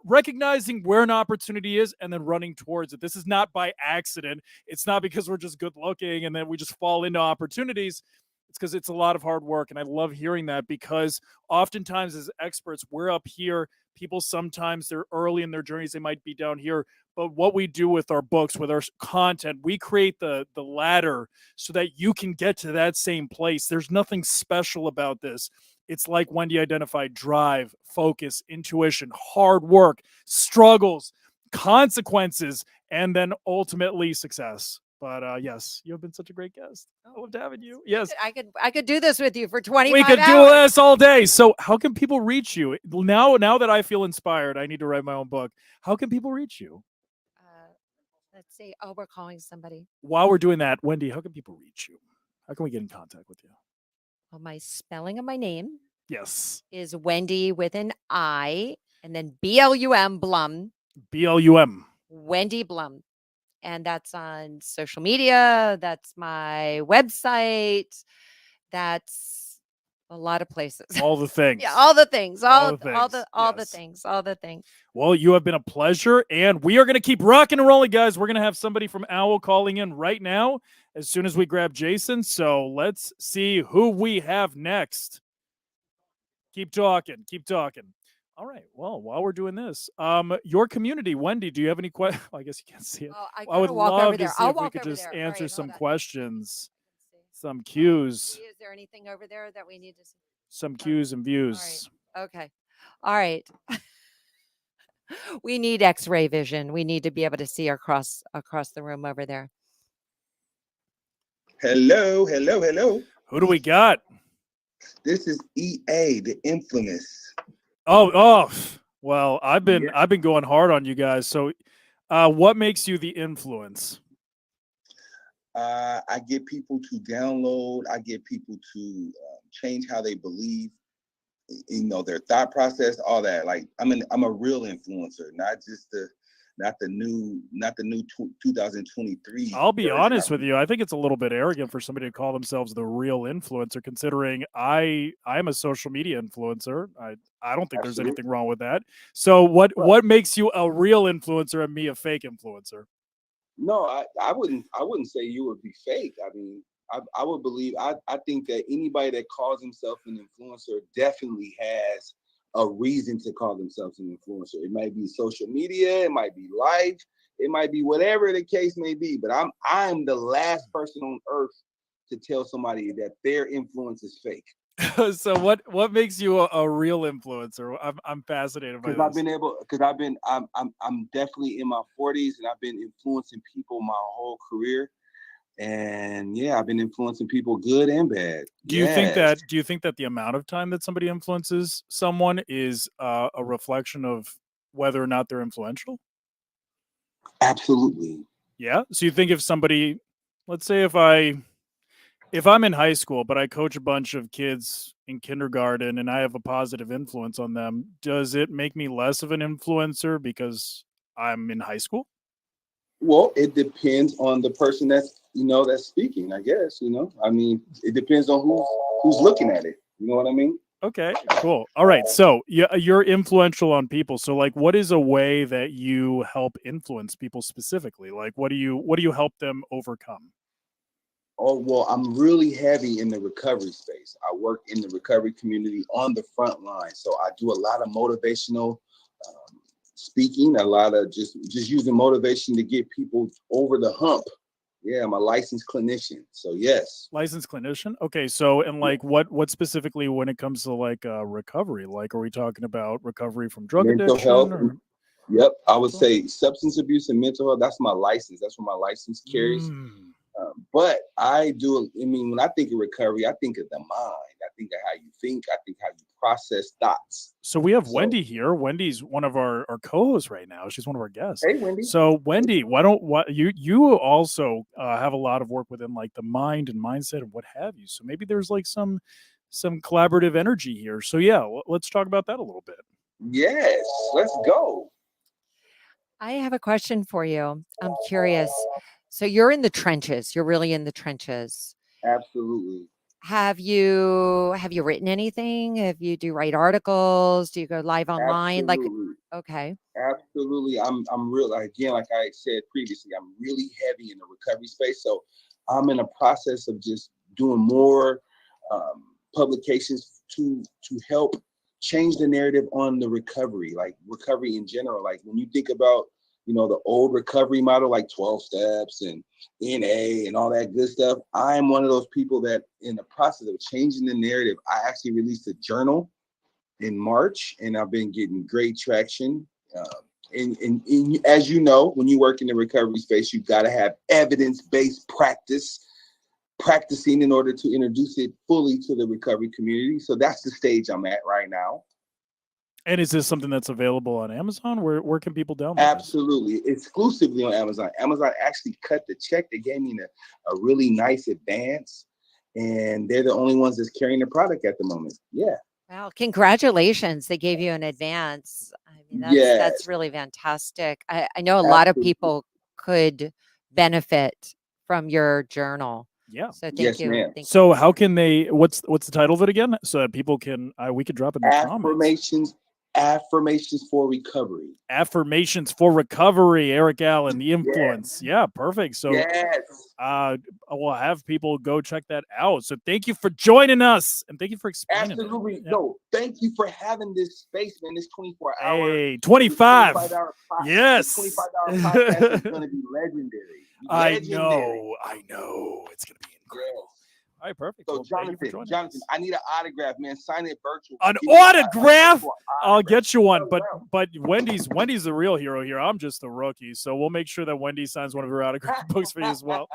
recognizing where an opportunity is and then running towards it. This is not by accident. It's not because we're just good looking and then we just fall into opportunities. It's because it's a lot of hard work. And I love hearing that, because oftentimes as experts, we're up here. People sometimes they're early in their journeys. They might be down here. But what we do with our books, with our content, we create the ladder so that you can get to that same place. There's nothing special about this. It's like Wendy identified: drive, focus, intuition, hard work, struggles, consequences, and then ultimately success. But yes, you have been such a great guest. I loved having you. Yes, I could do this with you for 25 we could hours. do this all day. So how can people reach you? Now that I feel inspired, I need to write my own book. How can people reach you? Let's see. Oh, we're calling somebody. While we're doing that, Wendy, how can people reach you? How can we get in contact with you? Well, my spelling of my name Yes. is Wendy with an I, and then BLUM, Blum. BLUM. Wendy Blum. And that's on social media. That's my website. That's a lot of places. All the things. Yeah, all the things. All the Yes. things. All the things. Well, you have been a pleasure, and we are going to keep rocking and rolling, guys. We're going to have somebody from OWL calling in right now as soon as we grab Jason. So let's see who we have next. Keep talking. Keep talking. All right. Well, while we're doing this, your community, Wendy, do you have any questions? I guess you can't see it. Oh, I would walk over love to there. see I'll if we walk could over just there. All answer right, some hold on. questions, some cues, Is there anything over there that we need to see? some cues and views. Okay. All right. We need X-ray vision. We need to be able to see across the room over there. Hello, hello, hello. Who do we got? This is EA, the infamous. Oh. Well, I've been going hard on you guys. So, what makes you the influence? I get people to download. I get people to change how they believe. You know, their thought process, all that. Like I'm a real influencer, not the new 2023. I'll be version. honest with you. I think it's a little bit arrogant for somebody to call themselves the real influencer, considering I'm a social media influencer. I don't think there's anything wrong with that. So what makes you a real influencer and me a fake influencer? No, I wouldn't say you would be fake. I mean, I would believe, I think that anybody that calls himself an influencer definitely has a reason to call themselves an influencer. It might be social media, it might be life, it might be whatever the case may be. But I'm the last person on earth to tell somebody that their influence is fake. So what makes you a real influencer? I'm fascinated by this. I'm definitely in my 40s and I've been influencing people my whole career. And yeah, I've been influencing people good and bad. Do you think that the amount of time that somebody influences someone is a reflection of whether or not they're influential? Absolutely. Yeah. So you think if somebody, let's say if I'm in high school, but I coach a bunch of kids in kindergarten and I have a positive influence on them, does it make me less of an influencer because I'm in high school? Well, it depends on the person that's speaking, I guess, I mean, it depends on who's looking at it. You know what I mean? Okay, cool. All right. So you're influential on people. So like, what is a way that you help influence people specifically? Like, what do you help them overcome? Oh, well, I'm really heavy in the recovery space. I work in the recovery community on the front line. So I do a lot of motivational speaking, a lot of just using motivation to get people over the hump. Yeah, I'm a licensed clinician. So yes. Licensed clinician. Okay. So, and like what specifically when it comes to like recovery, like, are we talking about recovery from drug Mental addiction? health. Or? Yep. I would say substance abuse and mental health. That's my license. That's what my license carries. But when I think of recovery, I think of the mind. I think of how you think. I think how you process thoughts. So we have Wendy here. Wendy's one of our co-hosts right now. She's one of our guests. Hey, Wendy. So Wendy, you also have a lot of work within like the mind and mindset and what have you. So maybe there's like some collaborative energy here. So yeah, let's talk about that a little bit. Yes, let's go. I have a question for you. I'm curious. So you're in the trenches. You're really in the trenches. Absolutely. Have you written anything? Have you do write articles? Do you go live online? Like, Absolutely. okay. Absolutely. I'm real, again, like I said previously, I'm really heavy in the recovery space. So I'm in a process of just doing more publications to help change the narrative on the recovery, like recovery in general. Like when you think about, the old recovery model, like 12 steps and NA and all that good stuff, I'm one of those people that in the process of changing the narrative, I actually released a journal in March, and I've been getting great traction. And as you know, when you work in the recovery space, you've got to have evidence-based practicing in order to introduce it fully to the recovery community. So that's the stage I'm at right now. And is this something that's available on Amazon? Where can people download Absolutely. Exclusively on Amazon. Amazon actually cut the check. They gave me a really nice advance, and they're the only ones that's carrying the product at the moment. Yeah. Wow, congratulations. They gave you an advance. I mean, that's Yes. really fantastic. I know a lot of Absolutely. people could benefit from your journal. Yeah. So thank Yes, you. ma'am. Thank So how can they? What's the title of it again? So that people can we could drop it in the comments. Affirmations for recovery. Affirmations for recovery. Eric Allen, the influence. Yeah, perfect. So Yes. we'll have people go check that out. So thank you for joining us, and thank you for explaining. Absolutely. It. Yeah. No, thank you for having this space, man. This 24-hour. Hey, 25. Yes. This 25-hour podcast is going to be legendary. I know. It's going to be incredible. All right, perfect. So, well, Jonathan, I need an autograph, man. Sign it virtual. An autograph? I'll get you one. But Wendy's the real hero here. I'm just a rookie, so we'll make sure that Wendy signs one of her autograph books for you as well.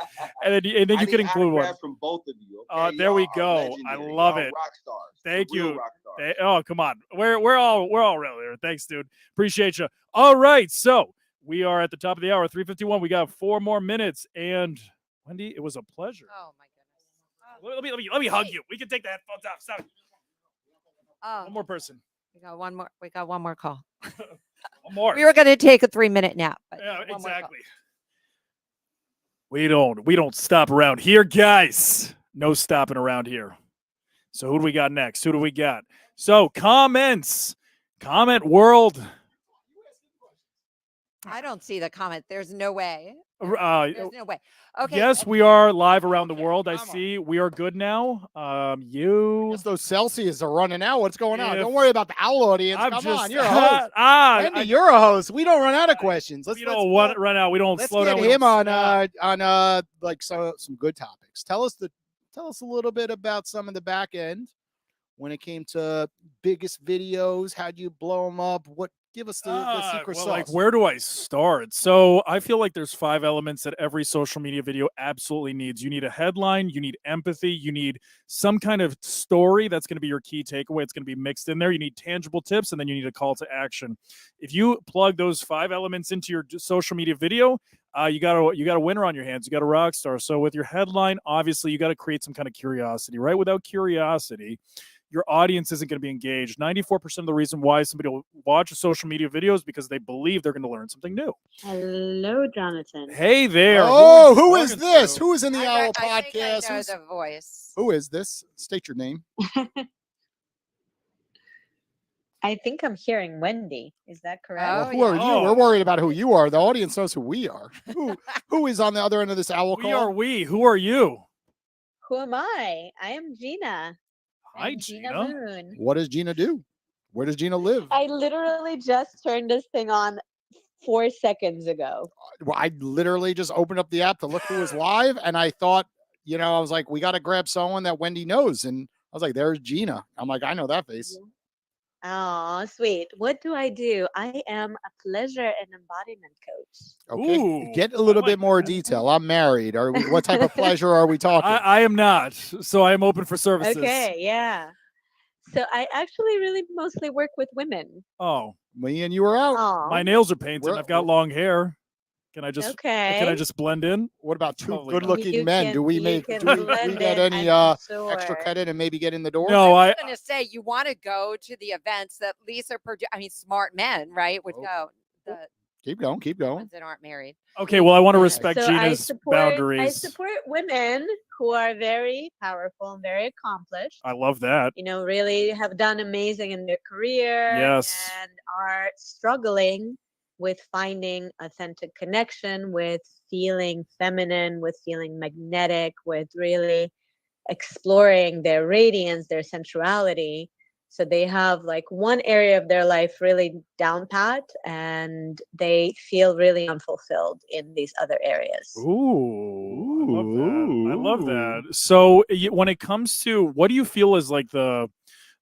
And then you can include one from both of you. Okay? There we go. I love it. Rock stars. Thank you. Rock stars. Oh, come on. We're all real here. Thanks, dude. Appreciate you. All right, so we are at the top of the hour, 3:51. We got 4 more minutes, and Wendy, it was a pleasure. Oh my goodness. Let me hug you. We can take the headphones off. Sorry. Oh, One more person. we got one more call. One more. We were going to take a 3-minute nap. But Yeah, one more call. exactly. We don't stop around here, guys. No stopping around here. So who do we got next? Who do we got? So comments. Comment world. I don't see the comment. There's no way. There's no way. Okay. Yes, we are live around the world. I see we are good now. Those Celsius are running out. What's going on? If- Don't worry about the owl audience. I'm Come just on, you're a host. Wendy, you're a host. We don't run out of questions. We don't want run out. We don't Let's slow get down. We him don't on like some good topics. Tell us a little bit about some of the back end when it came to biggest videos. How'd you blow them up? Give us the secret sauce. Like, where do I start? So I feel like there's 5 elements that every social media video absolutely needs. You need a headline, you need empathy, you need some kind of story that's going to be your key takeaway. It's going to be mixed in there. You need tangible tips, and then you need a call to action. If you plug those 5 elements into your social media video, you got a winner on your hands. You got a rock star. So with your headline, obviously you got to create some kind of curiosity, right? Without curiosity, your audience isn't going to be engaged. 94% of the reason why somebody will watch a social media video is because they believe they're going to learn something new. Hello, Jonathan. Hey there. Oh, who is this? Who is in the Owl I podcast? think I know the voice. Who is this? State your name. I think I'm hearing Wendy. Is that correct? Well, who are you? We're worried about who you are. The audience knows who we are. Who is on the other end of this owl call? Who are you? Who am I? I am Gina. Hi, I'm Gina. Moon. What does Gina do? Where does Gina live? I literally just turned this thing on 4 seconds ago. Well, I literally just opened up the app to look who was live, and I thought, I was like, we got to grab someone that Wendy knows, and I was like, there's Gina. I'm like, I know that face. Oh, sweet. What do? I am a pleasure and embodiment coach. Okay, Ooh, get a little bit more detail. I'm married. What type of pleasure are we talking? I am not, so I am open for services. Okay, yeah. So I actually really mostly work with women. Oh, me and you are out. My nails are painted. I've got long hair. Can I just Can I just blend in? What about 2 Totally good-looking men? Do we get any extra credit and maybe get in the door? No, I was going to say you want to go to the events that Lisa, smart men, right, would go. Keep going. Keep The going. ones that aren't married. Okay, well, I want to Yeah, respect so I Gina's support boundaries. women who are very powerful and very accomplished. I love that. You know, really have done amazing in their career Yes. and are struggling with finding authentic connection, with feeling feminine, with feeling magnetic, with really exploring their radiance, their sensuality. So they have like one area of their life really down pat and they feel really unfulfilled in these other areas. Ooh, I love that. I love that. So when it comes to what do you feel is like the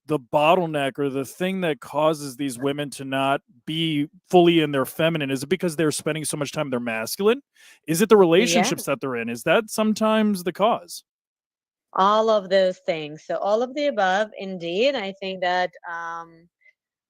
bottleneck or the thing that causes these women to not be fully in their feminine? Is it because they're spending so much time in their masculine? Is it the Yeah, relationships that they're in? Is that sometimes the cause? all of those things. So all of the above, indeed. I think that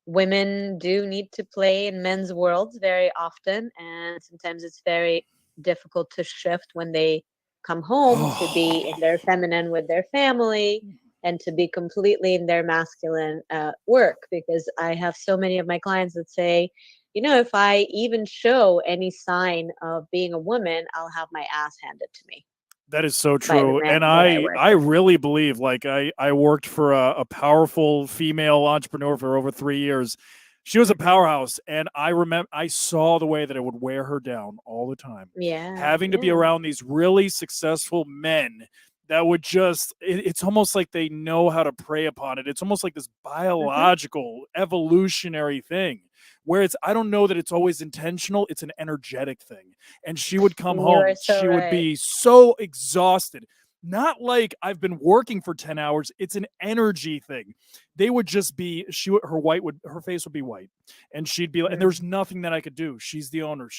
women do need to play in men's worlds very often, and sometimes it's very difficult to shift when they come home to be in their feminine with their family and to be completely in their masculine work. Because I have so many of my clients that say, you know, if I even show any sign of being a woman, I'll have my ass handed to me That is so by the true. men And that I work I with. really believe like I worked for a powerful female entrepreneur for over 3 years. She was a Mhm. powerhouse and I saw the way that it would wear her down all the time. Yeah, Having to be yeah. around these really successful men that would just it's almost like they know how to prey upon it. It's almost like this Mhm. biological evolutionary thing where it's I don't know that it's always intentional, it's an energetic thing. And she would come You home, are so she would right. be so exhausted. Not like I've been working for 10 hours, it's an energy thing. They would just be her face would be white. And she'd be like, and Mm. there's nothing that I could do. She's the owner.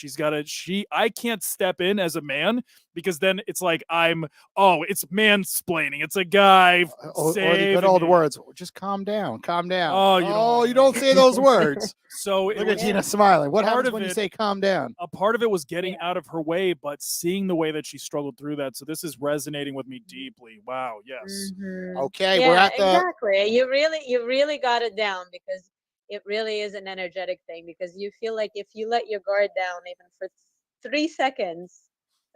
I can't step in as a man because then it's like it's mansplaining. It's a guy Or the good saving old me. words. Just calm down. Calm down. Oh, You don't say those words. So it Look at was Gina smiling. What part happens of when you it- say calm down? a part of it was getting Yeah. out of her way, but seeing the way that she struggled through that. So this is resonating with me deeply. Wow. Yes. Mhm. Okay, we're Yeah, at the exactly. You really got it down because it really is an energetic thing because you feel like if you let your guard down even for 3 seconds,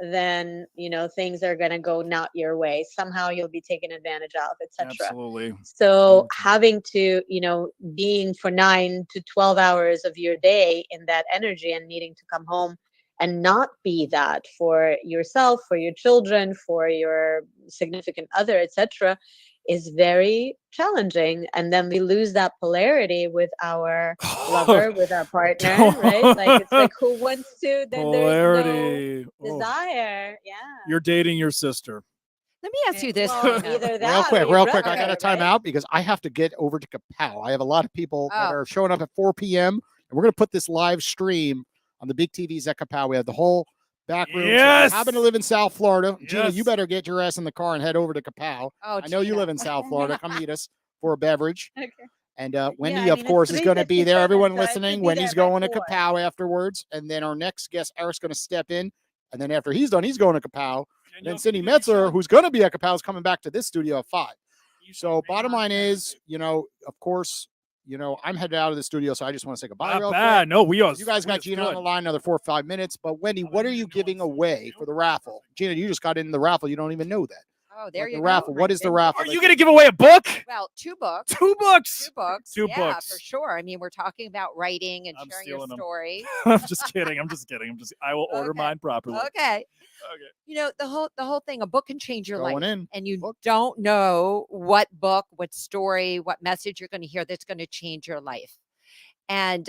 then you know things are gonna go not your way. Somehow you'll be taken advantage of, etc. Absolutely. So having to, you know, being for 9 to 12 hours of your day in that energy and needing to come home and not be that for yourself, for your children, for your significant other, etc., is very challenging. And then we lose that polarity with our lover, with our partner, right? Like it's like who wants to? Then there's no Polarity. Oh, desire. Yeah. you're dating your sister. Let me ask you this, Well, Gina. either real that quick, or your real quick. I brother, got to time right? out because I have to get over to Kapow. I have a lot of people that Oh. are showing up at 4 p.m. and we're going to put this live stream on the big TVs at Kapow. We have the whole back room. So if you Yes. happen to live in South Florida, Gina, you Yes. better get your ass in the car and head over to Kapow. Oh, I know you Gina. live in South Florida. Come meet us for a beverage. Okay. And Wendy, Yeah, I of mean, course, it's is going to be there. 3:57, Everyone so I should listening, be Wendy's there by going to 4. Kapow afterwards. And then our next guest, Eric's going to step in. And then after he's done, he's going to Kapow. And then Cindy Metzler, who's going to be at Kapow, is coming back to this studio at 5. So bottom line is, you know, of course, you know, I'm headed out of the studio, so I just want to say goodbye. Not real bad. quick. No, we are. You guys got Gina on the line another 4 or 5 minutes. But Wendy, what are you giving away for the raffle? Gina, you just got in the raffle. You don't even know that. Oh, there you The go. raffle. What is the raffle? Are you going to give away a book? Well, 2 books. 2 books. 2 books. Two yeah, books. for sure. I mean, we're talking about writing and I'm sharing your stealing them. story. I'm just kidding. I will order Okay. mine properly. Okay. Okay. You know, the whole thing, a book can change your Going life. in. And you don't know what book, what story, what message you're going to hear that's going to change your life. And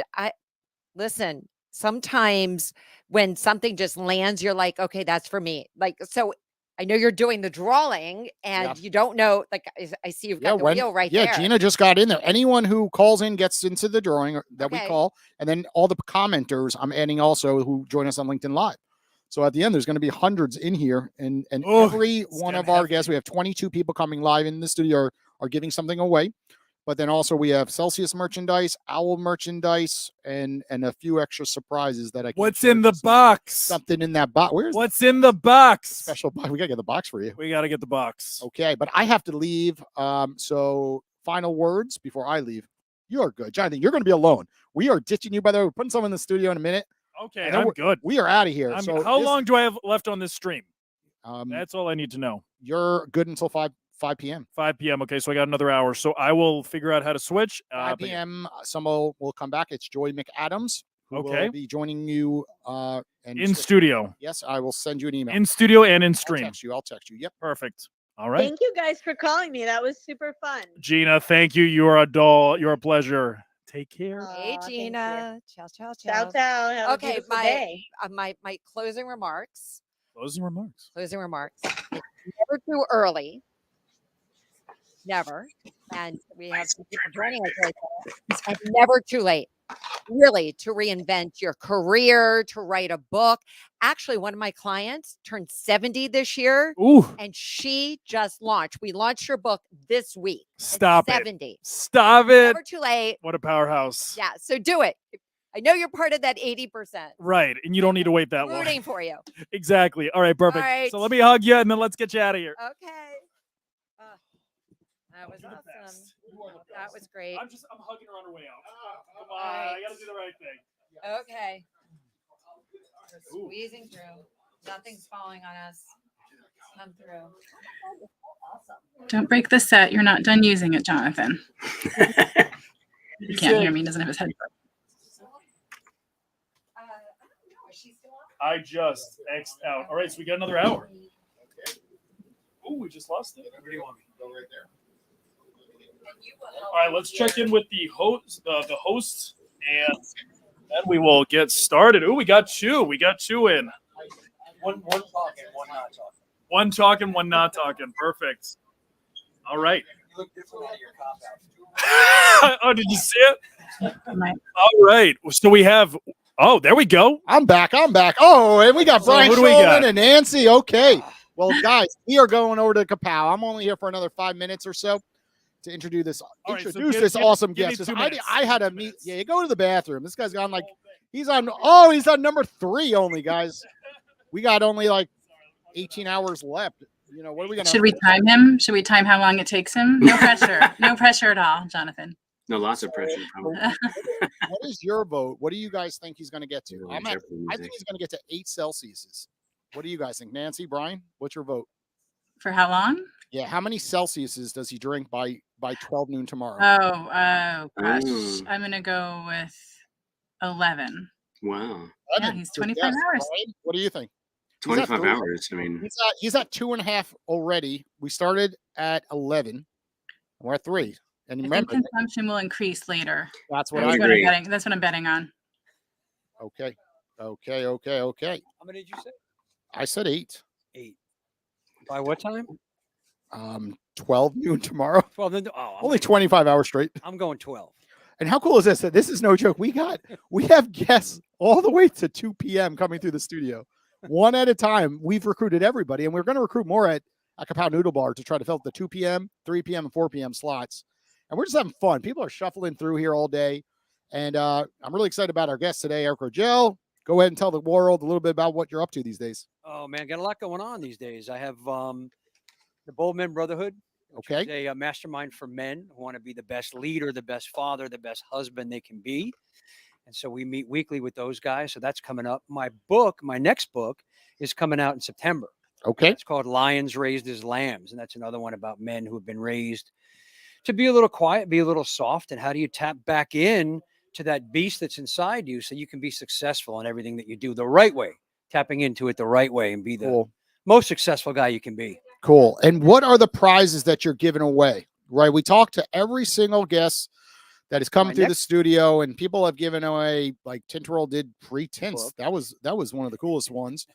listen, sometimes when something just lands, you're like, okay, that's for me. Like, so I know you're doing the drawing and you don't know, like I see you've got the wheel right there. Gina just got in there. Anyone who calls in gets into the drawing that we Okay. call. And then all the commenters I'm adding also who join us on LinkedIn Live. So at the end, there's going to be hundreds in here. And Oh, every it's one getting of our hefty. guests, we have 22 people coming live in the studio are giving something away. But then also we have Celsius merchandise, Owl merchandise, and a few extra surprises that I can What's share in the just now. box? Something in that box. Where's What's in the box? special box? We gotta get the box for you. We got to get the box. Okay, but I have to leave. So final words before I leave. You are good, Jonathan. You're going to be alone. We are ditching you. By the way, we're putting someone in the studio in a minute. Okay, I know I'm good. We are out of here. So How long do I have left on this stream? Um, That's all I need to know. You're good until 5 p.m. 5 p.m. Okay, so I got another hour. So I will figure out how to switch. 5 but yeah. p.m. Someone will come back. It's Joy McAdams who Okay. will be joining you and In studio. Yes, I will send you an email. In studio and in stream. I'll text you. Yep. Perfect. All right. Thank you guys for calling me. That was super fun. Gina, thank you. You're a doll. You're a pleasure. Take care. Hey, Aw, thank Gina. you. Ciao, ciao, Ciao, ciao. ciao. Have a Okay, beautiful day. my closing remarks. Closing remarks. Closing remarks. It's never too early. Never. And we have some people joining us right now. And never too late. Really, to reinvent your career, to write a book. Actually, one of my clients turned 70 this year. Ooh. And she just launched. We launched her book this week. At Stop it. 70. Stop it. Never too late. What a powerhouse. Yeah. So do it. I know you're part of that 80%. Right. And you don't need to wait that long. Rooting for you. Exactly. All right, perfect. All right. So let me hug you and then let's get you out of here. Okay. That was awesome. That was great. I'm hugging her on her way out. Come on. I got to do the right thing. Okay. Squeezing through. Nothing's falling on us. Come through. Awesome. Don't break the set. You're not done using it, Jonathan. He can't hear me. He doesn't have his headphones. I just X'd out. All right, so we got another hour. Oh, we just lost it. Where do you want me? Go right there. All right, let's check in with the host, and then we will get started. Oh, we got two. We got two in. One talking, one not talking. One talking, one not talking. Perfect. All right. You look different out of your cop out. Oh, did you see it? All right. So we have. Oh, there we go. I'm back. Oh, and we got So Brian who do we got? Shulman and Nancy. Okay. Well, guys, we are going over to Kapow. I'm only here for another 5 minutes or so to introduce this All right, so this awesome give me guest. 2 minutes. I had to meet. minutes. Yeah, you go to the bathroom. This guy's gone like he's on number 3 only, guys. We got only like 18 hours left. You know, what are we gonna Should we time him? Should we time how long it takes him? No pressure. No pressure at all, Jonathan. No, lots of pressure. Probably. What is your vote? What do you guys think he's going to get to? Really I think music. he's going to get to 8 Celsius. What do you guys think? Nancy, Brian, what's your vote? For how long? Yeah, how many Celsiuses does he drink by 12 noon tomorrow? Oh, gosh. Ooh. I'm going to go with 11. Wow. Yeah, he's Good 25 guess. hours. Brian, what do you think? 25 3. hours. I mean, He's at 2.5 already. We started at 11. We're at 3. And I think remember, consumption will increase later. that's what I That's I what I'm agree. betting. That's what I'm betting on. Okay. How many did you say? I said 8. 8. By what time? 12 noon tomorrow. 12. Then, oh, Only 25 hours straight. I'm going 12. And how cool is this? This is no joke. We have guests all the way to 2 p.m. coming through the studio, one at a time. We've recruited everybody, and we're going to recruit more at Kapow Noodle Bar to try to fill the 2 p.m., 3 p.m., and 4 p.m. slots. And we're just having fun. People are shuffling through here all day. And I'm really excited about our guest today, Eric Rogel. Go ahead and tell the world a little bit about what you're up to these days. Oh, man, got a lot going on these days. I have the Bold Men Brotherhood. Okay. Which is a mastermind for men who want to be the best leader, the best father, the best husband they can be. And so we meet weekly with those guys. So that's coming up. My next book is coming out in September. Okay. It's called Lions Raised as Lambs. And that's another one about men who have been raised to be a little quiet, be a little soft. And how do you tap back in to that beast that's inside you so you can be successful in everything that you do the right way, tapping into it the right way and be the most successful guy you can be. Cool. And what are the prizes that you're giving away? Right. We talk to every single guest that has come through the studio, and people have given away, like Tinterol did pre-tints. That was one of the coolest ones.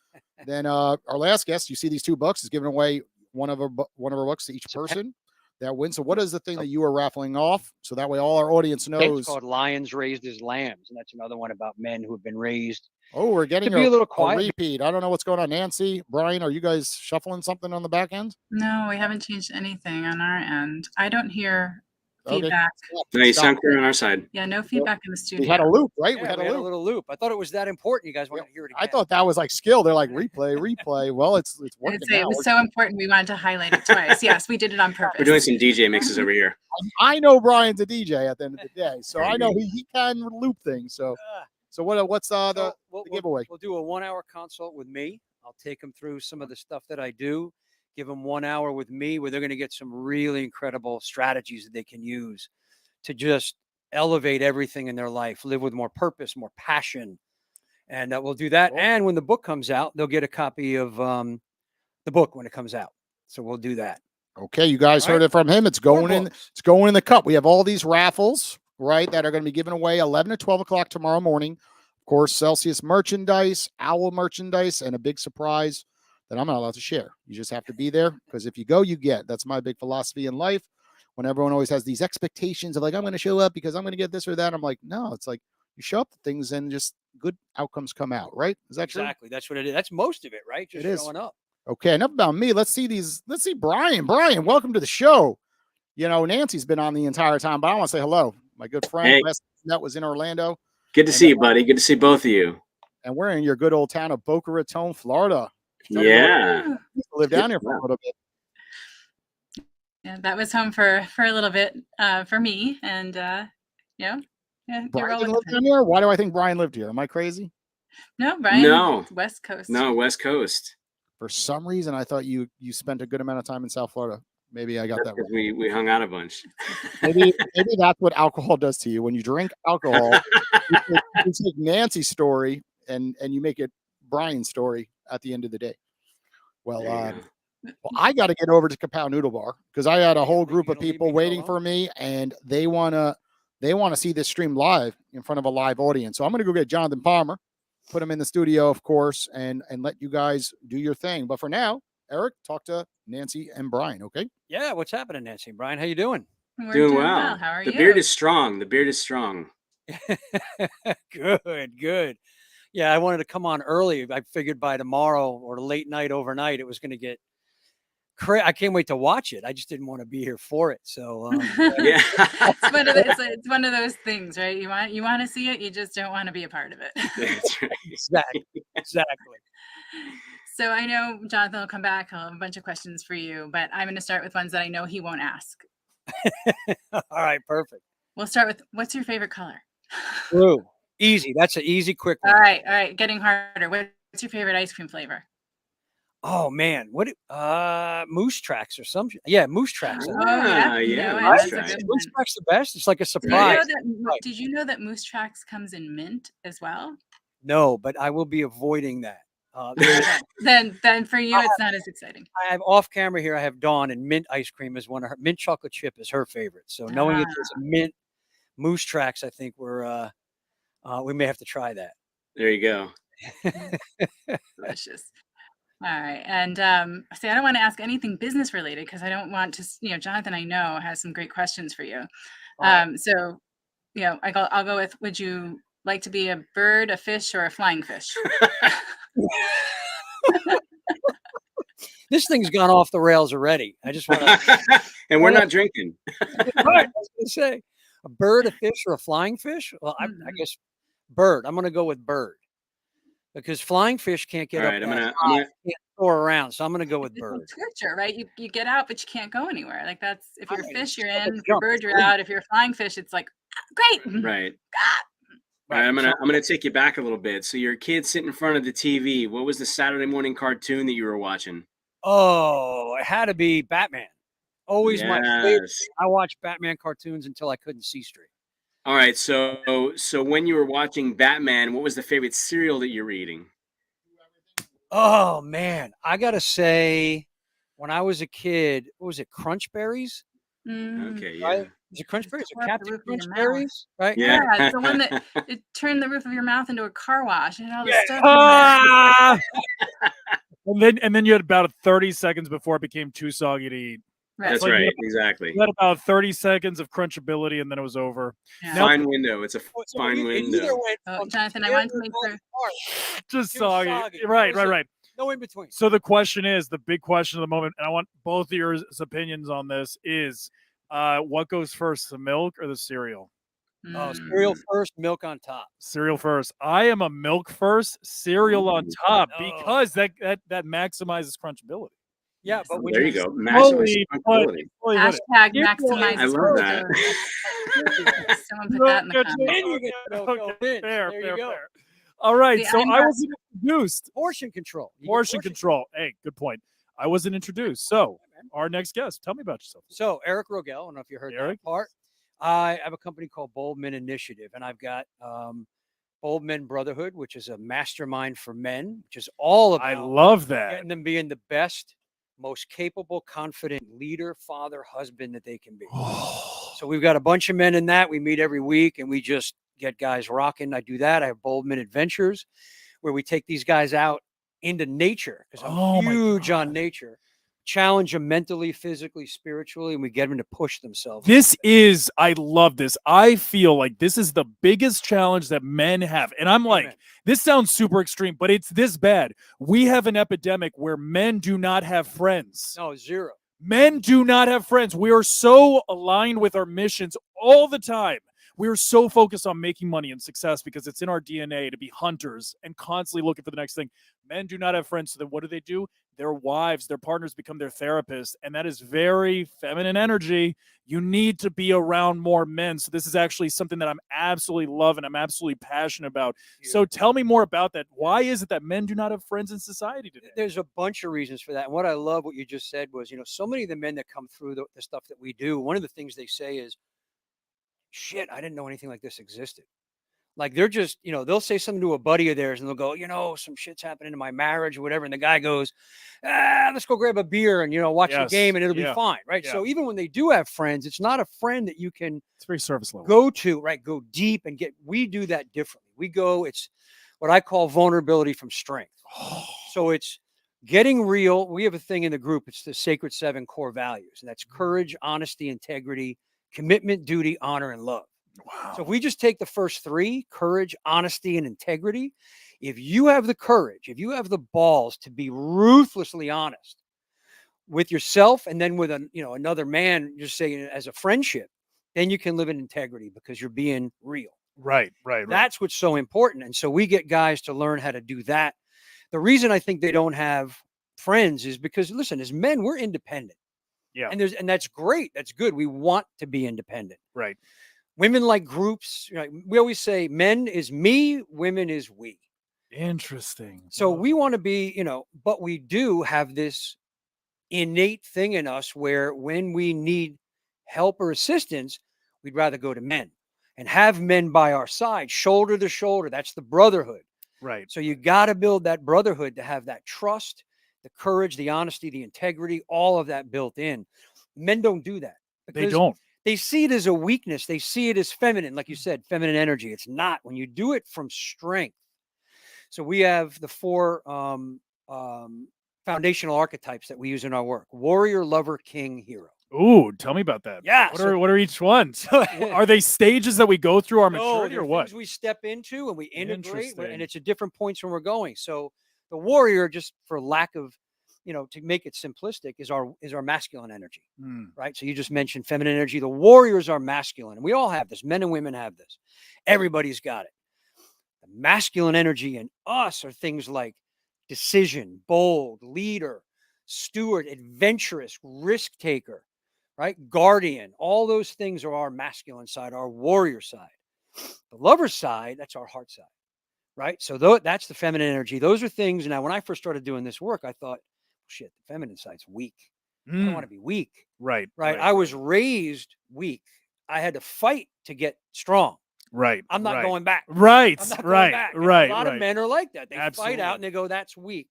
Then our last guest, you see these 2 books, is giving away one of our books to each person that wins. So what is the thing that you are raffling off? So that way all our audience knows. It's called Lions Raised as Lambs. And that's another one about men who have been raised. Oh, we're getting to be a little quiet. repeat. I don't know what's going on. Nancy, Brian, are you guys shuffling something on the back end? No, we haven't changed anything on our end. I don't hear feedback. no, you sound clear on our side. Yeah, no feedback in the studio. We had a loop, right? Yeah, we had a little loop. I thought it was that important. You guys want to hear it again. I thought that was like skill. They're like replay. Well, it's working. It was so important. We wanted to highlight it twice. Yes, we did it on purpose. We're doing some DJ mixes over here. I know Brian's a DJ at the end of the day, so I know he can loop things. So So what's So the giveaway? We'll do a 1-hour consult with me. I'll take them through some of the stuff that I do. Give them 1 hour with me where they're going to get some really incredible strategies that they can use to just elevate everything in their life, live with more purpose, more passion. And we'll do that. Cool. And when the book comes out, they'll get a copy of the book when it comes out. So we'll do that. Okay, you guys heard it from him. It's going in. It's going in the cup. We have all these raffles, right, that are going to be given away 11 to 12 o'clock tomorrow morning. Of course, Celsius merchandise, Owl merchandise, and a big surprise that I'm not allowed to share. You just have to be there because if you go, you get. That's my big philosophy in life. When everyone always has these expectations of like, I'm going to show up because I'm going to get this or that. I'm like, no, it's like you show up to things and just good outcomes come out, right? Is that true? Exactly. That's what it is. That's most of it, right? Just It is. showing up. Okay, enough about me. Let's see these. Let's see Brian. Brian, welcome to the show. You know, Nancy's been on the entire time, but I want to say hello. My good friend, Hey. Wes, that was in Orlando. Good to see you, buddy. Good to see both of you. And we're in your good old town of Boca Raton, Florida. Yeah. I live down here for a little bit. Yeah, that was home for a little bit for me, and yeah, you're Brian well didn't live within. down here? Why do I think Brian lived here? Am I crazy? No, Brian. No. West Coast. No, West Coast. For some reason, I thought you spent a good amount of time in South Florida. Maybe I got that wrong. Because we hung out a bunch. Maybe that's what alcohol does to you. When you drink alcohol, you take Nancy's story and you make it Brian's story at the end of the day. Well, I got to get over to Kapow Noodle Bar because I had a whole group of people waiting for me, and they wanna see this stream live in front of a live audience. So I'm gonna go get Jonathan Palmer, put him in the studio, of course, and let you guys do your thing. But for now, Eric, talk to Nancy and Brian, okay? Yeah, what's happening, Nancy and Brian? How you doing? We're Doing well. How are the you? beard is strong. The beard is strong. Good. Yeah, I wanted to come on early. I figured by tomorrow or late night, overnight, it was going to get crazy. I can't wait to watch it. I just didn't want to be here for it. So yeah, it's one of those things, right? You want to see it, you just don't want to be a part of it. That's right. Exactly. So I know Jonathan will come back. I'll have a bunch of questions for you, but I'm going to start with ones that I know he won't ask. All right, perfect. We'll start with, what's your favorite color? Blue. Easy. That's an easy, quick one. All right. Getting harder. What's your favorite ice cream flavor? Oh man, what? Moose Tracks or something? Yeah, Moose Tracks. Yeah, Moose that's a Tracks. good Moose one. Tracks the best. It's like a surprise. Did you know that Moose Tracks comes in mint as well? No, but I will be avoiding that. Then for you, it's not as exciting. I have off camera here. I have Dawn, and mint ice cream is one of her. Mint chocolate chip is her favorite. So knowing it's a mint Moose Tracks, I think we may have to try that. There you go. Delicious. All right. And see, I don't want to ask anything business related because I don't want to, Jonathan, I know, has some great questions for you. So, I'll go with, would you like to be a bird, a fish, or a flying fish? This thing's gone off the rails already. I just want to. And we're not drinking. Right. I was going to say, a bird, a fish, or a flying fish? Well, I guess bird. I'm going to go with bird. Because flying fish can't get up. Right, can't soar around. So I'm going to go with bird. Scripture, right? You get out, but you can't go anywhere. Like that's, if you're a fish, you're in. If jump. you're a bird, you're out. If you're a flying fish, it's like, great. Right. All right, I'm gonna take you back a little bit. So you're a kid sitting in front of the TV. What was the Saturday morning cartoon that you were watching? Oh, it had to be Batman. Always my favorite. Yes. I watched Batman cartoons until I couldn't see straight. All right, so when you were watching Batman, what was the favorite cereal that you were eating? Oh man, I gotta say, when I was a kid, what was it? Crunch Berries? Okay, yeah. Right? Is it Crunch Berries or Captain Crunch mouth. Berries? Right? Yeah. It's the one that it turned the roof of your mouth into a car wash and all this stuff. Ah! and then you had about 30 seconds before it became too soggy to eat. Right. That's Like, right, you exactly. had about 30 seconds of crunchability, and then it was over. Yeah. Now- Fine window. It's a fine window. Oh, Jonathan, I want to make sure. Just Too soggy. soggy. Right. No in between. So the question is, the big question of the moment, and I want both of your opinions on this, is what goes first, the milk or the cereal? Oh, cereal first, milk on top. Cereal first. I am a milk first, cereal on top no. because that maximizes crunchability. Yeah, but when There you you go. Maximum Slowly, but responsibility. slowly, but Hashtag here's what maximize I love that. responsibility. Someone put No, that in the no, comments. okay, fair, There you fair, go. fair. All right, See, so I'm I not- wasn't introduced. Portion control. You get Portion control. Hey, good point. I wasn't introduced. So, our next guest, tell me about yourself. So Eric Rogel, I don't know if you heard Eric? that part. I have a company called Bold Men Initiative, and I've got Bold Men Brotherhood, which is a mastermind for men, which is all about I love that. getting them being the best, most capable, confident leader, father, husband that they can be. So we've got a bunch of men in that. We meet every week and we just get guys rocking. I do that. I have Bold Men Adventures where we take these guys out into nature because I'm Oh my huge on nature. Challenge them mentally, physically, spiritually, and we get them to push themselves. This is, I love this. I feel like this is the biggest challenge that men have. And I'm like, this sounds super extreme, but it's this bad. We have an epidemic where men do not have friends. No, zero. Men do not have friends. We are so aligned with our missions all the time. We are so focused on making money and success because it's in our DNA to be hunters and constantly looking for the next thing. Men do not have friends. So then what do? Their wives, their partners become their therapists. And that is very feminine energy. You need to be around more men. So this is actually something that I'm absolutely loving. I'm absolutely passionate about. So tell me more about that. Why is it that men do not have friends in society today? There's a bunch of reasons for that. And what I love what you just said was, so many of the men that come through the stuff that we do, one of the things they say is, shit, I didn't know anything like this existed. Like they're just, they'll say something to a buddy of theirs and they'll go, some shit's happening in my marriage or whatever. And the guy goes, let's go grab a beer and, watch the game and it'll be fine. Right. Yeah. So even when they do have friends, it's not a friend that you can It's very service level. go to, right. Go deep and we do that differently. It's what I call vulnerability from strength. So it's getting real. We have a thing in the group. It's the Sacred 7 core values. And that's courage, honesty, integrity, commitment, duty, honor, and love. Wow. So if we just take the first 3, courage, honesty, and integrity, if you have the courage, if you have the balls to be ruthlessly honest with yourself and then with another man, just saying as a friendship, then you can live in integrity because you're being real. Right. That's what's so important. And so we get guys to learn how to do that. The reason I think they don't have friends is because, listen, as men, we're independent. Yeah. And that's great. That's good. We want to be independent. Right. Women like groups. We always say men is me, women is we. Interesting. So we want to be, but we do have this innate thing in us where when we need help or assistance, we'd rather go to men and have men by our side, shoulder to shoulder. That's the brotherhood. Right. So you got to build that brotherhood to have that trust, the courage, the honesty, the integrity, all of that built in. Men don't do that. They don't. They see it as a weakness. They see it as feminine, like you said, feminine energy. It's not. When you do it from strength. So we have the 4 foundational archetypes that we use in our work: warrior, lover, king, hero. Ooh, tell me about that. Yeah. What are each one? Are they stages that we go through our maturity or what? Things we step into and we integrate, and Interesting. it's at different points when we're going. So the warrior, just for lack of, to make it simplistic, is our masculine energy, right? So you just mentioned feminine energy. The warriors are masculine, and we all have this. Men and women have this. Everybody's got it. The masculine energy in us are things like decision, bold, leader, steward, adventurous, risk taker, right? Guardian. All those things are our masculine side, our warrior side. The lover side, that's our heart side, right? So that's the feminine energy. Those are things. Now, when I first started doing this work, I thought, shit, the feminine side's weak. I don't want to be weak. Right. I was raised weak. I had to fight to get strong. Right. I'm not going back. Right. I'm not going Right. back. And Right. a lot of men are like that. They Absolutely. fight out and they go, that's weak.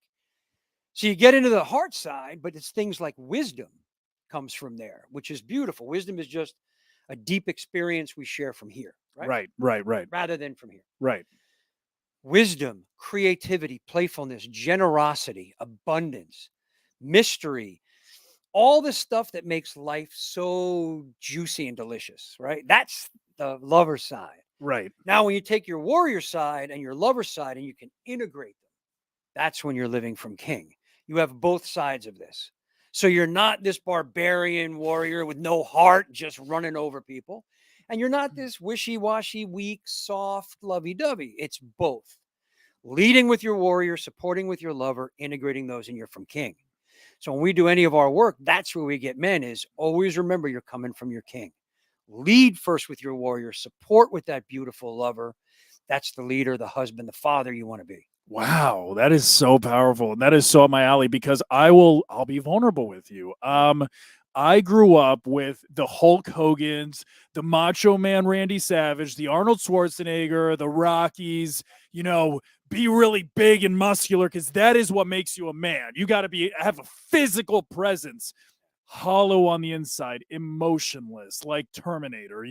So you get into the heart side, but it's things like wisdom comes from there, which is beautiful. Wisdom is just a deep experience we share from here. Right. Right. Rather than from here. Right. Wisdom, creativity, playfulness, generosity, abundance, mystery, all the stuff that makes life so juicy and delicious, right? That's the lover side. Right. Now, when you take your warrior side and your lover side and you can integrate them, that's when you're living from king. You have both sides of this. So you're not this barbarian warrior with no heart, just running over people. And you're not this wishy-washy, weak, soft, lovey-dovey. It's both. Leading with your warrior, supporting with your lover, integrating those, and you're from king. So when we do any of our work, that's where we get men is always remember you're coming from your king. Lead first with your warrior, support with that beautiful lover. That's the leader, the husband, the father you want to be. Wow, that is so powerful. And that is so up my alley because I'll be vulnerable with you. I grew up with the Hulk Hogan's, the Macho Man Randy Savage, the Arnold Schwarzenegger, the Rockies, be really big and muscular because that is what makes you a man. You got to have a physical presence, hollow on the inside, emotionless, like Terminator,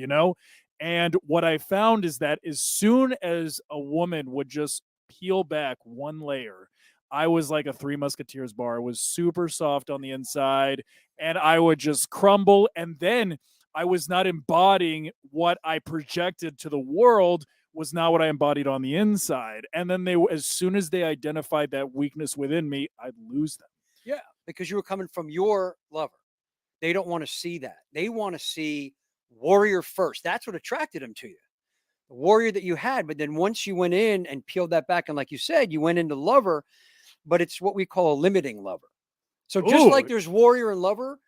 And what I found is that as soon as a woman would just peel back one layer, I was like a Three Musketeers bar. I was super soft on the inside and I would just crumble. And then I was not embodying what I projected to the world was not what I embodied on the inside. And then as soon as they identified that weakness within me, I'd lose them. Yeah, because you were coming from your lover. They don't want to see that. They want to see warrior first. That's what attracted them to you. The warrior that you had. But then once you went in and peeled that back, and like you said, you went into lover, but it's what we call a limiting lover. So just like there's warrior and lover.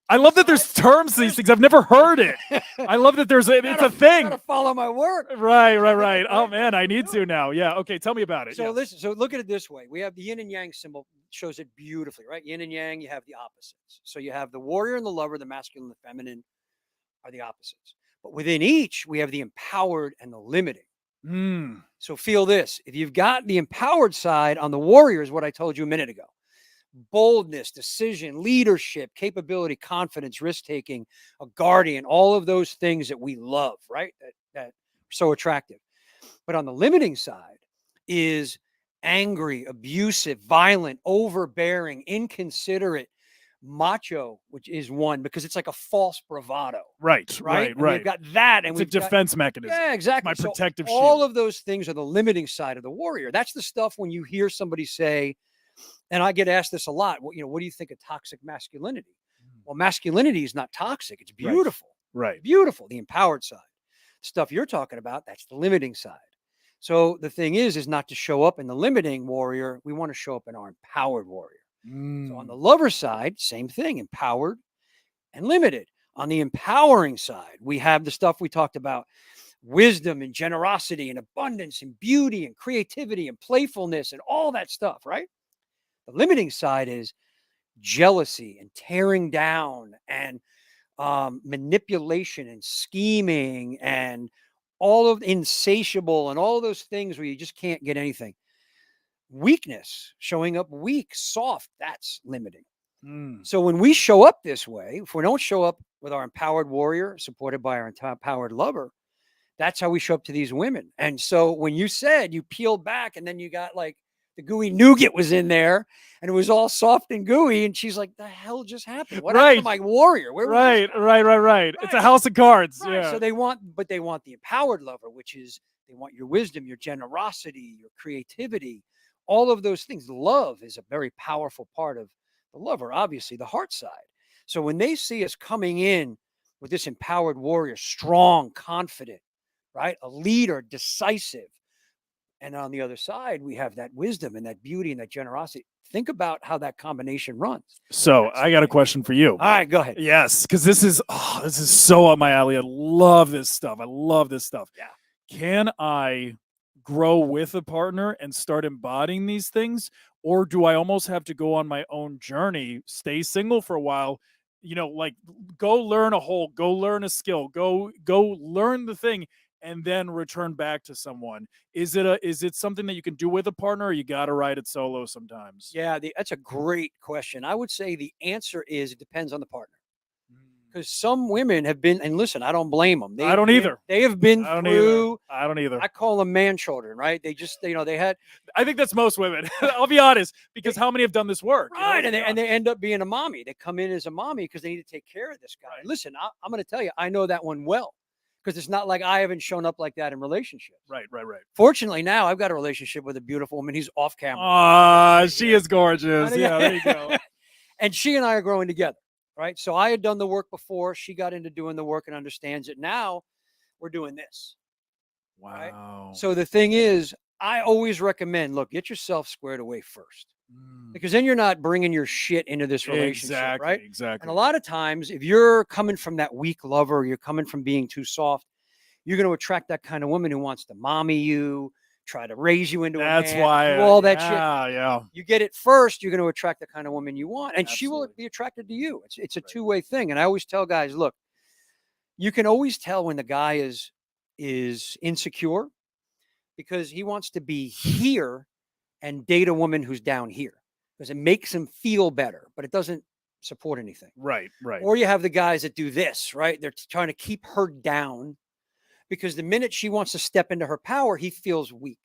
I love that there's terms to these things. I've never heard it. I love that it's a thing. Gotta follow my work. Right. Oh man, I need to now. Yeah. Okay. Tell me about it. So listen. So look at it this way. We have the yin and yang symbol, shows it beautifully, right? Yin and yang. You have the opposites. So you have the warrior and the lover, the masculine and the feminine are the opposites. But within each, we have the empowered and the limiting. So feel this. If you've got the empowered side on the warrior, is what I told you a minute ago. Boldness, decision, leadership, capability, confidence, risk-taking, a guardian, all of those things that we love, right? That are so attractive. But on the limiting side is angry, abusive, violent, overbearing, inconsiderate, macho, which is one because it's like a false bravado. Right. We've got that, and it's a defense mechanism. Yeah, exactly. My protective shield. All of those things are the limiting side of the warrior. That's the stuff when you hear somebody say, and I get asked this a lot. What do you think of toxic masculinity? Well, masculinity is not toxic. It's beautiful. Right. Beautiful. The empowered side. Stuff you're talking about, that's the limiting side. So the thing is not to show up in the limiting warrior. We want to show up in our empowered warrior. So on the lover side, same thing, empowered and limited. On the empowering side, we have the stuff we talked about, wisdom and generosity and abundance and beauty and creativity and playfulness and all that stuff, right? The limiting side is jealousy and tearing down and manipulation and scheming and all of insatiable and all of those things where you just can't get anything. Weakness, showing up weak, soft, that's limiting. So when we show up this way, if we don't show up with our empowered warrior supported by our empowered lover, that's how we show up to these women. And so when you said you peeled back and then you got like the gooey nougat was in there and it was all soft and gooey, and she's like, the hell just happened? What happened to my warrior? Where was Right. It's a house of cards. Right. Yeah. So they want the empowered lover, which is they want your wisdom, your generosity, your creativity, all of those things. Love is a very powerful part of the lover, obviously, the heart side. So when they see us coming in with this empowered warrior, strong, confident, right? A leader, decisive. And on the other side, we have that wisdom and that beauty and that generosity. Think about how that combination runs. So I got a question for you. All right, go ahead. Yes, because this is so up my alley. I love this stuff. Yeah. Can I grow with a partner and start embodying these things? Or do I almost have to go on my own journey, stay single for a while, like go learn a skill, go learn the thing and then return back to someone? Is it something that you can do with a partner, or you got to ride it solo sometimes? Yeah, that's a great question. I would say the answer is it depends on the partner. Because some women have been, and listen, I don't blame them. I don't either. They have been through. I don't either. I call them man children, right? They just, they had. I think that's most women. I'll be honest, because how many have done this work? Right, and they end up being a mommy. They come in as a mommy because they need to take care of this guy. Right. Listen, I'm going to tell you, I know that one well, because it's not like I haven't shown up like that in relationships. Right. Fortunately, now I've got a relationship with a beautiful woman. He's off camera. She is gorgeous. Yeah, there you go. And she and I are growing together. Right. So I had done the work before. She got into doing the work and understands it. Now we're doing this. Wow. Right? So the thing is, I always recommend, look, get yourself squared away first. because then you're not bringing your shit into this relationship, Exactly, right? exactly. And a lot of times, if you're coming from that weak lover, you're coming from being too soft, you're going to attract that kind of woman who wants to mommy you, try to raise you into That's a man, why, do all that shit. yeah. You get it first, you're going to attract the kind of woman you want, and she will Absolutely. be attracted to you. It's a two-way thing. And I always tell guys, look, you can always tell when the guy is insecure because he wants to be here and date a woman who's down here because it makes him feel better, but it doesn't support anything. Right, right. Or you have the guys that do this, right? They're trying to keep her down because the minute she wants to step into her power, he feels weak,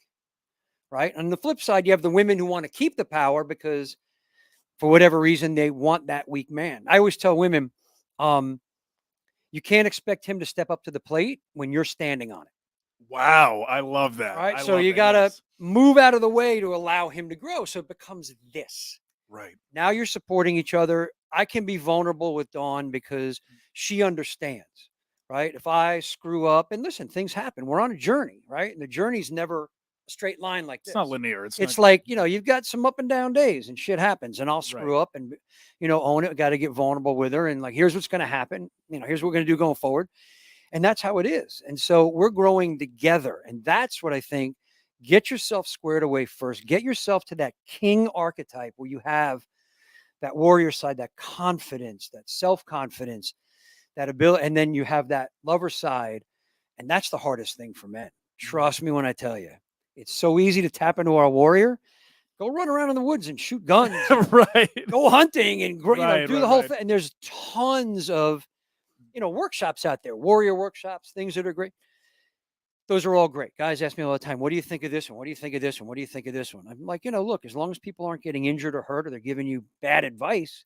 right? On the flip side, you have the women who want to keep the power because for whatever reason, they want that weak man. I always tell women, you can't expect him to step up to the plate when you're standing on it. Wow, I love that. Right. I So love you that, got to yes. move out of the way to allow him to grow. So it becomes this. Right. Now you're supporting each other. I can be vulnerable with Dawn because she understands, right? If I screw up, and listen, things happen. We're on a journey, right? And the journey's never a straight line like this. It's not linear. It's It's not, like, you've got some up and down days and shit happens and I'll screw Right. up and, own it. Got to get vulnerable with her. And like, here's what's going to happen. Here's what we're going to do going forward. And that's how it is. And so we're growing together. And that's what I think. Get yourself squared away first. Get yourself to that king archetype where you have that warrior side, that confidence, that self-confidence, that ability. And then you have that lover side. And that's the hardest thing for men. Trust me when I tell you, it's so easy to tap into our warrior. Go run around in the woods and shoot guns. right. Go hunting and do Right, the whole thing. And there's tons of workshops out there, warrior workshops, things that are great. Those are all great. Guys ask me all the time, what do you think of this one? What do you think of this one? What do you think of this one? I'm like, look, as long as people aren't getting injured or hurt or they're giving you bad advice,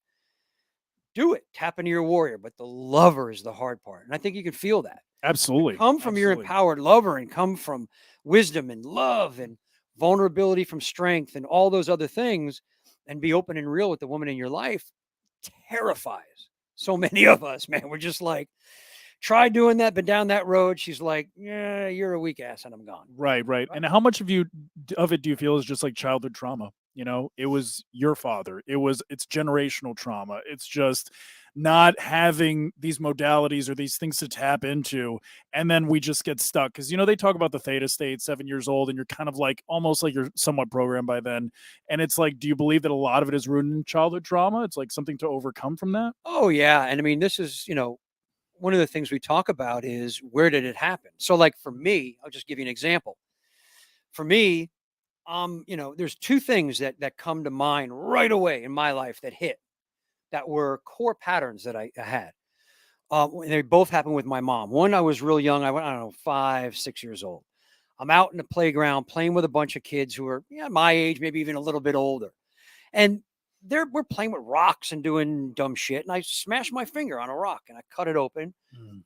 do it. Tap into your warrior. But the lover is the hard part. And I think you can feel that. Absolutely. Come from your empowered lover and come from wisdom and love and vulnerability from strength and all those other things and be open and real with the woman in your life terrifies so many of us, man. We're just like, try doing that, but down that road, she's like, yeah, you're a weak ass and I'm gone. Right. And how much of it do you feel is just like childhood trauma? It was your father. It's generational trauma. It's just not having these modalities or these things to tap into. And then we just get stuck. Cause they talk about the theta state, 7 years old, and you're kind of like, almost like you're somewhat programmed by then. And it's like, do you believe that a lot of it is rooted in childhood trauma? It's like something to overcome from that. Oh yeah. And I mean, this is, one of the things we talk about is where did it happen? So like for me, I'll just give you an example. For me, there's two things that come to mind right away in my life that hit, that were core patterns that I had. They both happened with my mom. One, I was real young. I don't know, 5, 6 years old. I'm out in the playground playing with a bunch of kids who are my age, maybe even a little bit older. And we're playing with rocks and doing dumb shit. And I smashed my finger on a rock and I cut it open.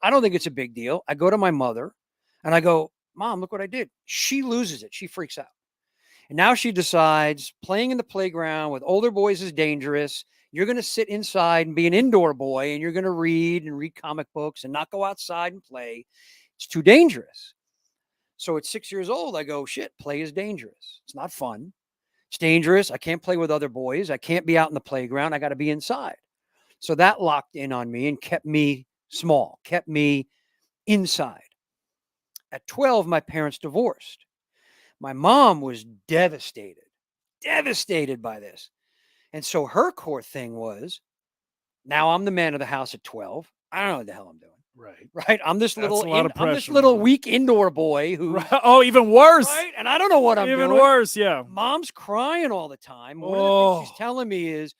I don't think it's a big deal. I go to my mother and I go, Mom, look what I did. She loses it. She freaks out. And now she decides playing in the playground with older boys is dangerous. You're going to sit inside and be an indoor boy and you're going to read comic books and not go outside and play. It's too dangerous. So at 6 years old, I go, shit, play is dangerous. It's not fun. It's dangerous. I can't play with other boys. I can't be out in the playground. I got to be inside. So that locked in on me and kept me small, kept me inside. At 12, my parents divorced. My mom was devastated by this. And so her core thing was, now I'm the man of the house at 12. I don't know what the hell I'm doing. Right. I'm this little weak indoor boy who. Oh, even worse. Right. And I don't know what I'm doing. Even worse. Yeah. Mom's crying all the time. One of the things she's telling me is,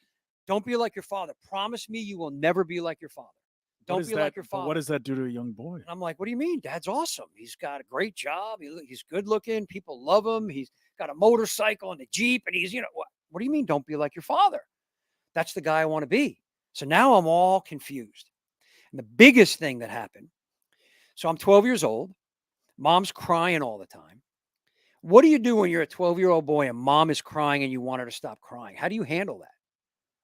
don't be like your father. Promise me you will never be like your father. Don't be like your father. What does that do to a young boy? And I'm like, what do you mean? Dad's awesome. He's got a great job. He's good looking. People love him. He's got a motorcycle and a Jeep. And he's, what do you mean? Don't be like your father. That's the guy I want to be. So now I'm all confused. And the biggest thing that happened, so I'm 12 years old. Mom's crying all the time. What do you do when you're a 12-year-old boy and mom is crying and you want her to stop crying? How do you handle that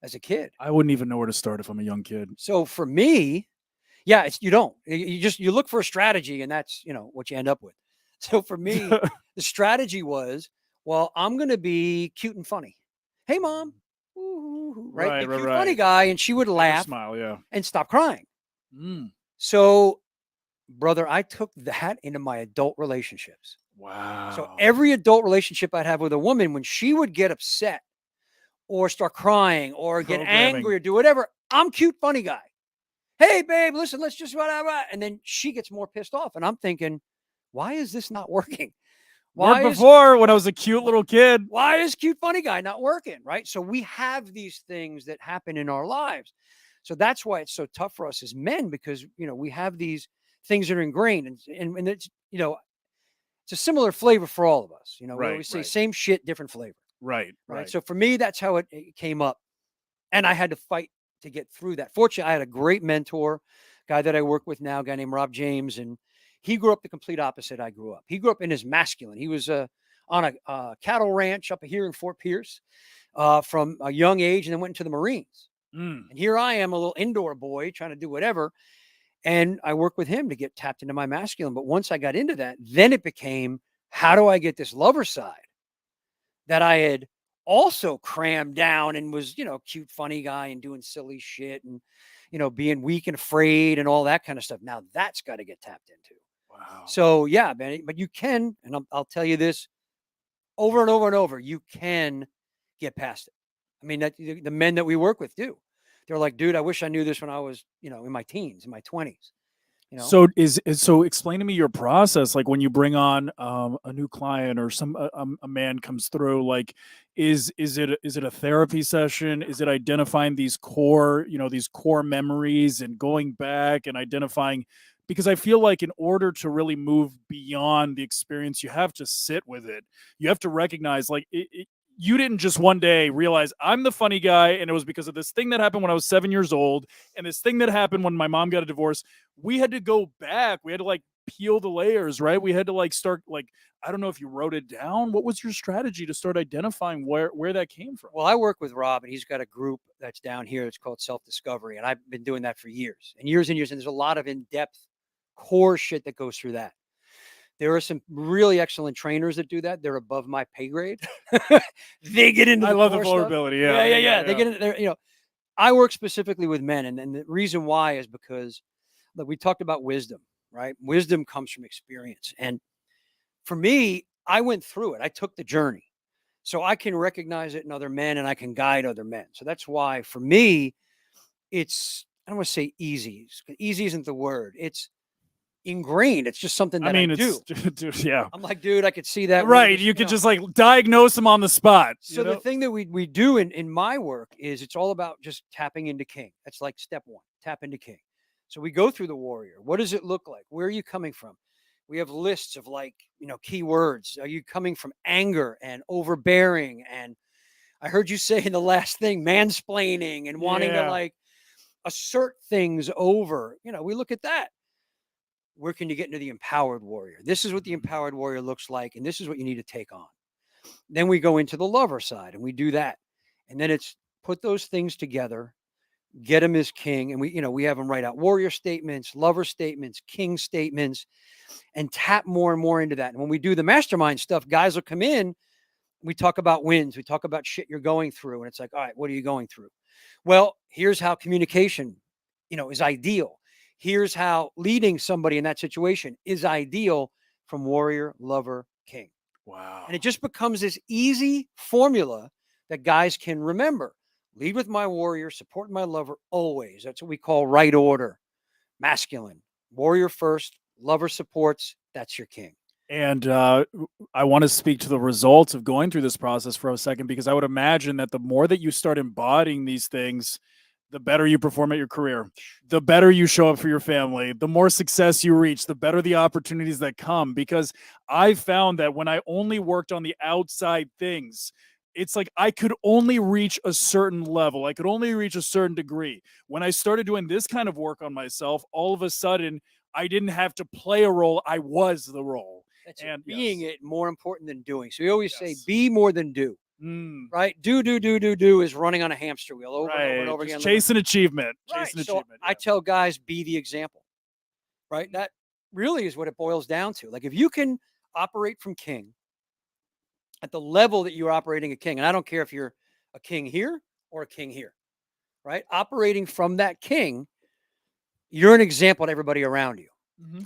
as a kid? I wouldn't even know where to start if I'm a young kid. So for me, yeah, you don't. You look for a strategy and that's, what you end up with. So for me, the strategy was, well, I'm going to be cute and funny. hey, mom, ooh, right? Right, The right, cute, funny right. guy. And she would Make her laugh smile, yeah. and stop crying. Mm. So, brother, I took that into my adult relationships. Wow. So every adult relationship I'd have with a woman, when she would get upset or start crying or get angry or do whatever, I'm cute, funny guy. Hey, babe, listen, let's just whatever. And then she gets more pissed off. And I'm thinking, why is this not working? Worked before when I was a cute little kid. Why is cute, funny guy not working? Right. So we have these things that happen in our lives. So that's why it's so tough for us as men, because, we have these things that are ingrained and it's, it's a similar flavor for all of us. We Right, always say right. same shit, different flavor. Right, Right. right. So for me, that's how it came up. And I had to fight to get through that. Fortunately, I had a great mentor, guy that I work with now, a guy named Rob James, and he grew up the complete opposite I grew up. He grew up in his masculine. He was on a cattle ranch up here in Fort Pierce from a young age, and then went into the Marines. Mm. And here I am, a little indoor boy trying to do whatever. And I work with him to get tapped into my masculine. But once I got into that, then it became, how do I get this lover side that I had also crammed down and was, cute, funny guy and doing silly shit and, being weak and afraid and all that kind of stuff. Now that's got to get tapped into. Wow. So yeah, man, but you can, and I'll tell you this over and over and over, you can get past it. I mean, that the men that we work with do. They're like, dude, I wish I knew this when I was, in my teens, in my 20s. So so explain to me your process. Like when you bring on a new client or a man comes through, like is it a therapy session? Is it identifying these core memories and going back and identifying, because I feel like in order to really move beyond the experience, you have to sit with it. You have to recognize, like, you didn't just one day realize I'm the funny guy, and it was because of this thing that happened when I was 7 years old, and this thing that happened when my mom got a divorce. We had to go back. We had to like peel the layers, right? We had to like start, like, I don't know if you wrote it down. What was your strategy to start identifying where that came from? Well, I work with Rob, and he's got a group that's down here. It's called Self-Discovery, and I've been doing that for years and years and years. And there's a lot of in-depth core shit that goes through that. There are some really excellent trainers that do that. They're above my pay grade. They get into. I love the core stuff. vulnerability. Yeah. They get in there. I work specifically with men, and the reason why is because, look, we talked about wisdom, right? Wisdom comes from experience, and for me, I went through it. I took the journey, so I can recognize it in other men, and I can guide other men. So that's why, for me, it's, I don't want to say easy. Easy isn't the word. It's ingrained. It's just something that I do. Dude, yeah. I'm like, dude, I could see that. Right. You could just like diagnose them on the spot. So the thing that we do in my work is it's all about just tapping into king. That's like step one, tap into king. So we go through the warrior. What does it look like? Where are you coming from? We have lists of, like, key words. Are you coming from anger and overbearing? And I heard you say in the last thing, mansplaining and wanting to like assert things over. We look at that. Where can you get into the empowered warrior? This is what the empowered warrior looks like, and this is what you need to take on. Then we go into the lover side, and we do that. And then it's put those things together, get him as king, and we have him write out warrior statements, lover statements, king statements, and tap more and more into that. And when we do the mastermind stuff, guys will come in, we talk about wins, we talk about shit you're going through, and it's like, all right, what are you going through? Well, here's how communication, is ideal. Here's how leading somebody in that situation is ideal, from warrior, lover, king. Wow. And it just becomes this easy formula that guys can remember. Lead with my warrior, support my lover always. That's what we call right order. Masculine. Warrior first, lover supports. That's your king. And I want to speak to the results of going through this process for a second, because I would imagine that the more that you start embodying these things, the better you perform at your career, the better you show up for your family, the more success you reach, the better the opportunities that come. Because I found that when I only worked on the outside things, it's like I could only reach a certain level. I could only reach a certain degree. When I started doing this kind of work on myself, all of a sudden, I didn't have to play a role. I was the role. That's and being it more important than doing. So we always say, be more than do. Right? Do is running on a hamster wheel over and over and over again. Chasing achievement. Right. Chasing So achievement. I tell guys, be the example. Right? That really is what it boils down to. Like, if you can operate from king at the level that you're operating a king, and I don't care if you're a king here or a king here, right? Operating from that king, you're an example to everybody around you,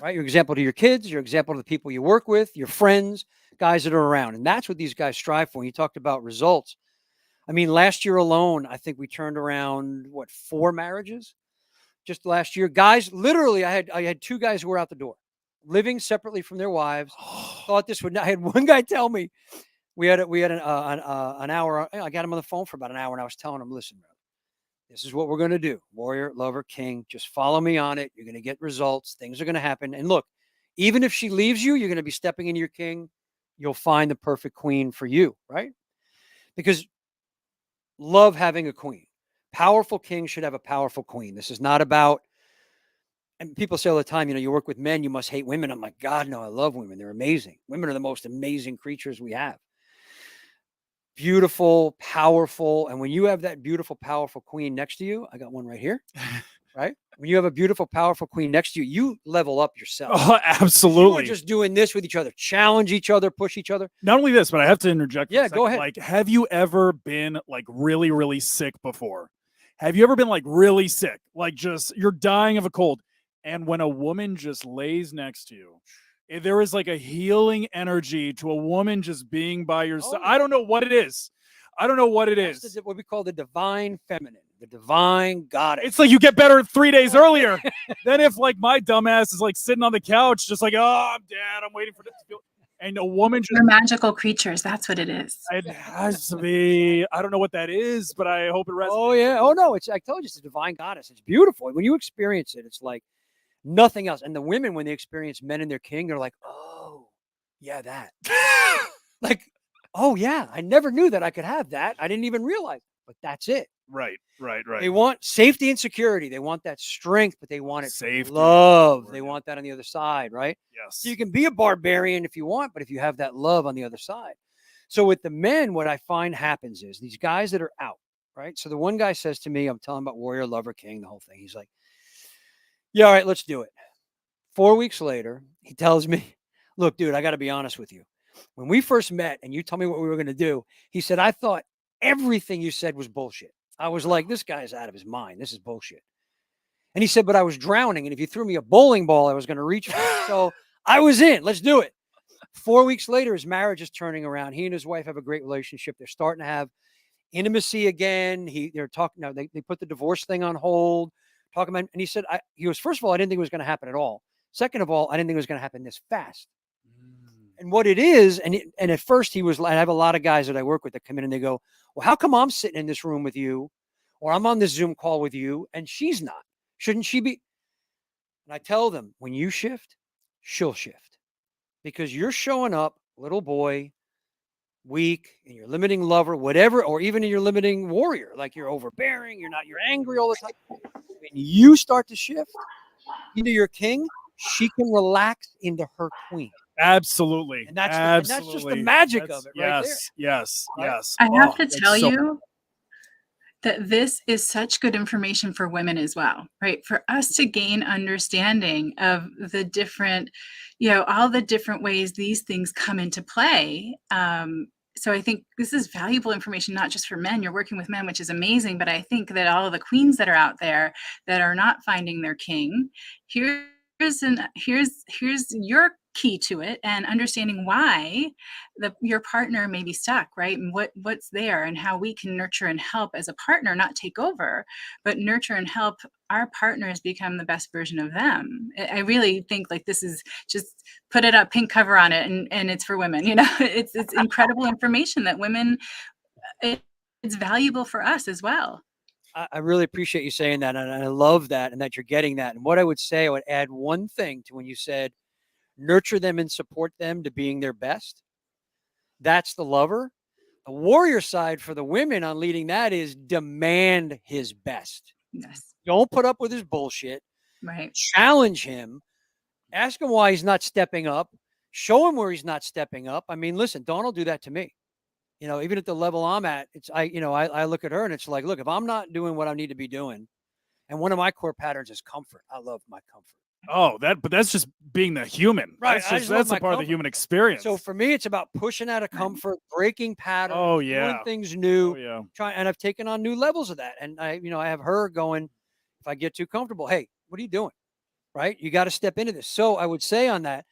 right? You're an example to your kids, you're an example to the people you work with, your friends, guys that are around. And that's what these guys strive for. You talked about results. I mean, last year alone, I think we turned around, 4 marriages? Just last year. Guys, literally, I had 2 guys who were out the door, living separately from their wives. Thought this would not. I had one guy tell me, we had an hour. I got him on the phone for about an hour, and I was telling him, listen, bro, this is what we're going to do. Warrior, lover, king. Just follow me on it. You're going to get results. Things are going to happen. And look, even if she leaves you, you're going to be stepping into your king. You'll find the perfect queen for you, right? Because love having a queen. Powerful king should have a powerful queen. This is not about, and people say all the time, you work with men, you must hate women. I'm like, God, no, I love women. They're amazing. Women are the most amazing creatures we have. Beautiful, powerful. And when you have that beautiful, powerful queen next to you, I got one right here, right? When you have a beautiful, powerful queen next to you, you level up yourself. Oh, absolutely. You're just doing this with each other, challenge each other, push each other. Not only this, but I have to interject. Yeah, go ahead. Like, have you ever been like really, really sick before? Have you ever been like really sick? Like just you're dying of a cold. And when a woman just lays next to you, there is like a healing energy to a woman just being by your side. I don't know what it is. I don't know what it is. That's what we call the divine feminine, the divine goddess. It's like you get better 3 days earlier than if like my dumbass is like sitting on the couch, just like, oh, I'm dead. I'm waiting for this to feel. And a woman just. They're magical creatures. That's what it is. It has to be. I don't know what that is, but I hope it resonates. Oh, yeah. Oh, no. I told you, it's a divine goddess. It's beautiful. When you experience it, it's like nothing else. And the women, when they experience men and their king, they're like, oh, yeah, that. Like, oh, yeah, I never knew that I could have that. I didn't even realize. But that's it. Right. They want safety and security. They want that strength, but they want it safety, love. They want that on the other side, right? Yes. So you can be a barbarian if you want, but if you have that love on the other side. So with the men, what I find happens is these guys that are out, right? So the one guy says to me, I'm telling him about warrior, lover, king, the whole thing. He's like, yeah, all right, let's do it. 4 weeks later, he tells me, look, dude, I got to be honest with you. When we first met and you told me what we were going to do, he said, I thought everything you said was bullshit. I was like, this guy's out of his mind. This is bullshit. And he said, but I was drowning. And if you threw me a bowling ball, I was going to reach for it. So I was in. Let's do it. 4 weeks later, his marriage is turning around. He and his wife have a great relationship. They're starting to have intimacy again. They're talking now. They put the divorce thing on hold. Talking about, and he said, first of all, I didn't think it was going to happen at all. Second of all, I didn't think it was going to happen this fast. And what it is, and at first I have a lot of guys that I work with that come in and they go, well, how come I'm sitting in this room with you or I'm on this Zoom call with you and she's not? Shouldn't she be? And I tell them, when you shift, she'll shift because you're showing up, little boy, weak, and you're limiting lover, whatever, or even in your limiting warrior, like you're overbearing, you're angry all the time. When you start to shift into your king, she can relax into her queen. Absolutely. And that's just the magic of it right there. Yes. I have to tell you that this is such good information for women as well, right? For us to gain understanding of the different, all the different ways these things come into play. So I think this is valuable information, not just for men. You're working with men, which is amazing. But I think that all of the queens that are out there that are not finding their king, here's your key to it, and understanding why your partner may be stuck, right? And what's there, and how we can nurture and help as a partner, not take over, but nurture and help our partners become the best version of them. I really think like this is just put it up, pink cover on it, and it's for women. It's incredible information that women. It's valuable for us as well. I really appreciate you saying that, and I love that, and that you're getting that. And what I would say, I would add one thing to when you said nurture them and support them to being their best. That's the lover. The warrior side for the women on leading that is demand his best. Yes. Don't put up with his bullshit. Right. Challenge him. Ask him why he's not stepping up. Show him where he's not stepping up. I mean, listen, Dawn will do that to me. Even at the level I'm at, I look at her and it's like, look, if I'm not doing what I need to be doing, and one of my core patterns is comfort. I love my comfort. Oh, but that's just being the human. Right. That's I just just love that's a my part of the comfort. human experience. So for me, it's about pushing out of comfort, breaking patterns, Oh, doing yeah. things new. Oh, yeah. And I've taken on new levels of that. And I have her going, if I get too comfortable, hey, what are you doing? Right? You got to step into this. So I would say on that,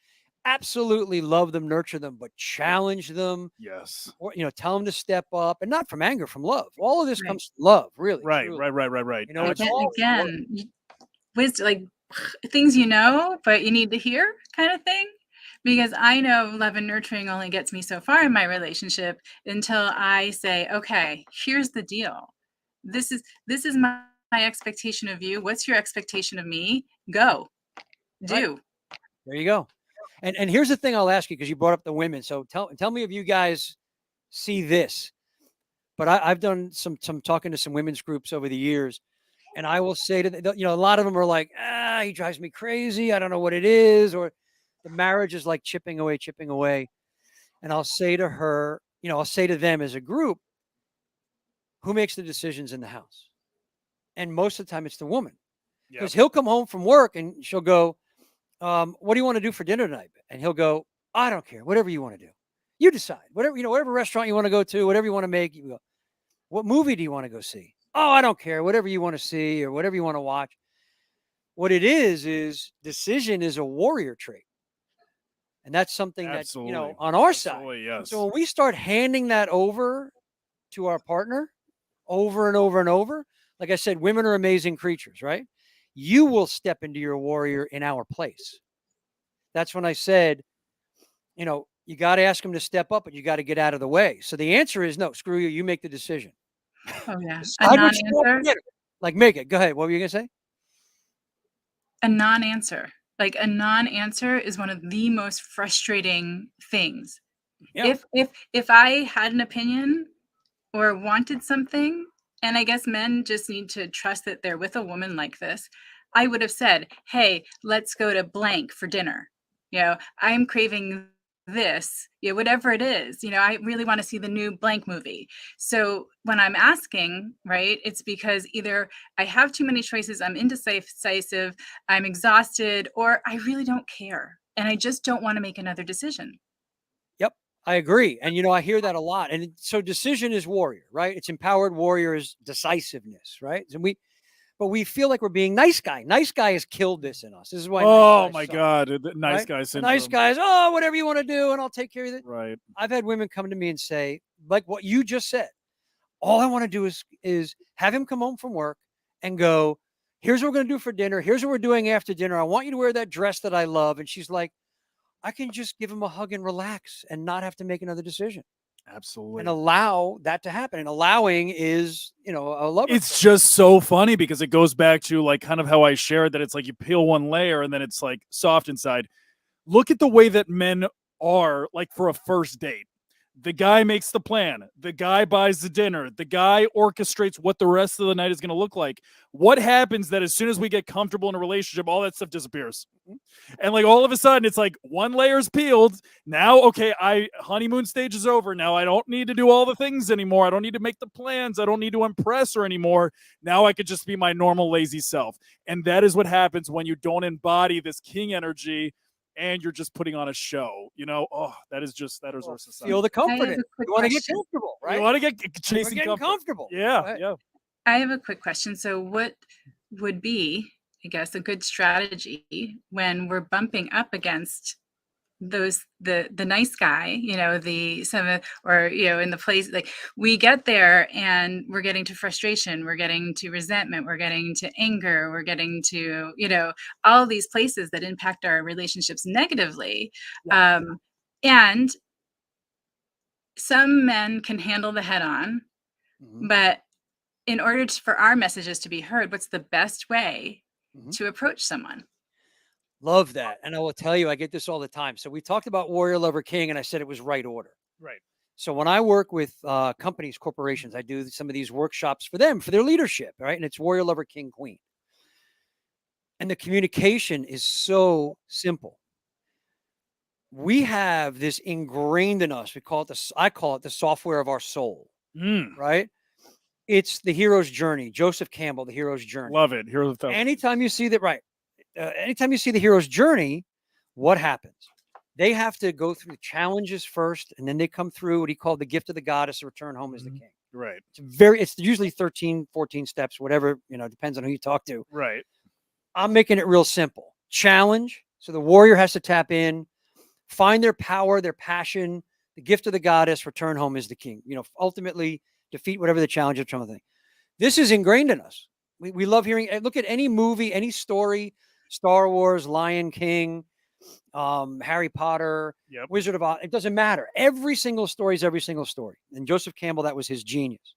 absolutely love them, nurture them, but challenge them. Yes. Or tell them to step up, and not from anger, from love. All of this Right. comes from love, really. Right, truly. right. It's Again, all again, wisdom, like things you know, but you need to hear, kind of thing. Because I know love and nurturing only gets me so far in my relationship until I say, okay, here's the deal. This is my expectation of you. What's your expectation of me? Go, do. Right. There you go. And here's the thing I'll ask you, because you brought up the women. So tell me if you guys see this. But I've done some talking to some women's groups over the years, and I will say to them, a lot of them are like, he drives me crazy. I don't know what it is, or the marriage is like chipping away. And I'll say to her, I'll say to them as a group, who makes the decisions in the house? And most of the time it's the woman, because he'll come home from work and she'll go, what do you want to do for dinner tonight? And he'll go, I don't care. Whatever you want to do. You decide. Whatever restaurant you want to go to, whatever you want to make. You go, what movie do you want to go see? Oh, I don't care. Whatever you want to see or whatever you want to watch. What it is decision is a warrior trait. And that's something Absolutely. that, on our Absolutely, side. yes. So when we start handing that over to our partner over and over and over, like I said, women are amazing creatures, right? You will step into your warrior in our place. That's when I said, you got to ask them to step up, but you got to get out of the way. So the answer is no, screw you. You make the decision. Oh yeah. A Decide what you want non-answer. for dinner. Like, make it. Go ahead. What were you going to say? A non-answer. Like a non-answer is one of the most frustrating things. Yeah. If I had an opinion or wanted something, and I guess men just need to trust that they're with a woman like this, I would have said, hey, let's go to blank for dinner. I'm craving this, whatever it is, I really want to see the new blank movie. So when I'm asking, right, it's because either I have too many choices, I'm indecisive, I'm exhausted, or I really don't care. And I just don't want to make another decision. Yep. I agree. And, I hear that a lot. And so decision is warrior, right? It's empowered warrior is decisiveness, right? But we feel like we're being nice guy. Nice guy has killed this in us. This is why. Oh nice my suck, God, the nice right? guy The syndrome. nice guys. Oh, whatever you want to do, and I'll take care of it. Right. I've had women come to me and say, like what you just said. All I want to do is have him come home from work and go, here's what we're going to do for dinner. Here's what we're doing after dinner. I want you to wear that dress that I love. And she's like, I can just give him a hug and relax and not have to make another decision. Absolutely. And allow that to happen. And allowing is, a lover. It's just so funny because it goes back to like kind of how I shared that it's like you peel one layer and then it's like soft inside. Look at the way that men are like for a first date. The guy makes the plan. The guy buys the dinner. The guy orchestrates what the rest of the night is going to look like. What happens that as soon as we get comfortable in a relationship, all that stuff disappears. And like all of a sudden it's like one layer's peeled. Now, okay, honeymoon stage is over. Now I don't need to do all the things anymore. I don't need to make the plans. I don't need to impress her anymore. Now I could just be my normal lazy self. And that is what happens when you don't embody this king energy and you're just putting on a show, that is our society. Feel the comfort in. You want to get comfortable, right? You want to get chasing comfortable. Yeah, yeah. I have a quick question. So what would be, I guess, a good strategy when we're bumping up against those the nice guy, in the place, like we get there and we're getting to frustration, we're getting to resentment, we're getting to anger, we're getting to all these places that impact our relationships negatively. And some men can handle the head on, but in order for our messages to be heard, what's the best way to approach someone? Love that. And I will tell you, I get this all the time. So we talked about warrior, lover, king, and I said it was right order. Right. So when I work with companies, corporations, I do some of these workshops for them, for their leadership, right? And it's warrior, lover, king, queen. And the communication is so simple. We have this ingrained in us. I call it the software of our soul, right? It's the hero's journey. Joseph Campbell, the hero's journey. Love it. Hero's Anytime you see that, right? anytime you see the hero's journey, what happens? They have to go through challenges first, and then they come through what he called the gift of the goddess, the return home as the king. Right. It's usually 13, 14 steps, whatever, depends on who you talk to. Right. I'm making it real simple. Challenge. So the warrior has to tap in, find their power, their passion, the gift of the goddess, return home as the king. Ultimately defeat whatever the challenge is, something. This is ingrained in us. We love hearing, look at any movie, any story, Star Wars, Lion King, Harry Potter, Wizard of Oz. It doesn't matter. Every single story is every single story. And Joseph Campbell, that was his genius.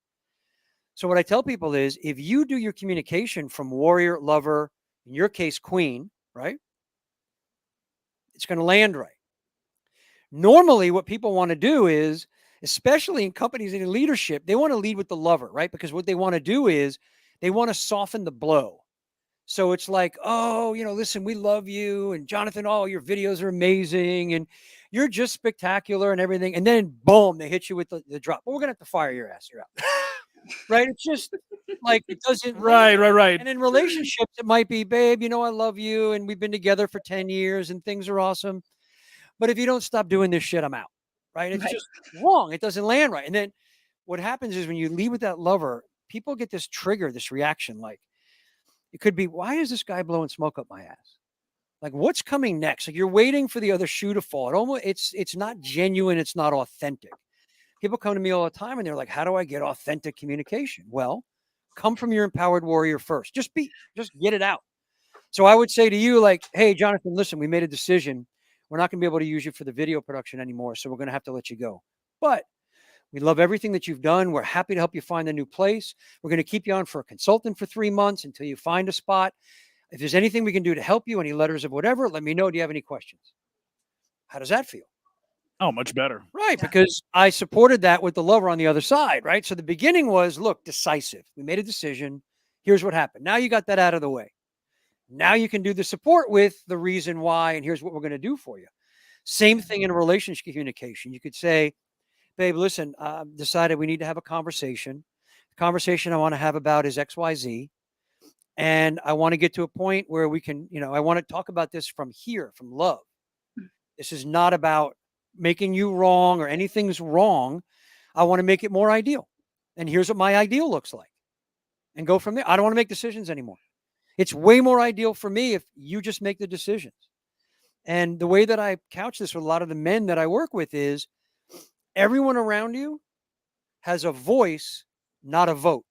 So what I tell people is, if you do your communication from warrior, lover, in your case, queen, right? It's going to land right. Normally, what people want to do is, especially in companies and in leadership, they want to lead with the lover, right? Because what they want to do is they want to soften the blow. So it's like, oh, listen, we love you. And Jonathan, oh, your videos are amazing. And you're just spectacular and everything. And then boom, they hit you with the drop. Well, we're going to have to fire your ass. You're out. Right? It's just like, it doesn't. Right. And in relationships, it might be, babe, I love you. And we've been together for 10 years and things are awesome. But if you don't stop doing this shit, I'm out. Right? It's just wrong. It doesn't land right. And then what happens is when you leave with that lover, people get this trigger, this reaction. Like, it could be, why is this guy blowing smoke up my ass? Like, what's coming next? Like, you're waiting for the other shoe to fall. It's not genuine. It's not authentic. People come to me all the time and they're like, how do I get authentic communication? Well, come from your empowered warrior first. Just get it out. So I would say to you, like, hey, Jonathan, listen, we made a decision. We're not going to be able to use you for the video production anymore. So we're going to have to let you go. But we love everything that you've done. We're happy to help you find a new place. We're going to keep you on for a consultant for 3 months until you find a spot. If there's anything we can do to help you, any letters of whatever, let me know. Do you have any questions? How does that feel? Oh, much better. Right. Because I supported that with the lover on the other side. Right. So the beginning was, look, decisive. We made a decision. Here's what happened. Now you got that out of the way. Now you can do the support with the reason why, and here's what we're going to do for you. Same thing in a relationship communication. You could say, babe, listen, decided we need to have a conversation. The conversation I want to have about is XYZ. And I want to get to a point where we can, I want to talk about this from here, from love. This is not about making you wrong or anything's wrong. I want to make it more ideal. And here's what my ideal looks like. And go from there. I don't want to make decisions anymore. It's way more ideal for me if you just make the decisions. And the way that I couch this with a lot of the men that I work with is everyone around you has a voice, not a vote.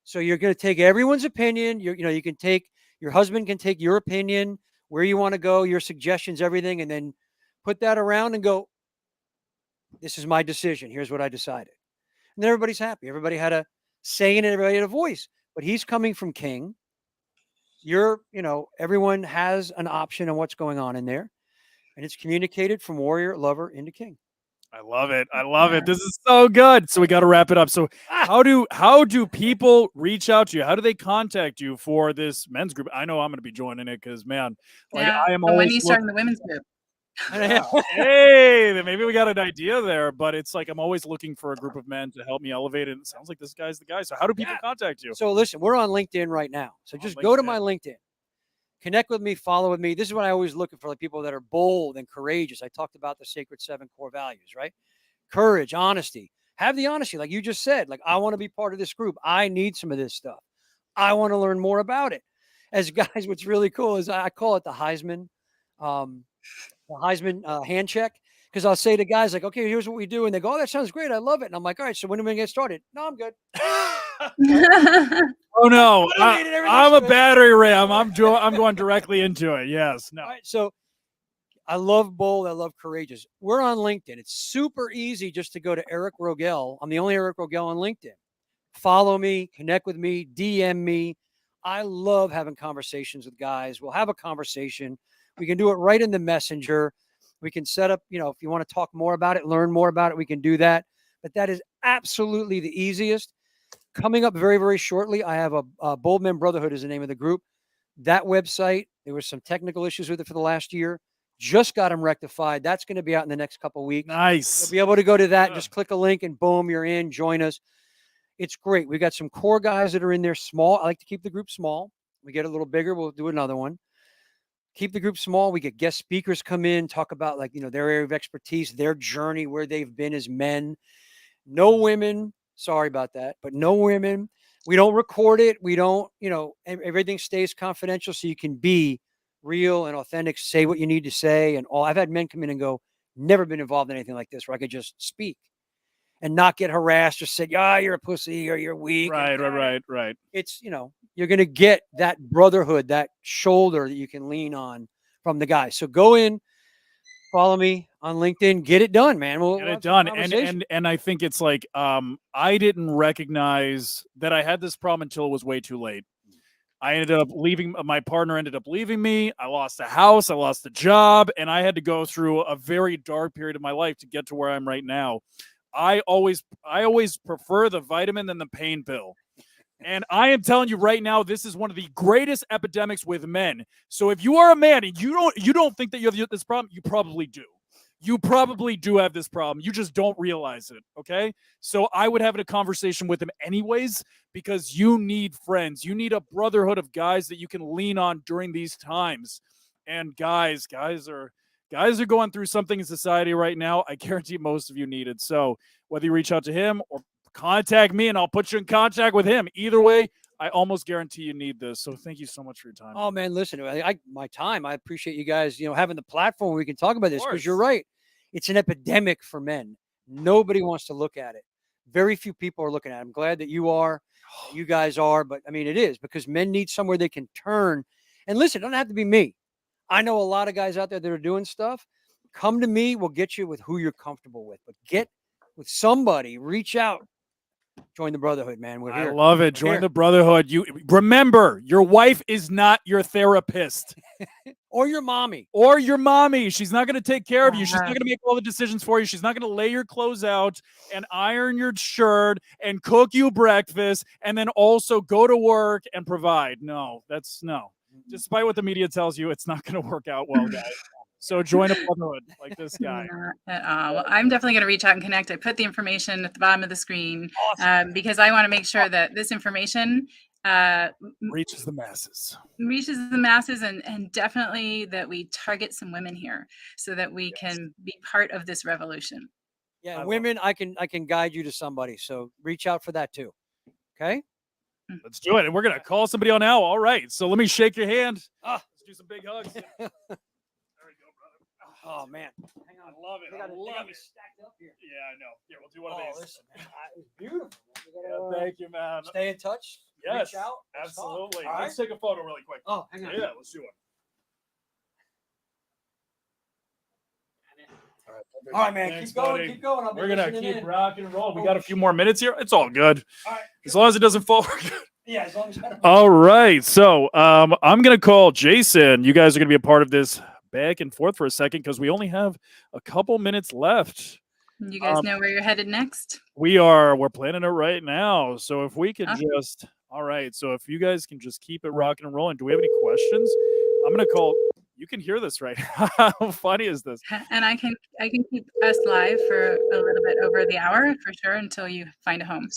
So you're going to take everyone's opinion. You can take, your husband can take your opinion, where you want to go, your suggestions, everything, and then put that around and go, this is my decision. Here's what I decided. And then everybody's happy. Everybody had a say in it. Everybody had a voice. But he's coming from King. Everyone has an option on what's going on in there. And it's communicated from warrior, lover into King. I love it. I love it. This is so good. So we got to wrap it up. So how do people reach out to you? How do they contact you for this men's group? I know I'm going to be joining it because, man, like I am when always are you starting the women's group? Hey, then maybe we got an idea there, but it's like I'm always looking for a group of men to help me elevate it. It sounds like this guy's the guy. So how do people contact you? So listen, we're on LinkedIn right now. So just go to my LinkedIn, connect with me, follow with me. This is what I always looking for, like people that are bold and courageous. I talked about the sacred 7 core values, right? Courage, honesty. Have the honesty, like you just said. Like, I want to be part of this group. I need some of this stuff. I want to learn more about it. As guys, what's really cool is I call it the Heisman hand check, because I'll say to guys like, okay, here's what we do. And they go, oh, that sounds great. I love it. And I'm like, all right, so when are we going to get started? No, I'm good. Oh no, I'm a battery ram. I'm going directly into it. Yes. No. All right, so I love bold. I love courageous. We're on LinkedIn. It's super easy just to go to Eric Rogel. I'm the only Eric Rogel on LinkedIn. Follow me, connect with me, DM me. I love having conversations with guys. We'll have a conversation. We can do it right in the messenger. We can set up, if you want to talk more about it, learn more about it, we can do that. But that is absolutely the easiest. Coming up very, very shortly, I have a Bold Men Brotherhood is the name of the group. That website, there was some technical issues with it for the last year. Just got them rectified. That's going to be out in the next couple of weeks. Nice. You'll be able to go to that. Just click a link and boom, you're in. Join us. It's great. We got some core guys that are in there small. I like to keep the group small. We get a little bigger, we'll do another one. Keep the group small. We get guest speakers come in, talk about like, their area of expertise, their journey, where they've been as men. No women. Sorry about that, but no women. We don't record it. We don't, everything stays confidential so you can be real and authentic, say what you need to say and all. I've had men come in and go, never been involved in anything like this where I could just speak and not get harassed or say, you're a pussy or you're weak. Right. It's, you're going to get that brotherhood, that shoulder that you can lean on from the guy. So go in, follow me on LinkedIn, get it done, man. We'll Get have it some done. conversation. And I think it's like I didn't recognize that I had this problem until it was way too late. I ended up leaving. My partner ended up leaving me. I lost a house. I lost a job. And I had to go through a very dark period of my life to get to where I'm right now. I always prefer the vitamin than the pain pill. And I am telling you right now, this is one of the greatest epidemics with men. So if you are a man and you don't think that you have this problem, you probably do. You probably do have this problem. You just don't realize it, okay? So I would have a conversation with him anyways, because you need friends. You need a brotherhood of guys that you can lean on during these times. And guys are going through something in society right now. I guarantee most of you need it. So whether you reach out to him or contact me and I'll put you in contact with him. Either way, I almost guarantee you need this. So thank you so much for your time. Oh man, listen, my time. I appreciate you guys, having the platform where we can talk about this, because you're right. It's an epidemic for men. Nobody wants to look at it. Very few people are looking at it. I'm glad that you are, you guys are, but I mean, it is because men need somewhere they can turn. And listen, it doesn't have to be me. I know a lot of guys out there that are doing stuff. Come to me. We'll get you with who you're comfortable with, but get with somebody, reach out. Join the brotherhood, man. We're here. I love it. Join the brotherhood. You remember, your wife is not your therapist. Or your mommy. She's not going to take care of you. She's not going to make all the decisions for you. She's not going to lay your clothes out and iron your shirt and cook you breakfast and then also go to work and provide. No. Despite what the media tells you, it's not going to work out well, guys. So join a brotherhood like this guy. Not at all. Well, I'm definitely going to reach out and connect. I put the information at the bottom of the screen because I want to make sure that this information reaches the masses. And definitely that we target some women here so that we can be part of this revolution. Yeah, women, I can guide you to somebody. So reach out for that too. Okay? Let's do it. And we're going to call somebody on now. All right. So let me shake your hand. Let's do some big hugs. Oh man, hang on, I love it. I love it. Stacked up here. Yeah, I know. Here, we'll do one of these. Listen, man, it's beautiful. Yeah, thank you, man. Stay in touch. Yes, reach out. absolutely. Right? Let's take a photo really quick. Oh, hang on. Yeah, let's do it. All right, man. Thanks, keep going. buddy. Keep going. We're gonna keep rocking and rolling. We got a few more minutes here. It's all good. All right. As long as it doesn't fall. Yeah, as long as. All right. So I'm gonna call Jason. You guys are gonna be a part of this back and forth for a second because we only have a couple minutes left. You guys know where you're headed next? We're planning it right now. So if we could all right. So if you guys can just keep it rocking and rolling. Do we have any questions? I'm gonna call. You can hear this right. How funny is this? And I can keep us live for a little bit over the hour for sure until you find a home.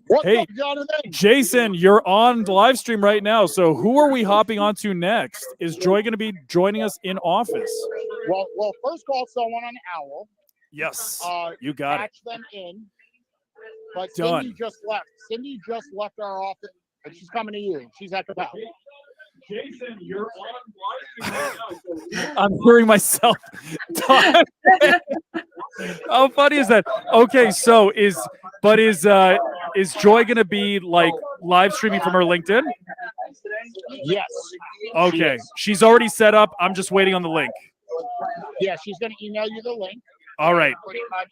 What's Hey, up, Jonathan? Jason, you're on the live stream right now. So who are we hopping onto next? Is Joy going to be joining us in office? Well, first call someone on OWL. Yes, you got it. Patch them in. But Done. Cindy just left. Cindy just left our office, and she's coming to you. She's at the back. Jason, you're on live stream right now. I'm hearing myself talk. How funny is that? Okay, so is Joy going to be like live streaming from her LinkedIn? Yes. Okay, she's already set up. I'm just waiting on the link. Yeah, she's going to email you the link. All right. Pretty much.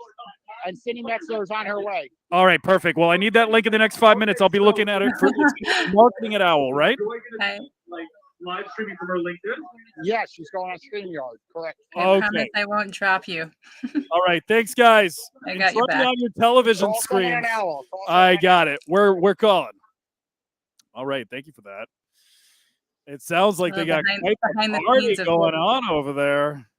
And Cindy Metzler is on her way. All right, perfect. Well, I need that link in the next 5 minutes. I'll be looking at it for marketing at OWL, right? Okay. Like live streaming from her LinkedIn? Yeah, she's going on StreamYard. Correct. I promise I won't drop you. All right, thanks, guys. I got your Enjoy back. on your television Call someone screen. on OWL. Call I someone got it. We're calling. All right, thank you for that. It sounds like they got Behind quite the a party scenes of going on over there.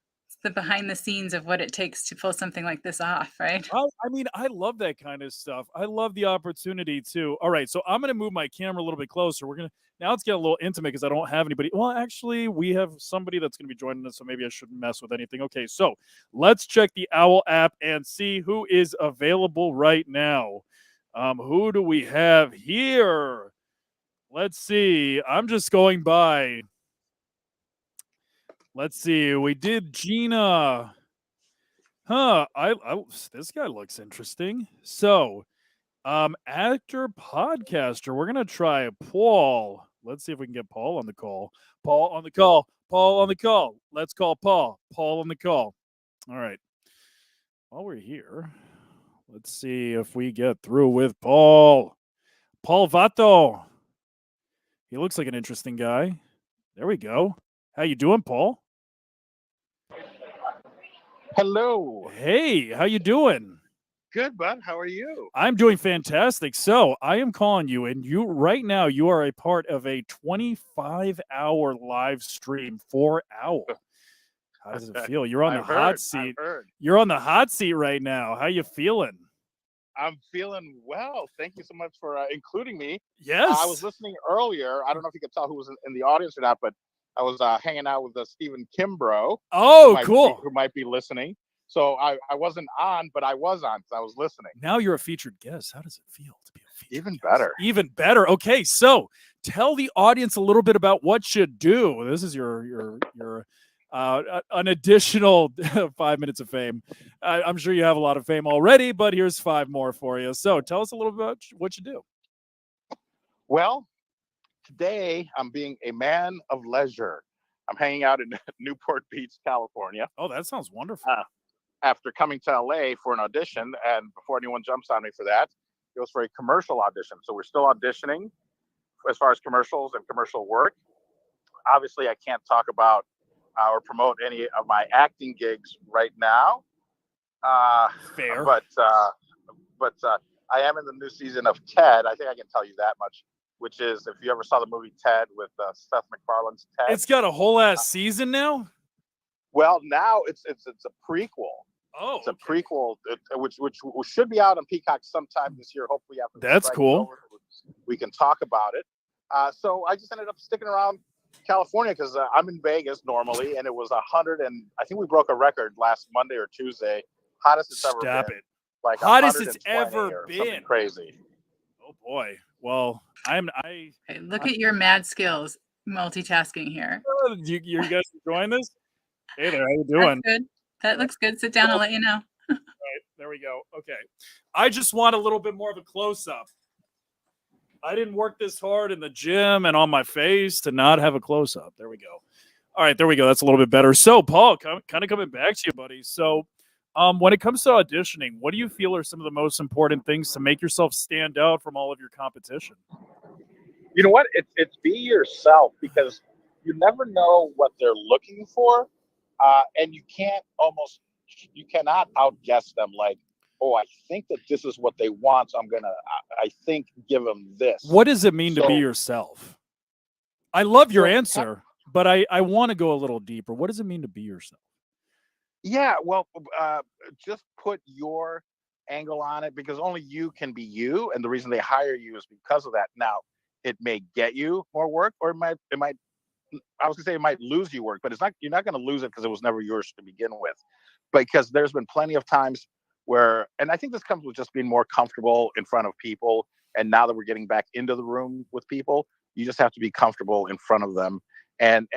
the behind the scenes of what it takes to pull something like this off, right? I mean, I love that kind of stuff. I love the opportunity too. All right, so I'm gonna move my camera a little bit closer. We're gonna now let's get a little intimate because I don't have anybody. Well, actually, we have somebody that's gonna be joining us, so maybe I shouldn't mess with anything. Okay, so let's check the Owl app and see who is available right now. Who do we have here? Let's see. I'm just going by. Let's see. We did Gina. Huh. This guy looks interesting. So, actor podcaster. We're gonna try Paul. Let's see if we can get Paul on the call. Paul on the call. Paul on the call. Let's call Paul. Paul on the call. All right. While we're here, let's see if we get through with Paul. Paul Vato. He looks like an interesting guy. There we go. How you doing, Paul? Hello. Hey, how you doing? Good, bud. How are you? I'm doing fantastic. So I am calling you, and you right now you are a part of a 25-hour live stream for Owl. How does it feel? You're on the hot seat. You're on the hot seat right now. How you feeling? I'm feeling well. Thank you so much for including me. Yes. I was listening earlier. I don't know if you could tell who was in the audience or not, but I was hanging out with Stephen Kimbrough. Oh, cool. Who might be listening. So I wasn't on, but I was on because I was listening. Now you're a featured guest. How does it feel to be a featured Even guest? better. Even better. Okay, so tell the audience a little bit about what you do. This is your an additional 5 minutes of fame. I'm sure you have a lot of fame already, but here's 5 more for you. So tell us a little bit about what you do. Well, today I'm being a man of leisure. I'm hanging out in Newport Beach, California. Oh, that sounds wonderful. After coming to LA for an audition, and before anyone jumps on me for that, it was for a commercial audition. So we're still auditioning as far as commercials and commercial work. Obviously, I can't talk about or promote any of my acting gigs right now. Fair. But I am in the new season of Ted. I think I can tell you that much, which is if you ever saw the movie Ted with Seth MacFarlane's Ted. It's got a whole ass season now? Well, now it's a prequel. Oh, it's a prequel, which should be out on Peacock sometime this year. Hopefully, after the That's strike is cool. over, we can talk about it. So I just ended up sticking around California because I'm in Vegas normally, and it was 100 and I think we broke a record last Monday or Tuesday, hottest it's ever Stop been. it. Like Hottest it's 120 ever or been. something crazy. Oh boy. Well, I Hey, look at your mad skills multitasking here. you guys enjoying this? Hey there, how you That's doing? good. That looks good. Sit down. I'll let you know. Right, there we go. Okay. I just want a little bit more of a close-up. I didn't work this hard in the gym and on my face to not have a close-up. There we go. All right, there we go. That's a little bit better. So, Paul, kind of coming back to you, buddy. So, when it comes to auditioning, what do you feel are some of the most important things to make yourself stand out from all of your competition? You know what? It's be yourself, because you never know what they're looking for, and you cannot outguess them. Like, oh, I think that this is what they want, so I think give them this. What does it mean to be yourself? I love your answer, but I want to go a little deeper. What does it mean to be yourself? Yeah, well, just put your angle on it, because only you can be you, and the reason they hire you is because of that. Now, it may get you more work, or it might. I was gonna say it might lose you work, but it's not. You're not going to lose it because it was never yours to begin with. Because there's been plenty of times where, and I think this comes with just being more comfortable in front of people. And now that we're getting back into the room with people, you just have to be comfortable in front of them. And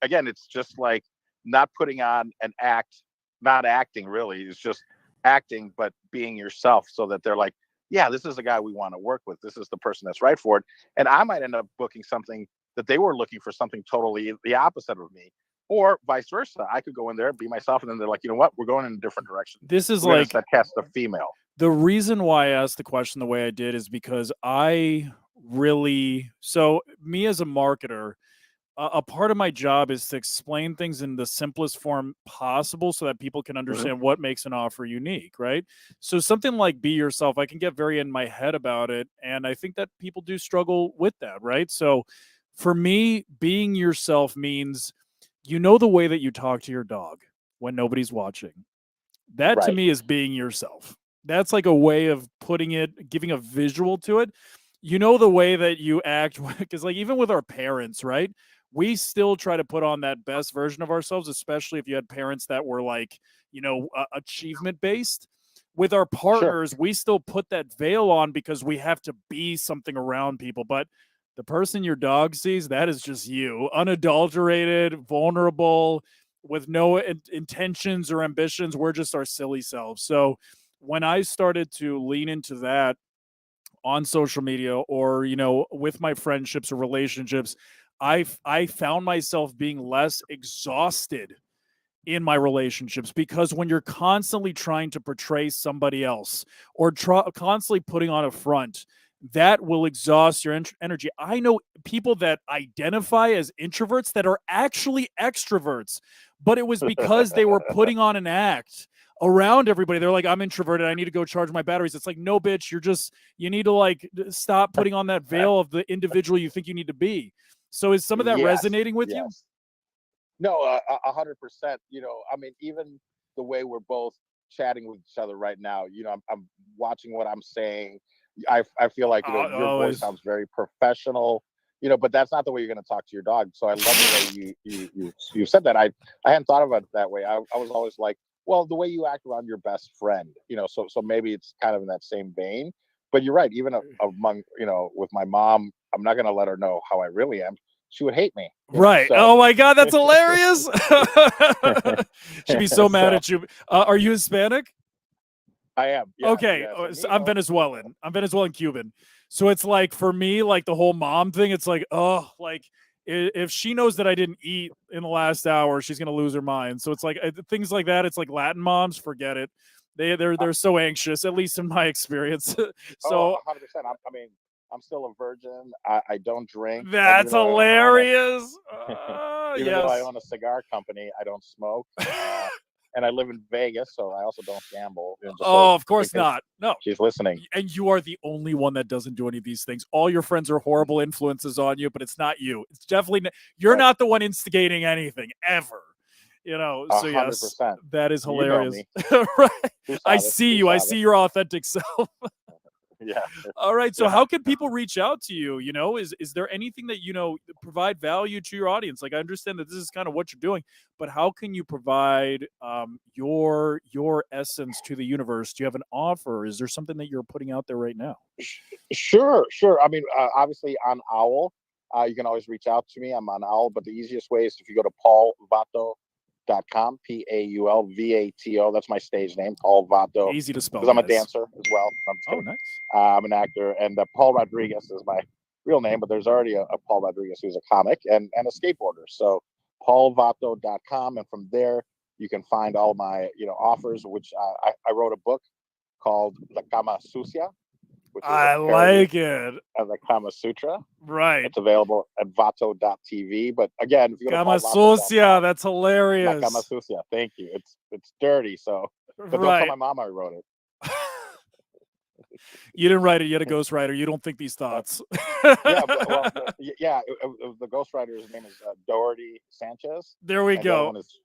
again, it's just like not putting on an act, not acting really. It's just acting, but being yourself, so that they're like, yeah, this is the guy we want to work with. This is the person that's right for it. And I might end up booking something that they were looking for, something totally the opposite of me, or vice versa. I could go in there, be myself, and then they're like, you know what, we're going in a different direction. This is We're like gonna cast a female. The reason why I asked the question the way I did is because me as a marketer, a part of my job is to explain things in the simplest form possible so that people can understand what makes an offer unique, right? So something like be yourself, I can get very in my head about it, and I think that people do struggle with that, right? So for me, being yourself means, the way that you talk to your dog. when nobody's watching. That to Right. me is being yourself. That's like a way of putting it, giving a visual to it. You know, the way that you act, because like even with our parents, right? We still try to put on that best version of ourselves, especially if you had parents that were like, achievement based. With our Sure. partners, we still put that veil on because we have to be something around people. But the person your dog sees, that is just you, unadulterated, vulnerable, with no intentions or ambitions. We're just our silly selves. So when I started to lean into that on social media, or with my friendships or relationships, I found myself being less exhausted in my relationships, because when you're constantly trying to portray somebody else, or constantly putting on a front, that will exhaust your energy. I know people that identify as introverts that are actually extroverts, but it was because they were putting on an act around everybody. They're like, I'm introverted, I need to go charge my batteries. It's like, no, bitch, you need to like stop putting on that veil of the individual you think you need to be. So is some of that Yes. resonating with you? Yes. No, 100%. I mean, even the way we're both chatting with each other right now, I'm watching what I'm saying. I feel like, your voice Always. sounds very professional, but that's not the way you're going to talk to your dog. So I love the way you said that. I hadn't thought about it that way. I was always like, well, the way you act around your best friend, so maybe it's kind of in that same vein. But you're right. Even among, with my mom, I'm not going to let her know how I really am. She would hate me. Right. So. Oh my God, that's hilarious. She'd be so mad So, at you. Are you Hispanic? I am. Yes, Okay. yes, So I'm amigo. Venezuelan. I'm Venezuelan Cuban. So it's like, for me, like the whole mom thing, it's like, oh, like if she knows that I didn't eat in the last hour, she's gonna lose her mind. So it's like things like that. It's like Latin moms, forget it. They're so anxious, at least in my experience. Oh, So 100%. I mean, I'm still a virgin. I don't drink. And that's even though I own hilarious. even though I Yes. own a cigar company, I don't smoke. And I live in Vegas, so I also don't gamble. Just Oh, of in course case not. No. she's listening. And you are the only one that doesn't do any of these things. All your friends are horrible influences on you, but it's not you. It's definitely you're Right. not the one instigating anything ever. So yes, 100%. that is You know hilarious. me. Right. Tú I sabes, see tú you. I sabes. see your authentic self. Yeah. All right. So Yeah. how can people reach out to you? Is there anything that, provide value to your audience? Like, I understand that this is kind of what you're doing, but how can you provide your essence to the universe? Do you have an offer? Is there something that you're putting out there right now? Sure. I mean, obviously on OWL, you can always reach out to me. I'm on OWL, but the easiest way is if you go to paulvato.com, PAULVATO. That's my stage name, Paul Vato. Easy to spell. Because I'm a guys. dancer as well. I'm just Oh, kidding. nice. I'm an actor, and Paul Rodriguez is my real name, but there's already a Paul Rodriguez who's a comic and a skateboarder. So paulvato.com, and from there you can find all my offers. Which I wrote a book called La Cama Sucia, which is I a parody like it. of the Kama Sutra. Right. It's available at vato.tv. But again, if you go to Kama paulvato.com, Sucia. That's La hilarious. Cama Sucia. Thank you. It's dirty, so but don't tell Right. my mom I wrote it. You didn't write it. You had a ghostwriter. You don't think these thoughts. Yeah, well, the ghostwriter's name is Doherty Sanchez. There we and the other go. one is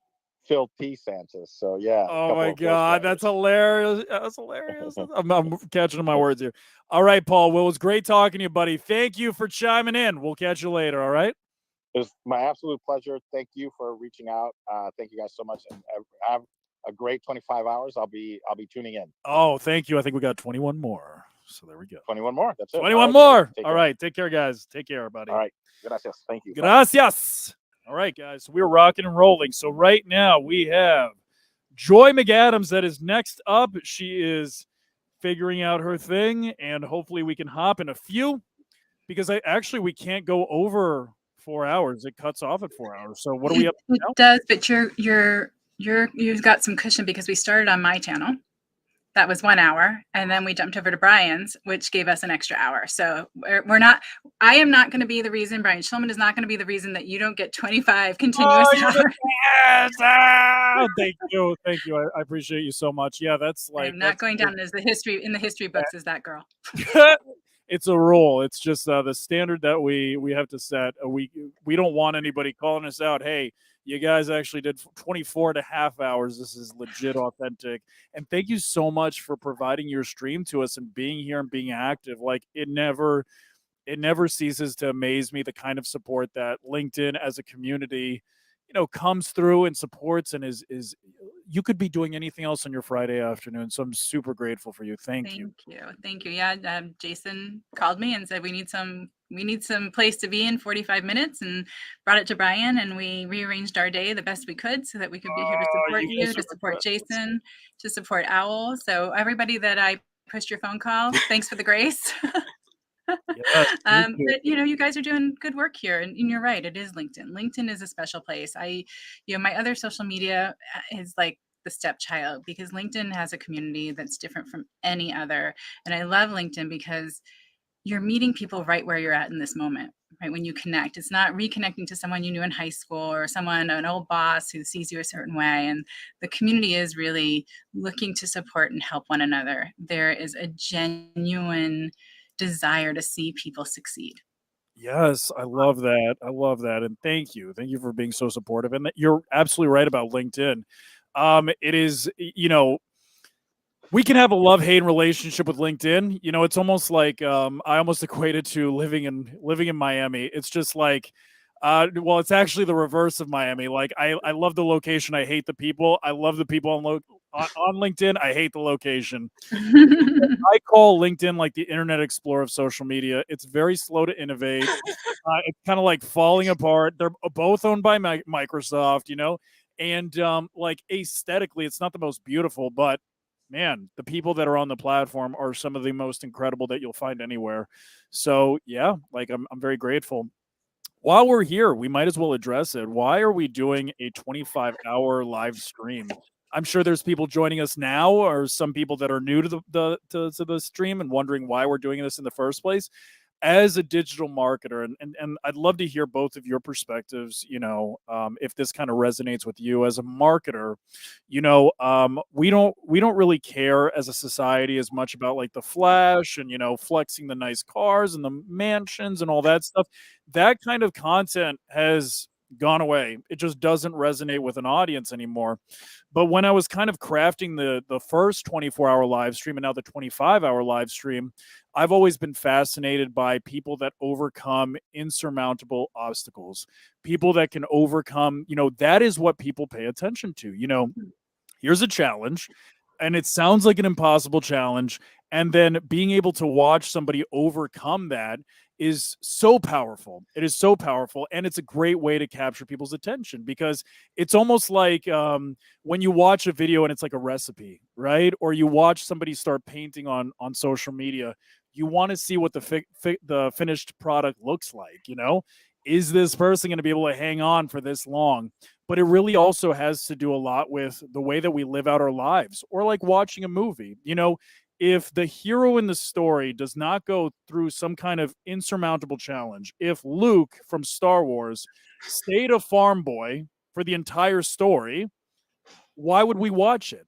Phil T. Sanchez. So yeah. Oh my God, that's hilarious. That's hilarious. I'm catching on my words here. All right, Paul. Well, it was great talking to you, buddy. Thank you for chiming in. We'll catch you later. All right. It was my absolute pleasure. Thank you for reaching out. Thank you guys so much, and have a great 25 hours. I'll be tuning in. Oh, thank you. I think we got 21 more. So there we go. 21 more. That's it. 21 All right, more. take All care. right. Take care, guys. Take care, buddy. All right. Gracias. Thank you. Bye. Gracias. All right, guys. So we're rocking and rolling. So right now we have Joy McAdams that is next up. She is figuring out her thing, and hopefully we can hop in a few, because we can't go over 4 hours. It cuts off at 4 hours. So what are we up to It now? does, but you've got some cushion because we started on my channel. That was 1 hour, and then we jumped over to Brian's, which gave us an extra hour. So we're not. I am not going to be the reason. Brian Schulman is not going to be the reason that you don't get 25 continuous hours. Yes! Thank you. I appreciate you so much. Yeah, that's like I'm not going down as the history books as that girl. It's a rule. It's just the standard that we have to set. We don't want anybody calling us out. Hey, You guys actually did 24 and a half hours. This is legit authentic. And thank you so much for providing your stream to us and being here and being active. Like it never ceases to amaze me the kind of support that LinkedIn as a community, comes through and supports and is you could be doing anything else on your Friday afternoon. So I'm super grateful for you. Thank you. Thank you. Yeah, Jason called me and said we need some place to be in 45 minutes, and brought it to Brian, and we rearranged our day the best we could so that we could be here to support you guys you, to are support the best. Jason, to support OWWL. So everybody that I pushed your phone call, thanks for the grace. Yes, thank you. But you guys are doing good work here, and you're right. It is LinkedIn. LinkedIn is a special place. My other social media is like the stepchild, because LinkedIn has a community that's different from any other. And I love LinkedIn because you're meeting people right where you're at in this moment, right? When you connect, it's not reconnecting to someone you knew in high school or an old boss who sees you a certain way. And the community is really looking to support and help one another. There is a genuine desire to see people succeed. Yes, I love that. I love that. And thank you. Thank you for being so supportive. And you're absolutely right about LinkedIn. It is, we can have a love-hate relationship with LinkedIn. It's almost like I almost equate it to living in Miami. It's just like well, it's actually the reverse of Miami. Like I love the location, I hate the people. I love the people on LinkedIn, I hate the location. I call LinkedIn like the Internet Explorer of social media. It's very slow to innovate. It's kind of like falling apart. They're both owned by Microsoft, and like aesthetically, it's not the most beautiful, but man, the people that are on the platform are some of the most incredible that you'll find anywhere. So yeah, like I'm very grateful. While we're here, we might as well address it. Why are we doing a 25-hour live stream? I'm sure there's people joining us now, or some people that are new to to the stream and wondering why we're doing this in the first place. As a digital marketer, and I'd love to hear both of your perspectives, if this kind of resonates with you as a marketer. We don't really care as a society as much about like the flash and flexing the nice cars and the mansions and all that stuff. That kind of content has gone away. It just doesn't resonate with an audience anymore. But when I was kind of crafting the first 24-hour live stream and now the 25-hour live stream, I've always been fascinated by people that overcome insurmountable obstacles. People that can overcome, that is what people pay attention to. Here's a challenge, and it sounds like an impossible challenge, and then being able to watch somebody overcome that is so powerful. It is so powerful, and it's a great way to capture people's attention, because it's almost like when you watch a video and it's like a recipe, right? Or you watch somebody start painting on social media. You want to see what the finished product looks like. Is this person going to be able to hang on for this long? But it really also has to do a lot with the way that we live out our lives, or like watching a movie. If the hero in the story does not go through some kind of insurmountable challenge, if Luke from Star Wars stayed a farm boy for the entire story, why would we watch it?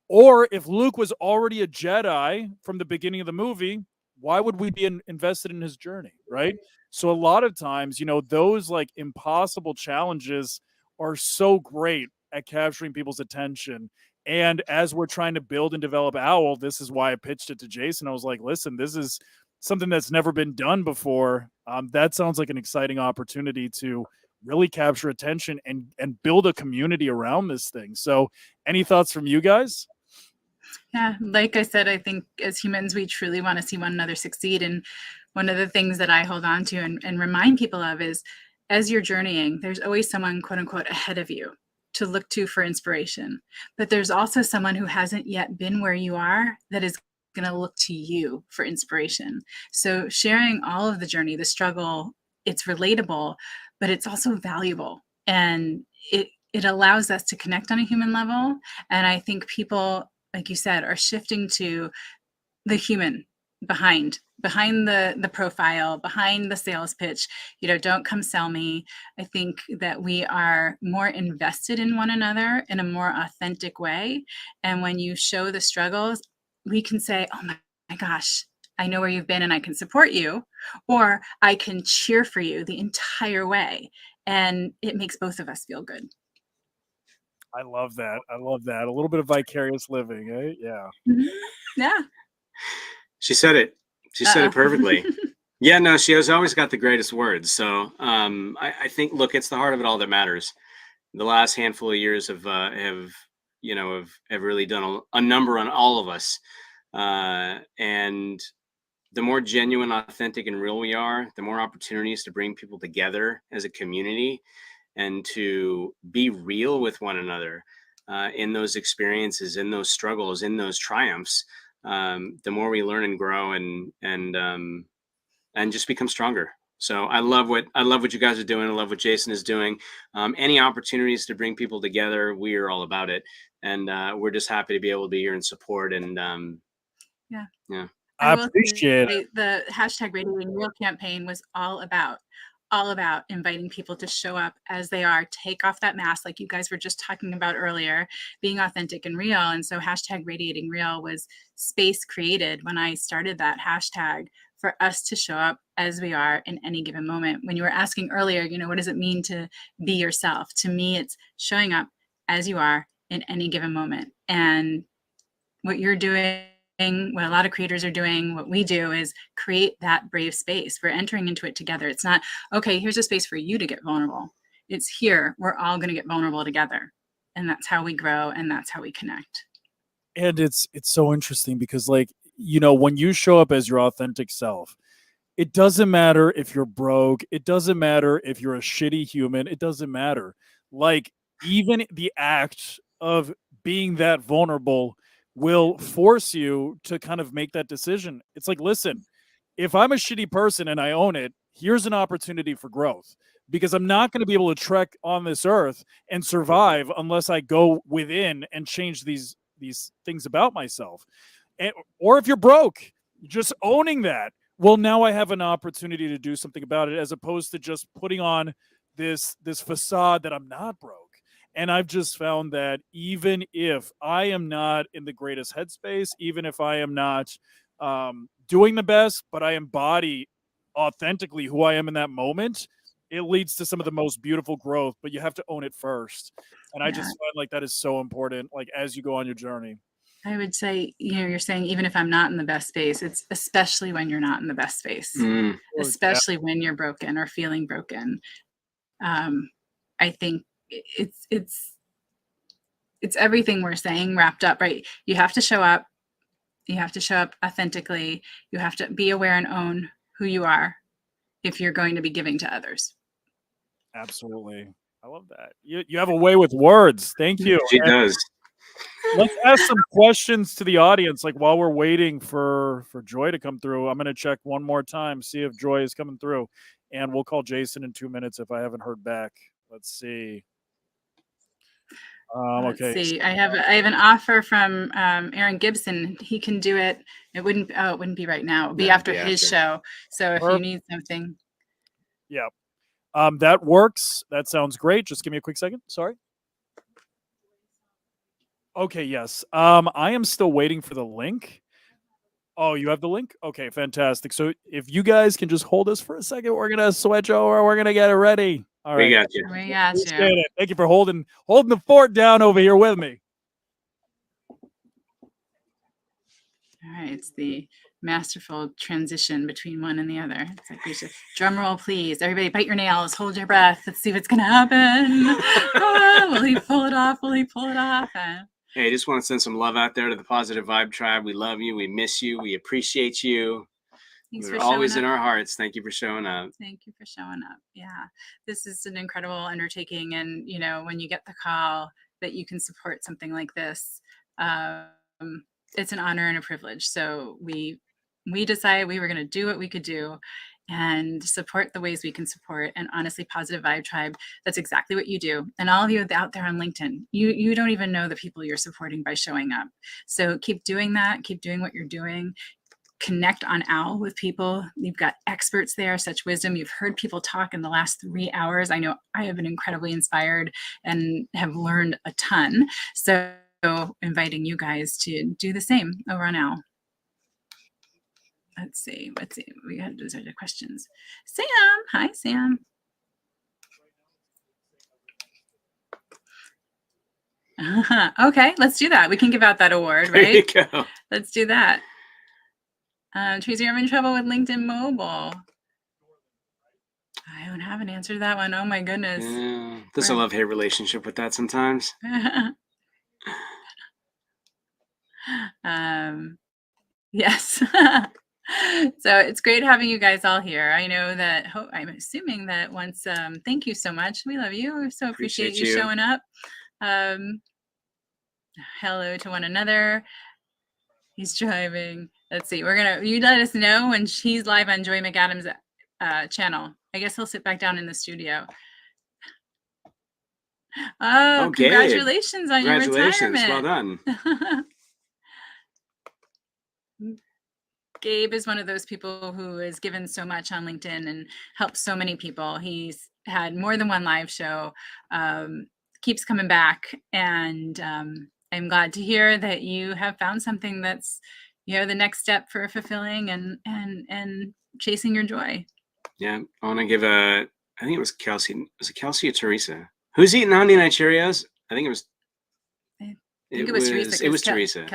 Or if Luke was already a Jedi from the beginning of the movie, why would we be invested in his journey, right? So a lot of times, those like impossible challenges are so great at capturing people's attention. And as we're trying to build and develop OWL, this is why I pitched it to Jason. I was like, listen, this is something that's never been done before. That sounds like an exciting opportunity to really capture attention and build a community around this thing. So any thoughts from you guys? Yeah, like I said, I think as humans, we truly want to see one another succeed. And one of the things that I hold on to and remind people of is, as you're journeying, there's always someone, quote unquote, ahead of you to look to for inspiration. But there's also someone who hasn't yet been where you are that is going to look to you for inspiration. So sharing all of the journey, the struggle, it's relatable, but it's also valuable. And it allows us to connect on a human level. And I think people, like you said, are shifting to the human behind the profile, behind the sales pitch. Don't come sell me. I think that we are more invested in one another in a more authentic way. And when you show the struggles, we can say, oh my gosh, I know where you've been and I can support you, or I can cheer for you the entire way. And it makes both of us feel good. I love that. I love that. A little bit of vicarious living, eh? Yeah. Yeah. She said it. She said it perfectly. Uh-oh. Yeah, no, she has always got the greatest words. So I think, look, it's the heart of it all that matters. The last handful of years have really done a number on all of us. And the more genuine, authentic, and real we are, the more opportunities to bring people together as a community and to be real with one another in those experiences, in those struggles, in those triumphs. The more we learn and grow and just become stronger. So I love what you guys are doing. I love what Jason is doing. Any opportunities to bring people together, we are all about it, and we're just happy to be able to be here and support. And Yeah. yeah, I will appreciate say it. the hashtag Radiating Real campaign was all about inviting people to show up as they are, take off that mask, like you guys were just talking about earlier, being authentic and real. And so hashtag Radiating Real was space created when I started that hashtag for us to show up as we are in any given moment. When you were asking earlier, what does it mean to be yourself? To me, it's showing up as you are in any given moment. And what you're doing, what a lot of creators are doing, what we do is create that brave space. We're entering into it together. It's not, okay, here's a space for you to get vulnerable. It's here, we're all going to get vulnerable together. And that's how we grow and that's how we connect. And it's so interesting because, like, when you show up as your authentic self, it doesn't matter if you're broke. It doesn't matter if you're a shitty human. It doesn't matter. Like, even the act of being that vulnerable will force you to kind of make that decision. It's like, listen, if I'm a shitty person and I own it, here's an opportunity for growth because I'm not going to be able to trek on this earth and survive unless I go within and change these things about myself. Or if you're broke, just owning that, well, now I have an opportunity to do something about it, as opposed to just putting on this facade that I'm not broke. And I've just found that even if I am not in the greatest headspace, even if I am not doing the best, but I embody authentically who I am in that moment, it leads to some of the most beautiful growth. But you have to own it first. And I Yeah. just find like that is so important, like as you go on your journey. I would say, you're saying even if I'm not in the best space, it's especially when you're not in the best space, especially when you're broken or feeling broken. I think it's everything we're saying wrapped up, right? You have to show up. You have to show up authentically. You have to be aware and own who you are if you're going to be giving to others. Absolutely. I love that. You have a way with words. Thank you. She does. Let's ask some questions to the audience. Like while we're waiting for Joy to come through, I'm going to check one more time, see if Joy is coming through, and we'll call Jason in 2 minutes if I haven't heard back. Let's see. Let's Okay. see. I have an offer from Aaron Gibson. He can do it. It wouldn't be right now. It would be after his show. So if you need something. Yeah. That works. That sounds great. Just give me a quick second. Sorry. Okay, yes. I am still waiting for the link. Oh, you have the link? Okay, fantastic. So if you guys can just hold us for a second, we're gonna switch over. We're gonna get it ready. All right. We got you. We got you. Appreciate it. Thank you for holding the fort down over here with me. All right, it's the masterful transition between one and the other. It's like we should drum roll, please. Everybody, bite your nails, hold your breath. Let's see what's gonna happen. Will he pull it off? Will he pull it off? Hey, I just want to send some love out there to the Positive Vibe Tribe. We love you. We miss you. We appreciate you. Thanks You're for always showing in up. our hearts. Thank you for showing up. Thank you for showing up. Yeah, this is an incredible undertaking. And, when you get the call that you can support something like this, it's an honor and a privilege. So we decided we were going to do what we could do and support the ways we can support. And honestly, Positive Vibe Tribe, that's exactly what you do. And all of you out there on LinkedIn, you don't even know the people you're supporting by showing up. So keep doing that. Keep doing what you're doing. Connect on OWL with people. You've got experts there, such wisdom. You've heard people talk in the last 3 hours. I know I have been incredibly inspired and have learned a ton. So inviting you guys to do the same over on OWL. Let's see. We got those are the questions. Sam, hi Sam. Okay, let's do that. We can give out that award, There you right? go. Let's do that. Tracy, I'm in trouble with LinkedIn Mobile. I don't have an answer to that one. Oh my goodness. Yeah, there's a love-hate relationship with that sometimes. Yes. So it's great having you guys all here. I know that I'm assuming that once thank you so much. We love you. We so appreciate you showing up. Hello to one another. He's driving. Let's see. You let us know when she's live on Joy McAdams' channel. I guess he'll sit back down in the studio. Oh, Oh, Gabe. congratulations on your Congratulations. Well retirement. done. Gabe is one of those people who has given so much on LinkedIn and helped so many people. He's had more than one live show, keeps coming back. And I'm glad to hear that you have found something that's, the next step for fulfilling and chasing your joy. Yeah, I want to give I think it was Kelsey. Was it Kelsey or Teresa? Who's eating Honey Nut Cheerios? I think it was. I think it was Teresa. It was Teresa.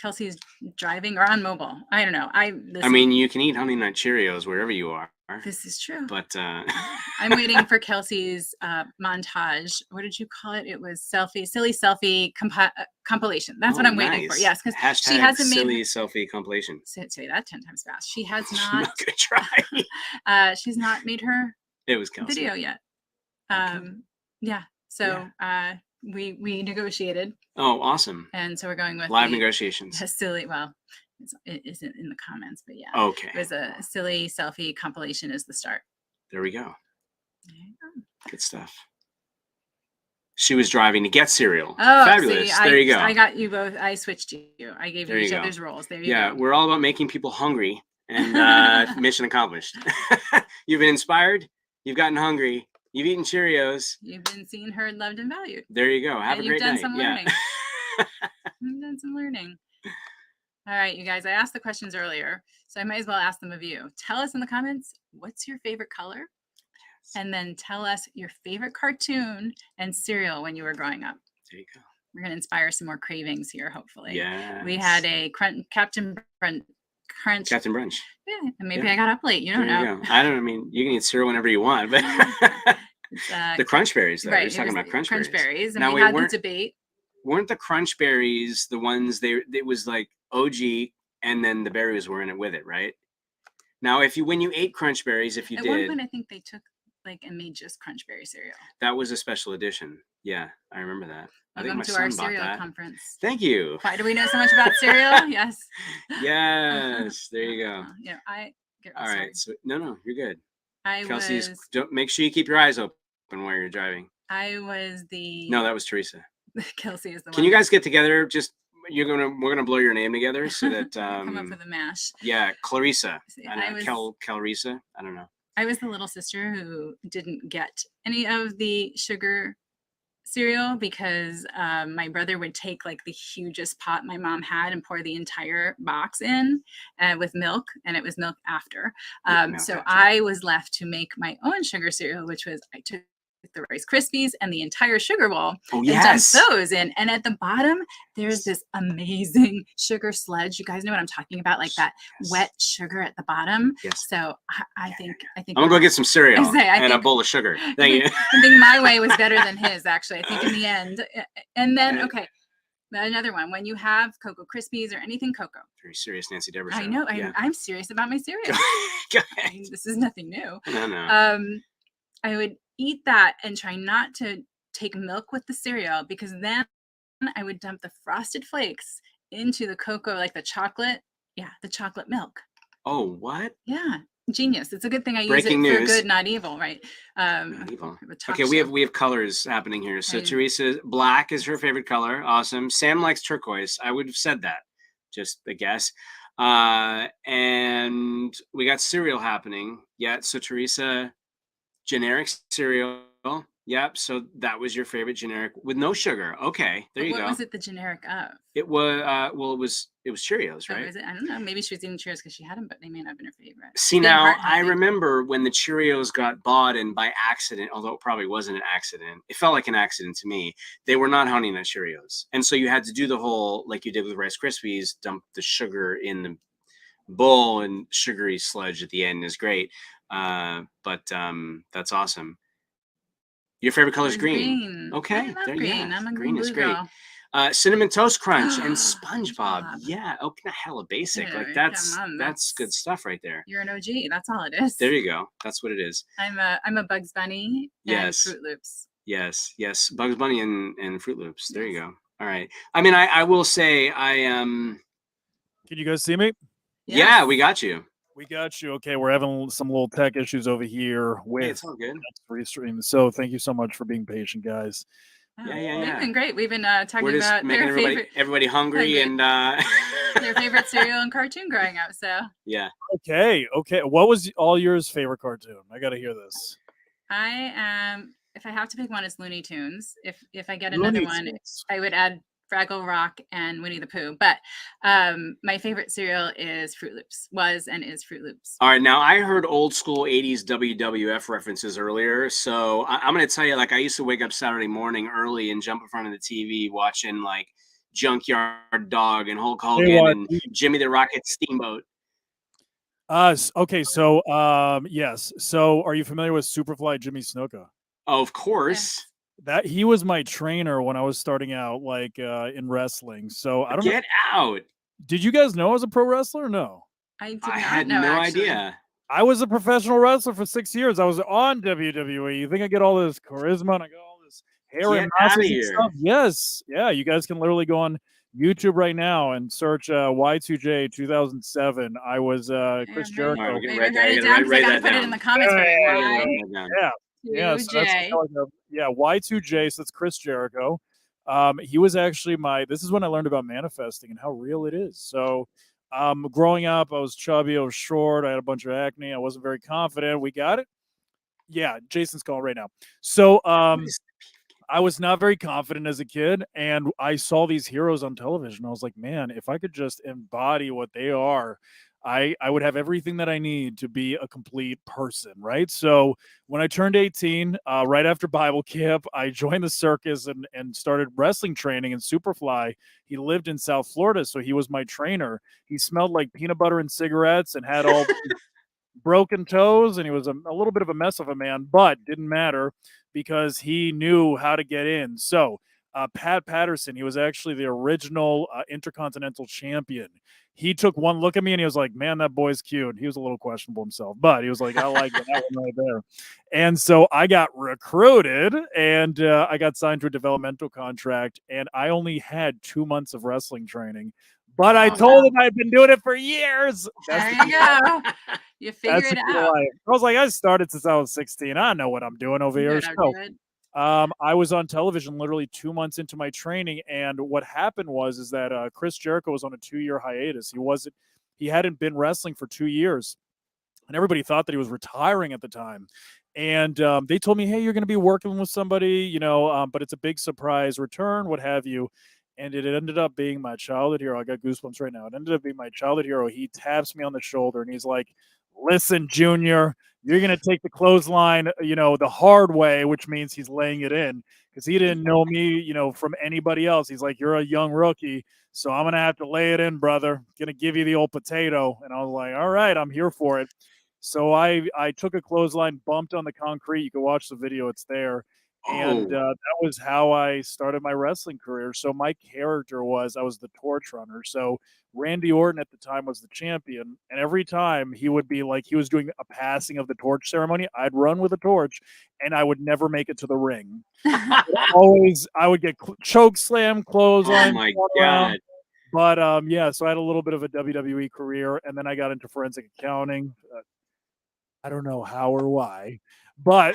Kelsey's driving or on mobile. I don't know. I mean, you can eat Honey Nut Cheerios wherever you are. This is true. But I'm waiting for Kelsey's montage. What did you call it? It was silly selfie compilation. That's what I'm waiting for. Yes, because she hasn't made silly selfie compilation. Say that 10 times fast. She has I'm not gonna try. She's not made her It was Kelsey. video yet. Yeah. So we negotiated. Oh, awesome. And so we're going with live negotiations. Silly. Well, it isn't in the comments, but yeah. Okay. It was a silly selfie compilation is the start. There we go. Good stuff. She was driving to get cereal. Oh, fabulous. See, there you go. I got you both. I switched you. I gave you each other's roles. There you go. Yeah, we're all about making people hungry, and mission accomplished. You've been inspired. You've gotten hungry. You've eaten Cheerios. You've been seen, heard, loved, and valued. There you go. Have a great night. You've done some learning. You've done some learning. All right, you guys, I asked the questions earlier, so I might as well ask them of you. Tell us in the comments, what's your favorite color? Yes. And then tell us your favorite cartoon and cereal when you were growing up. There you go. We're going to inspire some more cravings here, hopefully. Yeah. We had a Captain Brunch. Captain Brunch. Yeah, and maybe I got up late. You don't know. You I don't. I mean, you can eat cereal whenever you want, but the Crunch Berries, though. Right, We're talking about Crunch Berries. And now, we had the debate. Weren't the Crunch Berries the ones it was like OG, and then the berries were in it with it, right? Now, when you ate Crunch Berries, if you did, at one point I think they took and made just Crunch Berry cereal. That was a special edition. Yeah, I remember that. Welcome to our cereal conference. Thank you. Why do we know so much about cereal? Yes. Yes. There you go. Yeah, all right. So no, you're good. Kelsey's. Make sure you keep your eyes open while you're driving. I was the. No, that was Teresa. Kelsey is the one. Can you guys get together? We're gonna blow your name together so that come up with a mash. Yeah, Clarissa. Clarissa. I don't know. I was the little sister who didn't get any of the sugar cereal because my brother would take like the hugest pot my mom had and pour the entire box in with milk, and it was milk after. I was left to make my own sugar cereal, which was I took the Rice Krispies and the entire sugar bowl and dumped those in. And at the bottom, there's this amazing sugar sludge. You guys know what I'm talking about, like that wet sugar at the bottom. Yes. So I think I'm gonna go get some cereal and a bowl of sugar. Thank you. I think my way was better than his, actually. I think in the end. And then, okay, another one. When you have Cocoa Krispies or anything cocoa. Very serious, Nancy Deborah. I know. I'm serious about my cereal. This is nothing new. No. I would eat that and try not to take milk with the cereal, because then I would dump the Frosted Flakes into the cocoa, like the chocolate. Yeah, the chocolate milk. Oh, what? Yeah, genius. It's a good thing I use it for good, not evil, right? Not evil. Okay, we have colors happening here. So Teresa, black is her favorite color. Awesome. Sam likes turquoise. I would have said that. Just a guess. And we got cereal happening. Yeah, so Teresa, generic cereal, Yep. So that was your favorite generic with no sugar. Okay, there But you what go. was it the generic of? It was well, it was Cheerios, Oh, right? is it? I don't know. Maybe she was eating Cheerios because she had them, but they may not have been her favorite. See, Being now heart I healthy. remember when the Cheerios got bought, and by accident, although it probably wasn't an accident, it felt like an accident to me. They were not Honey Nut Cheerios, and so you had to do the whole like you did with Rice Krispies, dump the sugar in the bowl, and sugary sludge at the end is great. But that's awesome. Your favorite color is green. I Okay, love there, green. yeah, I'm a green is blue great. girl. Cinnamon Toast Crunch and SpongeBob. Yeah, okay, hella basic. Yeah, Like come that's on, good stuff right there. You're an OG. That's all it is. There you go. That's what it is. I'm a Bugs Bunny and Yes. Fruit Loops. Yes. Bugs Bunny and Fruit Loops. There you go. All right. I mean, I will say I am. Can you guys see me? Yeah, we got you. We got you. Okay, we're having some little tech issues over here with Hey, it's all good. Restream. So thank you so much for being patient, guys. They've been great. We've been talking We're just about making their favorite everybody hungry and their favorite cereal and cartoon growing up. So yeah. Okay. What was all yours favorite cartoon? I got to hear this. I am. If I have to pick one, it's Looney Tunes. If I get Looney another one, Tunes. I would add Fraggle Rock and Winnie the Pooh. But my favorite cereal is Fruit Loops. Was and is Fruit Loops. All right, now I heard old school 80s WWF references earlier. So I'm going to tell you, like, I used to wake up Saturday morning early and jump in front of the TV watching, like, Junkyard Dog and Hulk Hogan and Jimmy the Rocket Steamboat. Okay, so yes. So are you familiar with Superfly Jimmy Snuka? Of course. That he was my trainer when I was starting out, like in wrestling. So I don't know. Get out. Did you guys know I was a pro wrestler? Or no. I did I not had know, no actually. idea. I was a professional wrestler for 6 years. I was on WWE. You think I get all this charisma and I got all this hair Get and outta muscles and here. stuff? Yes. Yeah, you guys can literally go on YouTube right now and search Y2J 2007. I was Chris Jericho. All right, we're getting Wait, right write it there. down because I gotta put it in the comments for you. Yeah. So that's Y2J. Y2J. So that's Chris Jericho. He was actually this is when I learned about manifesting and how real it is. So growing up, I was chubby, I was short, I had a bunch of acne, I wasn't very confident. We got it. Yeah, Jason's calling right now. So I was not very confident as a kid, and I saw these heroes on television. I was like, man, if I could just embody what they are, I would have everything that I need to be a complete person, right? So when I turned 18, right after Bible camp, I joined the circus and started wrestling training in Superfly. He lived in South Florida, so he was my trainer. He smelled like peanut butter and cigarettes and had all broken toes, and he was a little bit of a mess of a man, but didn't matter because he knew how to get in. So Pat Patterson, he was actually the original Intercontinental Champion. He took one look at me and he was like, man, that boy's cute. He was a little questionable himself, but he was like, I like that one right there. And so I got recruited and I got signed to a developmental contract, and I only had 2 months of wrestling training. But I told him I'd been doing it for years. There you go. You figure That's it the key to out. life. I was like, I started since I was 16. I know what I'm doing over here. So, I was on television literally 2 months into my training, and what happened is that Chris Jericho was on a 2-year hiatus. He hadn't been wrestling for 2 years, and everybody thought that he was retiring at the time. And they told me, hey, you're going to be working with somebody, but it's a big surprise return, what have you. And it ended up being my childhood hero. I got goosebumps right now. It ended up being my childhood hero. He taps me on the shoulder and he's like, listen, Junior, you're going to take the clothesline, the hard way, which means he's laying it in, because he didn't know me, from anybody else. He's like, you're a young rookie, so I'm going to have to lay it in, brother. Going to give you the old potato. And I was like, all right, I'm here for it. So I took a clothesline, bumped on the concrete. You can watch the video. It's there. And that was how I started my wrestling career. So my character I was the torch runner. So Randy Orton at the time was the champion. And every time he would be like, he was doing a passing of the torch ceremony, I'd run with a torch and I would never make it to the ring. I would get choke slam, clothesline. Oh my God. But so I had a little bit of a WWE career, and then I got into forensic accounting. I don't know how or why, but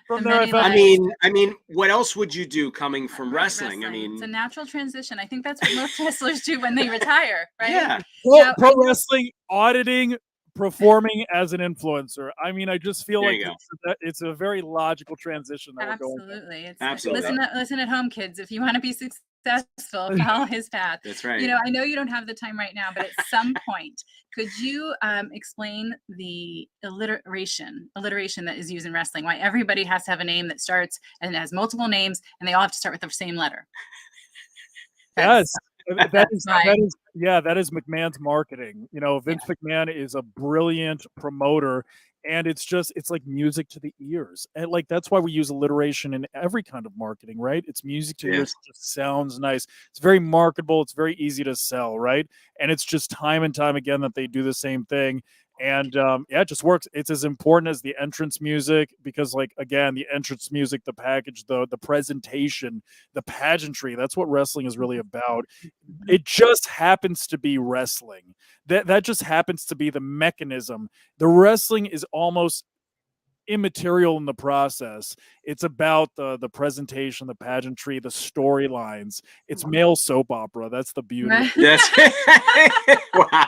from there, I mean, what else would you do coming from wrestling? I mean, it's a natural transition. I think that's what most wrestlers do when they retire, right? Yeah. Pro wrestling, auditing, performing as an influencer. I mean, I just feel There like you go. it's a very logical transition that we're going through. Absolutely. It's Absolutely. listen at home, kids. If you want to be successful, follow his path. That's right. You know, I know you don't have the time right now, but at some point, could you explain the alliteration that is used in wrestling? Why everybody has to have a name that starts and has multiple names, and they all have to start with the same letter? Yes. That Right. is McMahon's marketing. You know, Vince McMahon is a brilliant promoter, and it's like music to the ears. And like that's why we use alliteration in every kind of marketing, right? It's music to the ears. It just sounds nice. It's very marketable. It's very easy to sell, right? And it's just time and time again that they do the same thing. And it just works. It's as important as the entrance music because, like, again, the entrance music, the package, the presentation, the pageantry. That's what wrestling is really about. It just happens to be wrestling. That just happens to be the mechanism. The wrestling is almost immaterial in the process. It's about the presentation, the pageantry, the storylines. It's male soap opera. That's the beauty. Right. Yes. Wow.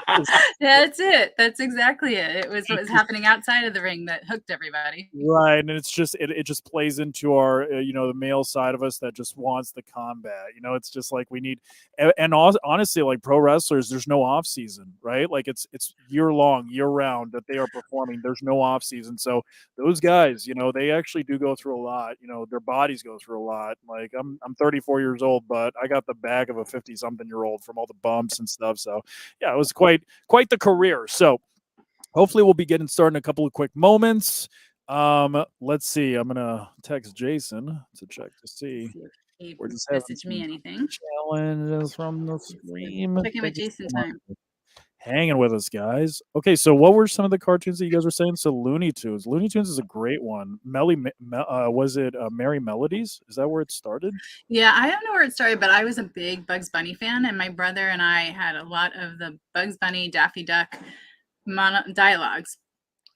That's it. That's exactly it. It was what was happening outside of the ring that hooked everybody. Right, and it's just it just plays into our the male side of us that just wants the combat. You know, it's just like we need, and honestly, like pro wrestlers, there's no off season, right? Like it's year long, year round that they are performing. There's no off season, so those guys, you know, they actually do go through a lot. You know, their bodies go through a lot. Like I'm 34 years old, but I got the back of a 50-something-year-old from all the bumps and stuff. So yeah, it was quite the career. So hopefully we'll be getting started in a couple of quick moments. Let's see. I'm gonna text Jason to check to see. He We're just having messaged me some anything. challenges from the stream. Checking with Thank you Jason so much time. for hanging with us, guys. Okay, so what were some of the cartoons that you guys were saying? So Looney Tunes. Looney Tunes is a great one. Was it Merry Melodies? Is that where it started? Yeah, I don't know where it started, but I was a big Bugs Bunny fan, and my brother and I had a lot of the Bugs Bunny, Daffy Duck dialogues.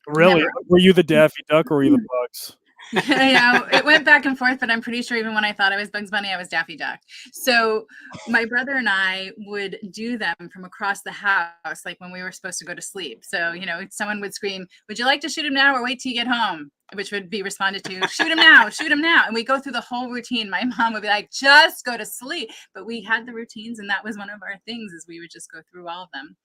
Really? Were you the Daffy Duck or were you the Bugs? Yeah, it went back and forth, but I'm pretty sure even when I thought I was Bugs Bunny, I was Daffy Duck. So my brother and I would do them from across the house, like when we were supposed to go to sleep. So, you know, someone would scream, "Would you like to shoot him now or wait till you get home?" Which would be responded to, "Shoot him now, shoot him now." And we go through the whole routine. My mom would be like, "Just go to sleep." But we had the routines, and that was one of our things, is we would just go through all of them.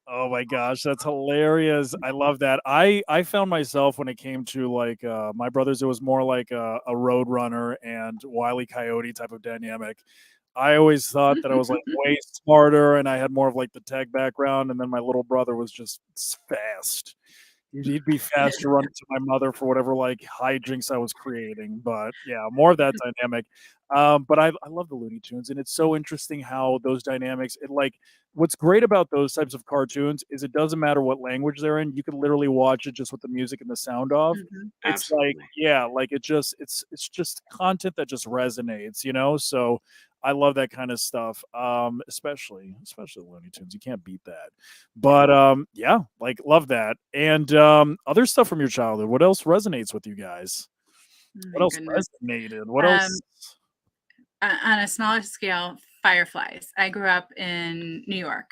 Oh my gosh, that's hilarious. I love that. I found myself when it came to like my brothers, it was more like a Road Runner and Wile E. Coyote type of dynamic. I always thought that I was like way smarter and I had more of like the tech background, and then my little brother was just fast. He'd be fast to run into my mother for whatever like hijinks I was creating. But yeah, more of that dynamic. But I love the Looney Tunes, and it's so interesting how those dynamics. It like what's great about those types of cartoons is it doesn't matter what language they're in. You can literally watch it just with the music and the sound off. It's like like it's just content that just resonates, you know. So I love that kind of stuff, especially Looney Tunes. You can't beat that. But yeah, like love that. And other stuff from your childhood. What else resonates with you guys? What else resonated? What else? On a smaller scale, fireflies. I grew up in New York,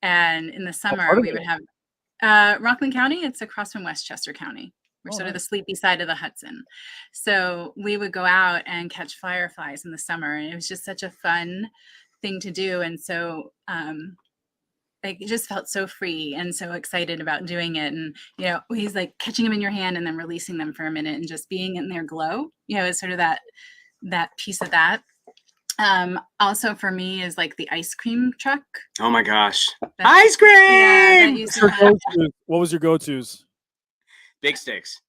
and in the summer we would have Rockland County. It's across from Westchester County. We're sort of the sleepy side of the Hudson. So we would go out and catch fireflies in the summer, and it was just such a fun thing to do. And so like it just felt so free and so excited about doing it. And, you know, he's like catching them in your hand and then releasing them for a minute and just being in their glow, you know, it's sort of that piece of that. Also for me is like the ice cream truck. Oh my gosh. Ice cream! Yeah, what was your go-tos? Big Sticks.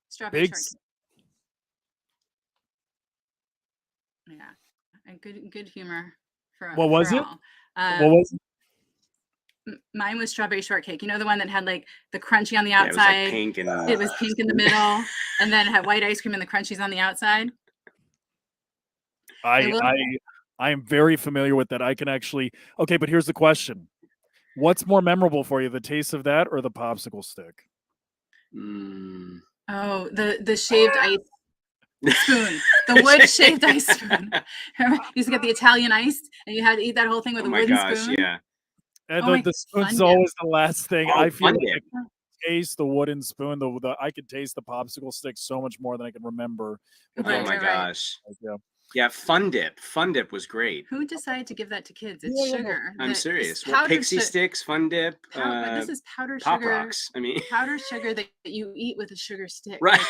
Strawberry shortcake. Yeah. And good humor for What was it? all. What was it? Mine was strawberry shortcake. You know, the one that had like the crunchy on the Yeah, it was, outside. like, pink and it was pink in the middle, and then it had white ice cream and the crunchies on the outside. I am very familiar with that. I can actually okay, but here's the question. What's more memorable for you, the taste of that or the popsicle stick? Oh, the shaved ice spoon, the wood shaved ice spoon. Remember, you used to get the Italian ice, and you had to eat that whole thing with a Oh my wooden gosh, spoon. yeah. And Oh, the Fun spoon's Dip. always the last thing. Oh, I feel Fun like Dip. I can taste the wooden spoon. I could taste the popsicle stick so much more than I can remember. Oh my gosh. Yeah. Yeah, Fun Dip. Fun Dip was great. Who decided to give that to kids? It's Yeah, yeah, no. sugar. I'm It's serious. Well, powdered Pixie su- Sticks, Fun Dip, But this is powdered Pop sugar. Rocks. I mean, powdered sugar that you eat with a sugar stick. Right.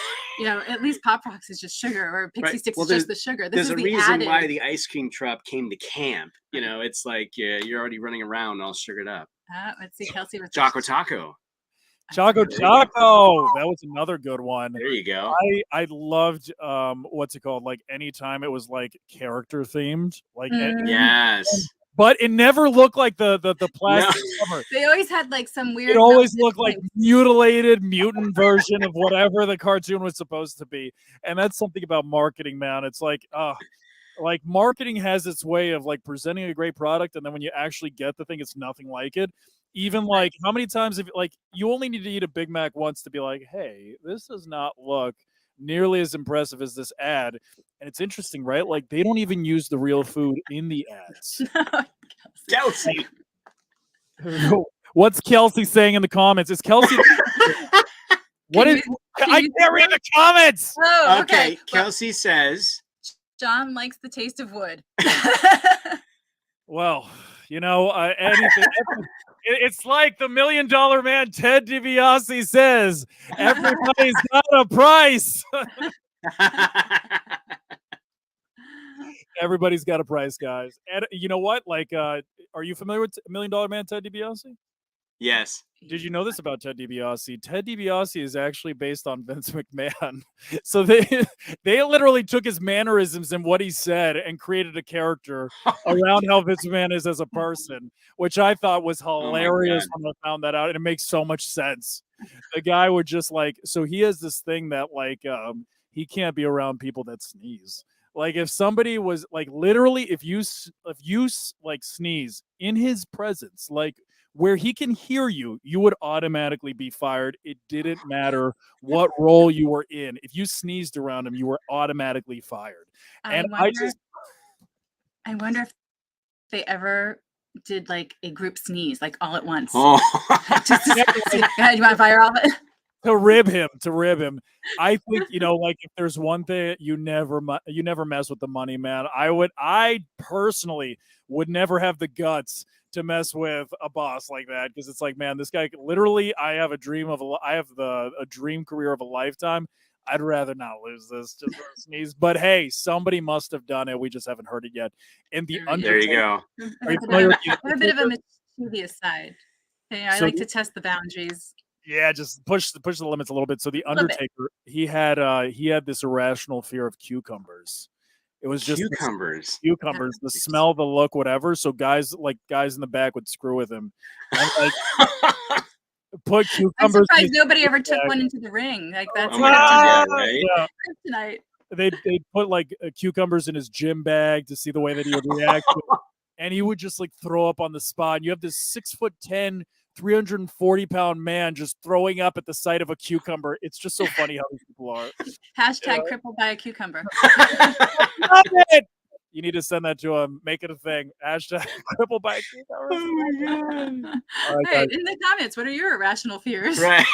Like, at least Pop Rocks is just sugar, or Pixie right. Sticks Well, is just the sugar. This there's is a the reason added. why the ice cream truck came to camp. It's like you're already running around all sugared up. Let's see, Kelsey with Choco Taco. Choco Choco. That was another good one. There you go. I loved what's it called? Like anytime it was like character themed. Like Yes. but it never looked like the plastic cover. They always had like some weird. It always melted looked like things. mutilated mutant version of whatever the cartoon was supposed to be. And that's something about marketing, man. It's like marketing has its way of like presenting a great product, and then when you actually get the thing, it's nothing like it. Even like how many times have like you only need to eat a Big Mac once to be like, hey, this does not look nearly as impressive as this ad. And it's interesting, right? Like they don't even use the real food in the ads. Kelsey. What's Kelsey saying in the comments? Is Kelsey what is I can't read the comments? Oh, Okay, okay. Kelsey says John likes the taste of wood. Well, anything. It's like the $1 Million Man Ted DiBiase says, everybody's got a price. Everybody's got a price, guys. And you know what? Like, are you familiar with $1 Million Man Ted DiBiase? Yes. Did you know this about Ted DiBiase? Ted DiBiase is actually based on Vince McMahon. So they literally took his mannerisms and what he said and created a character around how Vince McMahon is as a person, which I thought was hilarious when I found that out. And it makes so much sense. The guy would just so he has this thing that he can't be around people that sneeze. Like if somebody was literally, if you sneeze in his presence, where he can hear you, you would automatically be fired. It didn't matter what role you were in. If you sneezed around him, you were automatically fired. I wonder if they ever did like a group sneeze, like all at once. Oh. You want to fire all of it? To rib him. I think, if there's one thing you never mess with the money, man. I personally would never have the guts to mess with a boss like that, because it's like, man, this guy literally, I have a dream career of a lifetime. I'd rather not lose this just for a sneeze. But hey, somebody must have done it. We just haven't heard it yet. And the There you go. Are you familiar with I have a bit of a mischievous side. I like to test the boundaries. Yeah, just push the limits a little bit. So the Undertaker, he had this irrational fear of cucumbers. It was just cucumbers, the smell, the look, whatever. So guys in the back would screw with him. And, put cucumbers. I'm surprised nobody ever took one into the ring. Like that's right? They'd put cucumbers in his gym bag to see the way that he would react. And he would just throw up on the spot. And you have this 6'10", 340-pound man just throwing up at the sight of a cucumber. It's just so funny how these people are. Hashtag crippled by a cucumber. Love it. You need to send that to him. Make it a thing. Hashtag crippled by a cucumber. Oh my God. All right, in the comments, what are your irrational fears? Right.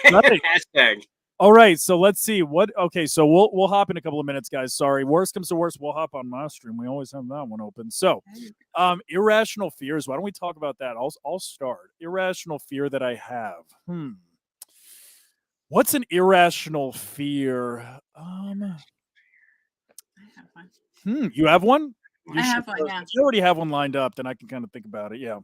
Hashtag. All right, so let's see okay, so we'll hop in a couple of minutes, guys. Sorry. Worst comes to worst, we'll hop on my stream. We always have that one open. So, irrational fears. Why don't we talk about that? I'll start. Irrational fear that I have. What's an irrational fear? I have one. You have one? I have one, yeah. If you already have one lined up, then I can kind of think about it. Yeah.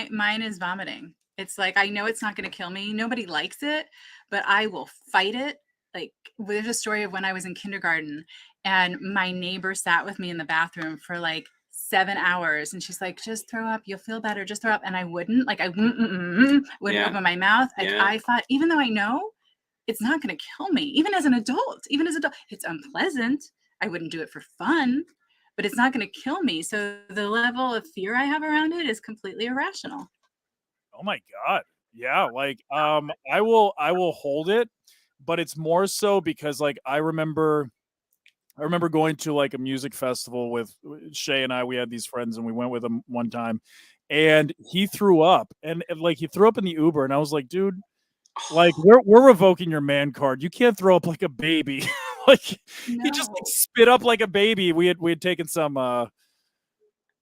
Mine is vomiting. It's like, I know it's not going to kill me. Nobody likes it, but I will fight it. Like, there's a story of when I was in kindergarten and my neighbor sat with me in the bathroom for 7 hours. And she's like, just throw up. You'll feel better. Just throw up. And I wouldn't. I wouldn't open my mouth. I thought, even though I know it's not going to kill me, even as an adult, it's unpleasant. I wouldn't do it for fun, but it's not going to kill me. So the level of fear I have around it is completely irrational. Oh my God. Yeah. I will hold it, but it's more so because I remember going to a music festival with Shay and I. We had these friends and we went with them one time, and he threw up, and like he threw up in the Uber, and I was like, dude, like we're revoking your man card. You can't throw up like a baby. Like he just like spit up like a baby. We had taken some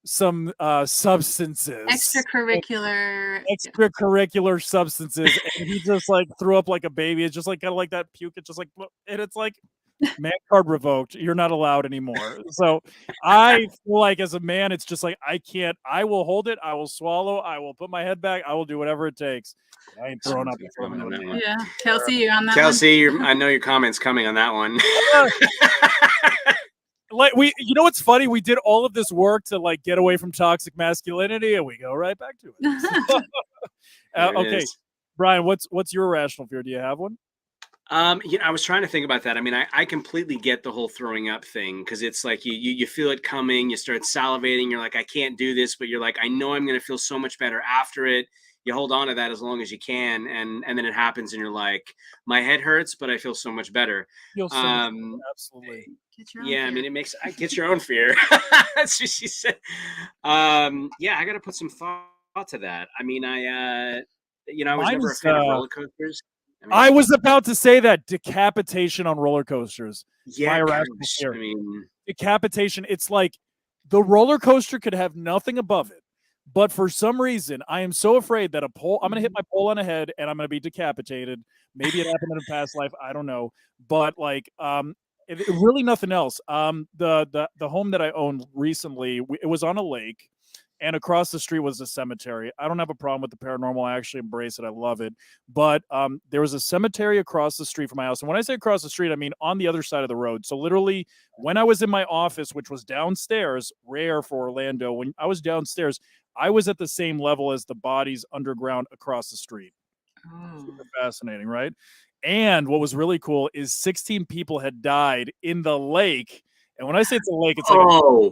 substances, extracurricular substances, and he just like threw up like a baby. It's just like kind of like that puke. It's just like, and it's like, man card revoked. You're not allowed anymore. So I feel like as a man, it's just like I can't. I will hold it. I will swallow. I will put my head back. I will do whatever it takes. I ain't throwing up. Yeah, Kelsey, you on that Kelsey, I know your comments coming on that one. Like you know what's funny? We did all of this work to like get away from toxic masculinity, and we go right back to it. Okay, is. Brian, what's your irrational fear? Do you have one? I was trying to think about that. I mean, I completely get the whole throwing up thing, because it's like you feel it coming, you start salivating, you're like, I can't do this, but you're like, I know I'm going to feel so much better after it. You hold on to that as long as you can, and then it happens, and you're like, my head hurts, but I feel so much better. Absolutely. Yeah, I mean, it makes I get your own fear. That's what she said. Yeah, I got to put some thought to that. I mean, I was Mine never a is, fan of roller coasters. I was about to say that decapitation on roller coasters. Yeah, My irrational gosh, fear. I mean, Decapitation. It's like the roller coaster could have nothing above it, but for some reason, I am so afraid that I'm going to hit my pole on the head and I'm going to be decapitated. Maybe it happened in a past life. I don't know, but like, really nothing else. The home that I owned recently, it was on a lake, and across the street was a cemetery. I don't have a problem with the paranormal. I actually embrace it. I love it. But there was a cemetery across the street from my house. And when I say across the street, I mean on the other side of the road. So literally when I was in my office, which was downstairs, rare for Orlando, when I was downstairs, I was at the same level as the bodies underground across the street. Super fascinating, right? And what was really cool is 16 people had died in the lake. And when I say it's a lake, it's like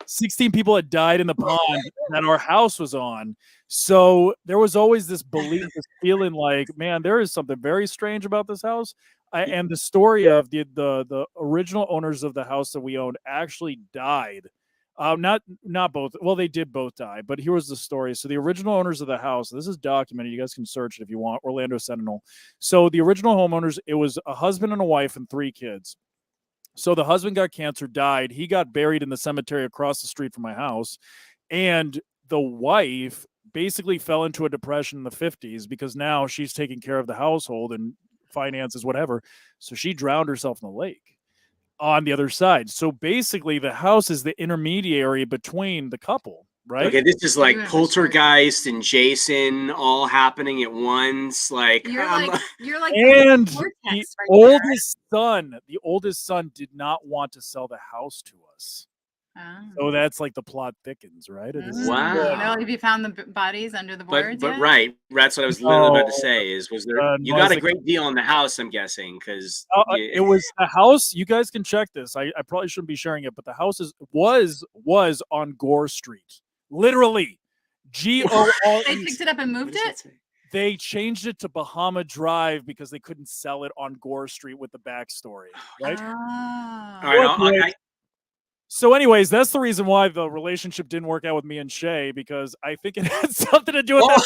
16 people had died in the pond that our house was on. So there was always this belief, this feeling like, man, there is something very strange about this house. And the story of the original owners of the house that we owned actually died. Not both. Well, they did both die, but here was the story. So the original owners of the house, this is documented. You guys can search it if you want. Orlando Sentinel. So the original homeowners, it was a husband and a wife and 3 kids. So the husband got cancer, died. He got buried in the cemetery across the street from my house. And the wife basically fell into a depression in the 50s because now she's taking care of the household and finances, whatever. So she drowned herself in the lake on the other side. So basically the house is the intermediary between the couple, right? Okay, this is like Poltergeist and Jason all happening at once. Like you're like and the the oldest son did not want to sell the house to us. Oh. So that's like the plot thickens, right? Wow. Well, have you found the bodies under the boards But yet? right, that's what I was literally about to say. Was there? You got a like, great deal on the house, I'm guessing, because it was the house. You guys can check this. I probably shouldn't be sharing it, but the house was on Gore Street, literally. GORE. They picked it up and moved it. They changed it to Bahama Drive because they couldn't sell it on Gore Street with the backstory, right? Oh. All right, so anyways, that's the reason why the relationship didn't work out with me and Shay, because I think it had something to do with that.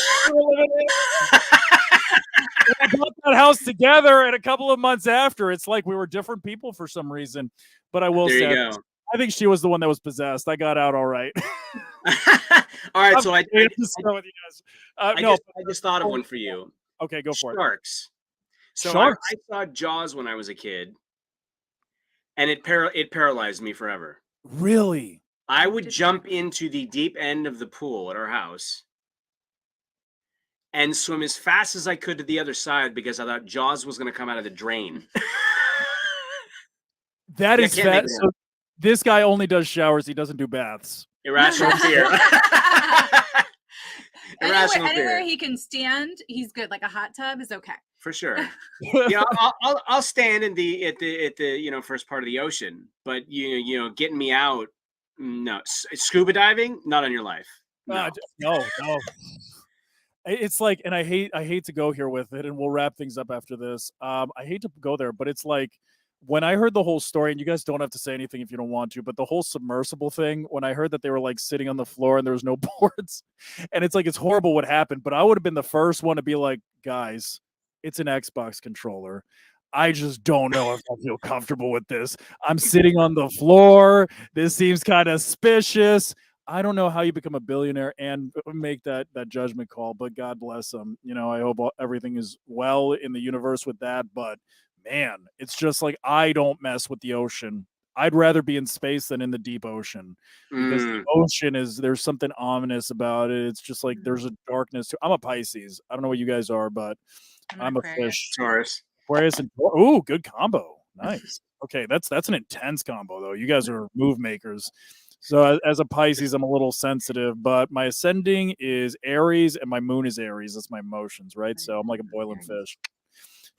We bought that house together, and a couple of months after, it's like we were different people for some reason. But I will There you say, go. I think she was the one that was possessed. I got out all right. All right, so I just go with you guys. No, I just thought of one for you. Okay, go for it. Sharks. So Sharks? I saw Jaws when I was a kid, and it paralyzed me forever. Really? I would jump into the deep end of the pool at our house and swim as fast as I could to the other side because I thought Jaws was going to come out of the drain. That Yeah, is can't make fat. it So this guy only does showers. He doesn't do baths. Irrational fear. Irrational Anywhere fear. he can stand, he's good. Like a hot tub is okay. For sure. I'll stand at the first part of the ocean, but getting me out, no. Scuba diving, not on your life. No. No. It's like, and I hate to go here with it, and we'll wrap things up after this. I hate to go there, but it's like when I heard the whole story, and you guys don't have to say anything if you don't want to, but the whole submersible thing, when I heard that they were like sitting on the floor and there was no boards, and it's like, it's horrible what happened, but I would have been the first one to be like, guys, it's an Xbox controller. I just don't know if I feel comfortable with this. I'm sitting on the floor. This seems kind of suspicious. I don't know how you become a billionaire and make that judgment call, but God bless them. You know, I hope everything is well in the universe with that. But man, it's just like, I don't mess with the ocean. I'd rather be in space than in the deep ocean, because the ocean there's something ominous about it. It's just like there's a darkness to. I'm a Pisces. I don't know what you guys are, but I'm a fish. Taurus. Aquarius and ooh, good combo. Nice. Okay, that's an intense combo though. You guys are move makers. So as a Pisces, I'm a little sensitive, but my ascending is Aries and my moon is Aries. That's my emotions, right? So I'm like a boiling fish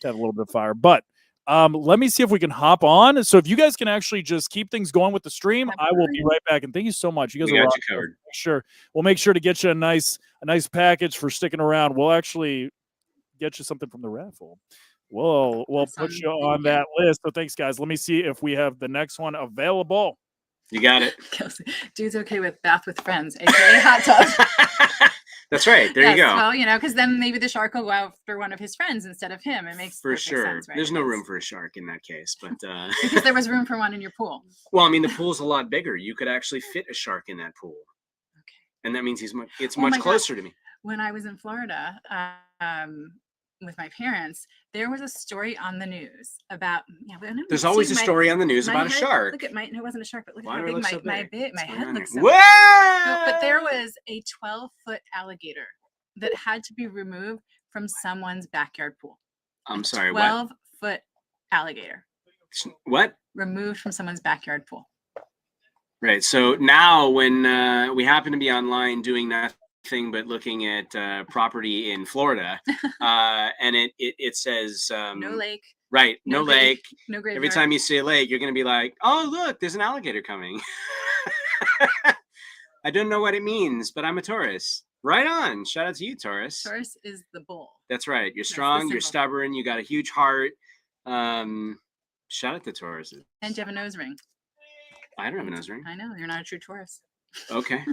to have a little bit of fire. But let me see if we can hop on. So if you guys can actually just keep things going with the stream, I will be right back. And thank you so much. You guys We are got rock you covered. Sure. We'll make sure to get you a nice package for sticking around. We'll actually get you something from the raffle. We'll put you on that list. So thanks, guys. Let me see if we have the next one available. You got it. Kelsey, dude's okay with bath with friends, aka hot tub. That's right. There Yes, you go. Well, you know, because then maybe the shark will go after one of his friends instead of him. It makes For perfect sure. sense, right? There's no room for a shark in that case, but Because there was room for one in your pool. well, I mean, the pool's a lot bigger. You could actually fit a shark in that pool. Okay. And that means it's Oh much my God. closer to me. When I was in Florida with my parents, there was a story on the news about. Yeah, but There's always a story on the news about a shark. Look at it wasn't a shark, but look Why at do how I big look so big? my head looks. So What? No, but there was a 12-foot alligator that had to be removed from someone's backyard pool. I'm sorry, 12-foot alligator what? removed from someone's backyard pool. Right. So now when we happen to be online doing nothing but looking at property in Florida, and it says No lake. Right. No lake. No graveyard. Every time you see a lake, you're going to be like, oh, look, there's an alligator coming. I don't know what it means, but I'm a Taurus. Right on. Shout out to you, Taurus. Taurus is the bull. That's right. You're strong. You're stubborn. You got a huge heart. Shout out to Taurus. And you have a nose ring. I don't have a nose ring. I know. You're not a true Taurus. Okay.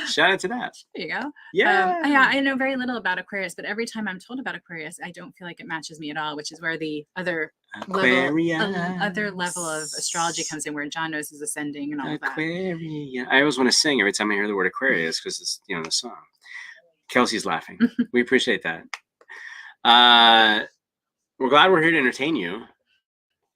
Shout out to that. There you go. Yeah. Yeah, I know very little about Aquarius, but every time I'm told about Aquarius, I don't feel like it matches me at all, which is where the other level of astrology comes in, where John knows his ascending and all of that. Aquarius. I always want to sing every time I hear the word Aquarius because it's the song. Kelsey's laughing. We appreciate that. We're glad we're here to entertain you.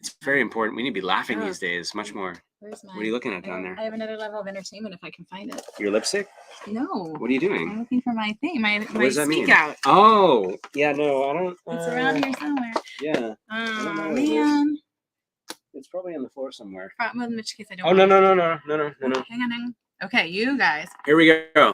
It's very important. We need to be laughing these days much more. What are you looking at down there? I have another level of entertainment if I can find it. Your lipstick? No. What are you doing? I'm looking for my thing. My What does that mean? speak out. Oh, yeah, no, I don't. It's around here somewhere. Yeah. Oh man. It's probably on the floor somewhere. Well, in which case I don't. Oh, no. Hang on. Okay, you guys. Here we go.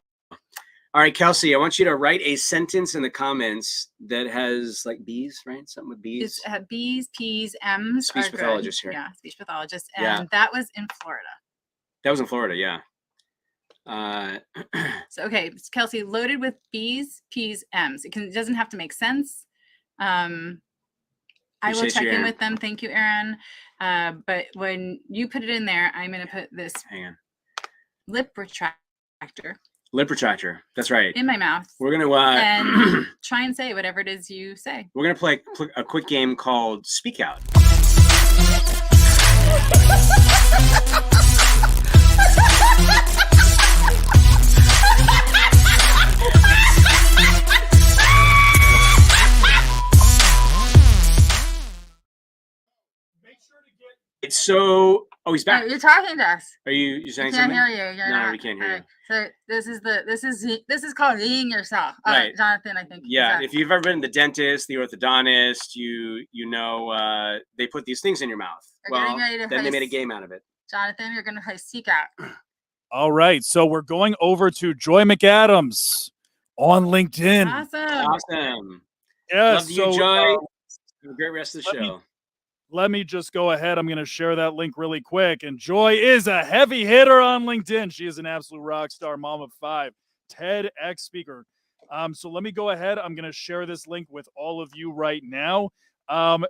All right, Kelsey, I want you to write a sentence in the comments that has like bees, right? Something with bees. It's bees, P's, M's. Speech are good. pathologist here. Yeah, speech pathologist. And Yeah. that was in Florida. That was in Florida, yeah. So, okay, it's Kelsey, loaded with B's, P's, M's. It doesn't have to make sense. I will check in with them. Thank you, Aaron. But when you put it in there, I'm going to put this lip retractor. Lip retractor. That's right. In my mouth. We're gonna and try and say whatever it is you say. We're gonna play a quick game called Speak Out. So, he's back. You're talking to us. Are you saying we something? Can't hear you. No, we can't hear you. So this is called being yourself. Right. Jonathan, I think. Yeah. If you've ever been to the dentist, the orthodontist, you know they put these things in your mouth. Well, then they made a game out of it. Jonathan, you're gonna play Seek Out. All right. So we're going over to Joy McAdams on LinkedIn. Awesome. Yes. Love you, Joy. Have a great rest of the show. Let me just go ahead. I'm going to share that link really quick. And Joy is a heavy hitter on LinkedIn. She is an absolute rock star, mom of 5, TEDx speaker. So let me go ahead. I'm going to share this link with all of you right now.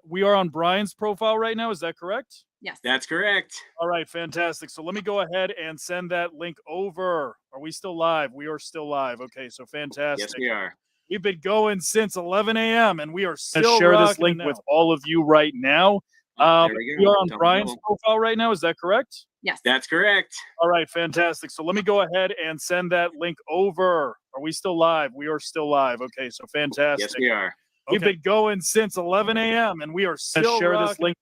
We are on Brian's profile right now. Is that correct? Yes. That's correct. All right, fantastic. So let me go ahead and send that link over. Are we still live? We are still live. Okay, so fantastic. Yes, we are. We've been going since 11 a.m. and we are still share this link with all of you right now. There we We go. are on Double, Brian's double. profile right now. Is that correct? Yes. That's correct. All right, fantastic. So let me go ahead and send that link over. Are we still live? We are still live. Okay, so fantastic. Yes, we are. We've been going since 11 a.m. and we are still share this link.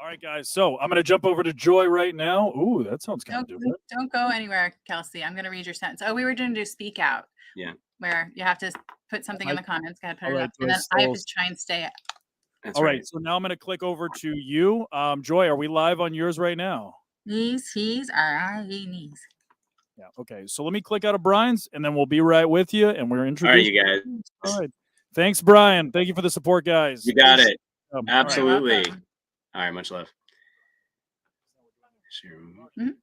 All right, guys. So I'm going to jump over to Joy right now. Ooh, that sounds kind of different. Don't go anywhere, Kelsey. I'm going to read your sentence. Oh, we were going to do speak out. Yeah. Where you have to put something in the comments. Go ahead, put All it right, up. And Joy, then I have so- to try and stay up. That's All right. So now I'm going to click over to you. Joy, are we live on yours right now? Knees, he's, are, knees. Yeah. Okay. So let me click out of Brian's and then we'll be right with you. And we're All right, introducing. you guys. All right. Thanks, Brian. Thank you for the support, guys. You got it. All right. Absolutely. All right. Much love. Sure. Mhm.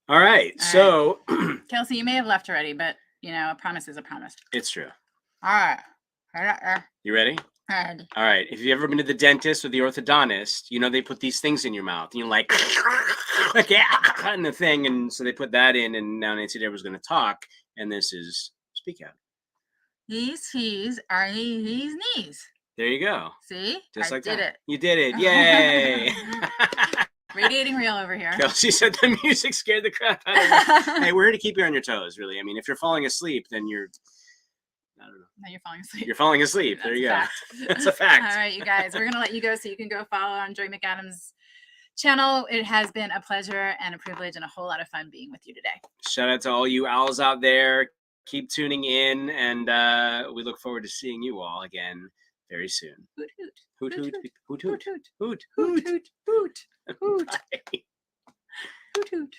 All right. So Kelsey, you may have left already, but you know, a promise is a promise. it's true. All right. You ready? Good. All right. If you've ever been to the dentist or the orthodontist, you know they put these things in your mouth. And you're like, and the thing, and so they put that in. And now Nancy Dare was going to talk, and this is speak out. He's, are, he's, knees. There you go. See, Just I like did that. it. You did it. Yay! Radiating real over here. Kelsey said the music scared the crap out of me. Hey, we're here to keep you on your toes, really. I mean, if you're falling asleep, then you're, I don't know. Now you're falling asleep. You're falling asleep. There you go. Fact. That's a fact. All right, you guys, we're going to let you go so you can go follow on Joy McAdams' channel. It has been a pleasure and a privilege and a whole lot of fun being with you today. Shout out to all you owls out there. Keep tuning in, and we look forward to seeing you all again very soon. Hoot, hoot. Hoot, hoot, hoot, hoot, Hoot, hoot, hoot, hoot, hoot, hoot, Bye. hoot, hoot.